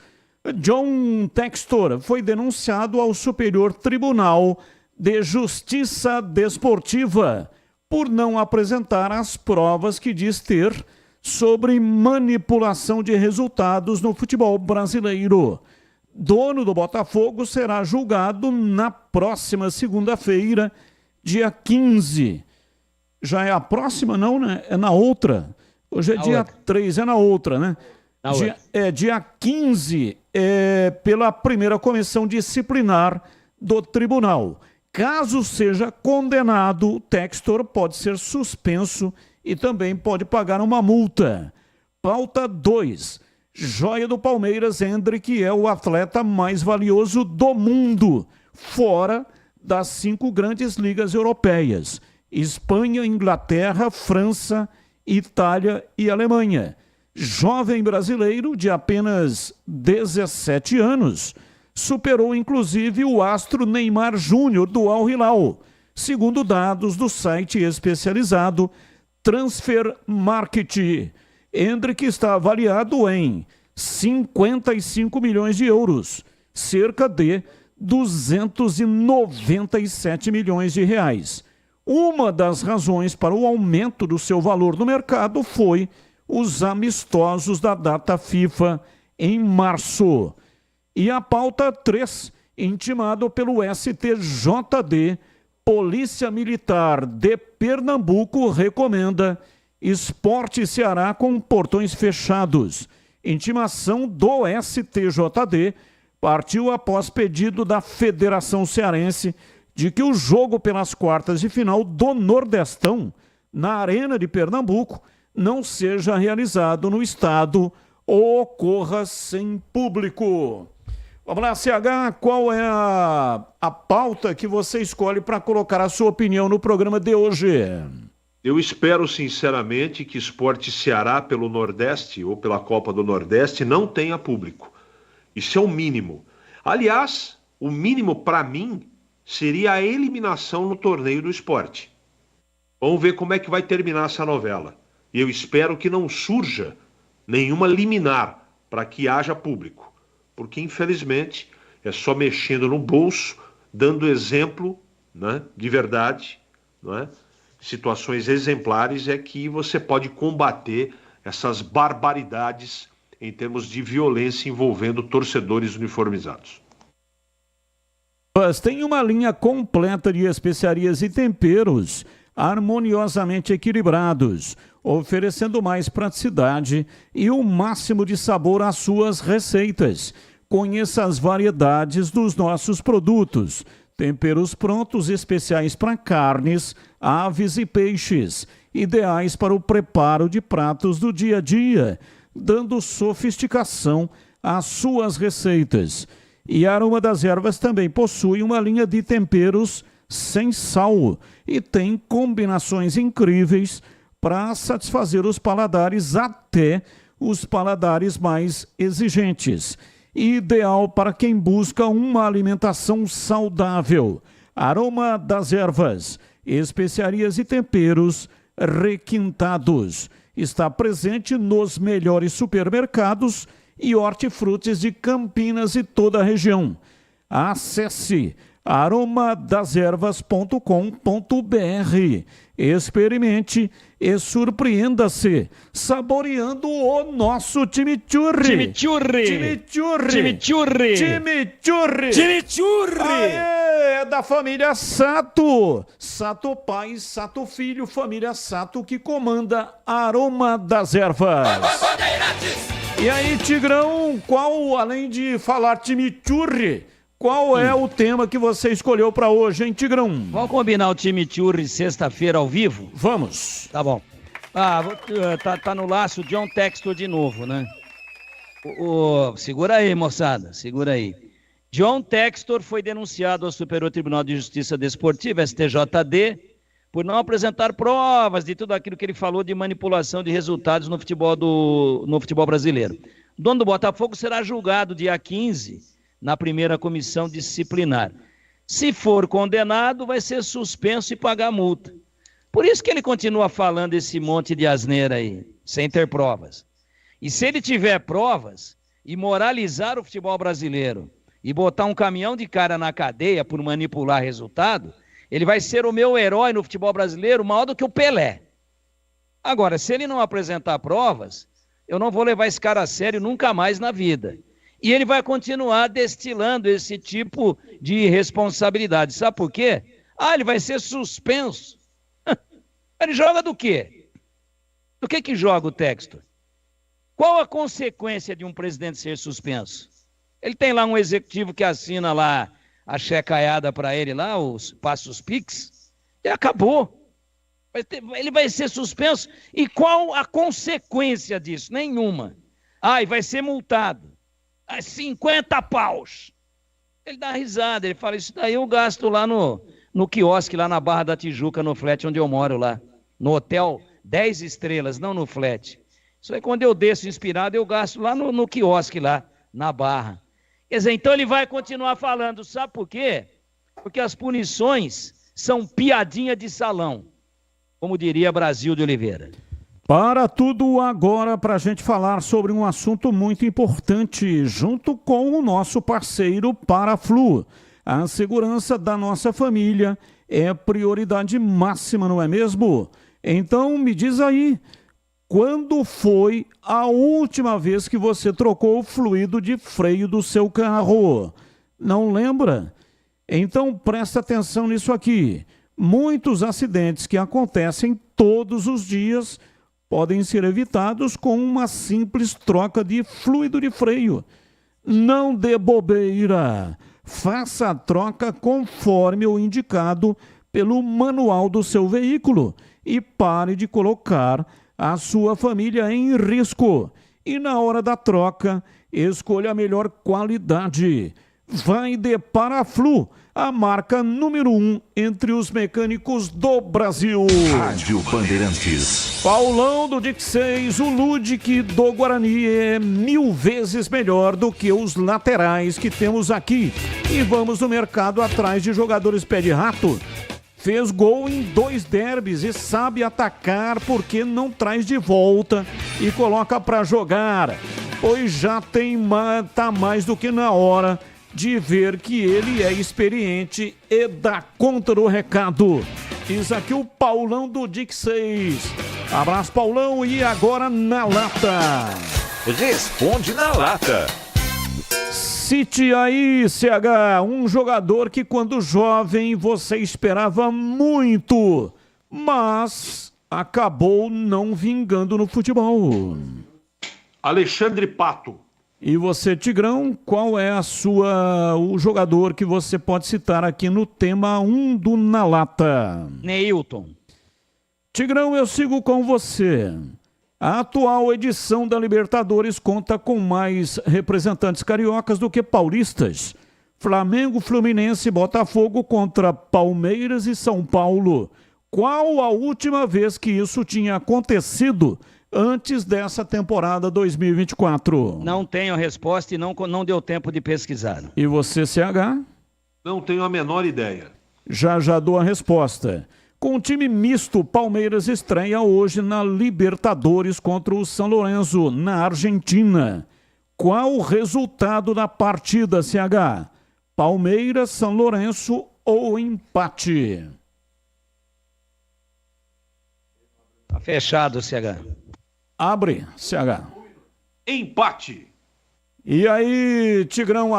John Textor foi denunciado ao Superior Tribunal de Justiça Desportiva por não apresentar as provas que diz ter sobre manipulação de resultados no futebol brasileiro. Dono do Botafogo será julgado na próxima segunda-feira, dia 15. Já é a próxima, não, né? É na outra. Hoje é dia 3, é na outra, né? Dia 15, pela primeira comissão disciplinar do tribunal. Caso seja condenado, o Textor pode ser suspenso e também pode pagar uma multa. Pauta 2. Joia do Palmeiras, Endrick é o atleta mais valioso do mundo, fora das 5 grandes ligas europeias. Espanha, Inglaterra, França, Itália e Alemanha. Jovem brasileiro de apenas 17 anos, superou inclusive o astro Neymar Júnior do Al Hilal, segundo dados do site especializado Transfer Market. Endrick está avaliado em 55 milhões de euros, cerca de 297 milhões de reais. Uma das razões para o aumento do seu valor no mercado foi os amistosos da data FIFA em março. E a pauta 3, intimado pelo STJD, Polícia Militar de Pernambuco recomenda Sport Ceará com portões fechados. Intimação do STJD partiu após pedido da Federação Cearense de que o jogo pelas quartas de final do Nordestão, na Arena de Pernambuco, não seja realizado no estado ou ocorra sem público. Vamos lá, CH, qual é a pauta que você escolhe para colocar a sua opinião no programa de hoje? Eu espero, sinceramente, que Sport Ceará pelo Nordeste ou pela Copa do Nordeste não tenha público. Isso é o mínimo. Aliás, o mínimo para mim seria a eliminação no torneio do esporte. Vamos ver como é que vai terminar essa novela. E eu espero que não surja nenhuma liminar para que haja público. Porque, infelizmente, é só mexendo no bolso, dando exemplo, né, de verdade, não é? Situações exemplares é que você pode combater essas barbaridades em termos de violência envolvendo torcedores uniformizados. Tem uma linha completa de especiarias e temperos harmoniosamente equilibrados, oferecendo mais praticidade e o máximo de sabor às suas receitas. Conheça as variedades dos nossos produtos. Temperos prontos especiais para carnes, aves e peixes, ideais para o preparo de pratos do dia a dia, dando sofisticação às suas receitas. E a Aroma das Ervas também possui uma linha de temperos sem sal e tem combinações incríveis para satisfazer os paladares, até os paladares mais exigentes. Ideal para quem busca uma alimentação saudável. Aroma das Ervas, especiarias e temperos requintados. Está presente nos melhores supermercados e hortifrutis de Campinas e toda a região. Acesse aromadazervas.com.br. Experimente e surpreenda-se saboreando o nosso chimichurri. Chimichurri! Chimichurri! Chimichurri! Chimichurri! Chimichurri! Aê, é da família Sato. Sato pai, Sato filho, família Sato que comanda Aroma das Ervas. E aí, Tigrão, qual, além de falar chimichurri, qual é o tema que você escolheu para hoje, hein, Tigrão? Vamos combinar o chimichurri sexta-feira ao vivo? Vamos. Tá bom. Tá no laço John Textor de novo, né? Segura aí, moçada, segura aí. John Textor foi denunciado ao Superior Tribunal de Justiça Desportiva, STJD, por não apresentar provas de tudo aquilo que ele falou de manipulação de resultados no futebol brasileiro. O dono do Botafogo será julgado dia 15 na primeira comissão disciplinar. Se for condenado, vai ser suspenso e pagar multa. Por isso que ele continua falando esse monte de asneira aí, sem ter provas. E se ele tiver provas e moralizar o futebol brasileiro e botar um caminhão de cara na cadeia por manipular resultado, ele vai ser o meu herói no futebol brasileiro maior do que o Pelé. Agora, se ele não apresentar provas, eu não vou levar esse cara a sério nunca mais na vida. E ele vai continuar destilando esse tipo de irresponsabilidade. Sabe por quê? Ele vai ser suspenso. Ele joga do quê? Do que joga o Textor? Qual a consequência de um presidente ser suspenso? Ele tem lá um executivo que assina lá a checaiada para ele lá, os passos PIX, e acabou. Ele vai ser suspenso. E qual a consequência disso? Nenhuma. E vai ser multado. 50 paus. Ele dá risada, ele fala, isso daí eu gasto lá no quiosque, lá na Barra da Tijuca, no flat onde eu moro lá. No hotel 10 estrelas, não no flat. Isso aí quando eu desço inspirado, eu gasto lá no quiosque lá, na Barra. Quer dizer, então ele vai continuar falando, sabe por quê? Porque as punições são piadinha de salão, como diria Brasil de Oliveira. Para tudo agora, para a gente falar sobre um assunto muito importante, junto com o nosso parceiro Paraflu. A segurança da nossa família é prioridade máxima, não é mesmo? Então me diz aí, quando foi a última vez que você trocou o fluido de freio do seu carro? Não lembra? Então presta atenção nisso aqui. Muitos acidentes que acontecem todos os dias podem ser evitados com uma simples troca de fluido de freio. Não dê bobeira. Faça a troca conforme o indicado pelo manual do seu veículo e pare de colocar a sua família em risco. E na hora da troca, escolha a melhor qualidade. Vai de Paraflu, a marca número 1 entre os mecânicos do Brasil. Rádio Bandeirantes. Paulão do Dick 6, o Ludic do Guarani é 1000 vezes melhor do que os laterais que temos aqui. E vamos no mercado atrás de jogadores pé de rato. Fez gol em 2 derbys e sabe atacar porque não traz de volta e coloca para jogar. Pois já tá mais do que na hora de ver que ele é experiente e dá conta do recado. Diz aqui o Paulão do Dick 6. Abraço, Paulão, e agora na lata. Responde na lata. Cite aí, CH, um jogador que quando jovem você esperava muito, mas acabou não vingando no futebol. Alexandre Pato. E você, Tigrão, qual é o jogador que você pode citar aqui no tema 1 do Na Lata? Neilton. Tigrão, eu sigo com você. A atual edição da Libertadores conta com mais representantes cariocas do que paulistas. Flamengo, Fluminense e Botafogo contra Palmeiras e São Paulo. Qual a última vez que isso tinha acontecido antes dessa temporada 2024? Não tenho resposta e não deu tempo de pesquisar. E você, CH? Não tenho a menor ideia. Já dou a resposta. Com o time misto, Palmeiras estreia hoje na Libertadores contra o São Lourenço, na Argentina. Qual o resultado da partida, CH? Palmeiras, São Lourenço ou empate? Tá fechado, CH. Abre, CH. Empate. E aí, Tigrão,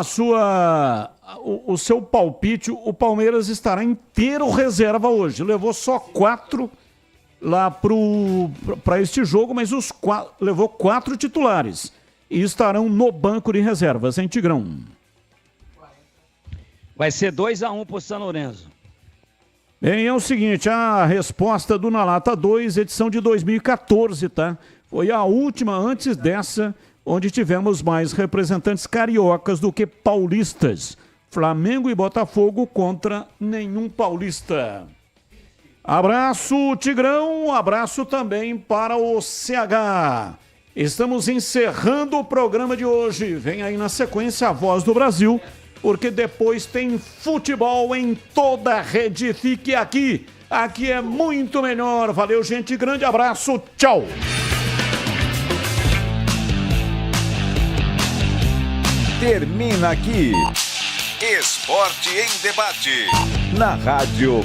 o seu palpite, o Palmeiras estará inteiro reserva hoje. Levou só 4 lá para este jogo, mas levou 4 titulares. E estarão no banco de reservas, hein, Tigrão? Vai ser 2-1 pro São Lourenço. Bem, é o seguinte, a resposta do Na Lata 2, edição de 2014, tá? Foi a última antes dessa, onde tivemos mais representantes cariocas do que paulistas. Flamengo e Botafogo contra nenhum paulista. Abraço, Tigrão, abraço também para o CH. Estamos encerrando o programa de hoje. Vem aí na sequência a Voz do Brasil, porque depois tem futebol em toda a rede. Fique aqui, aqui é muito melhor. Valeu, gente, grande abraço, tchau. Termina aqui Esporte em Debate, na Rádio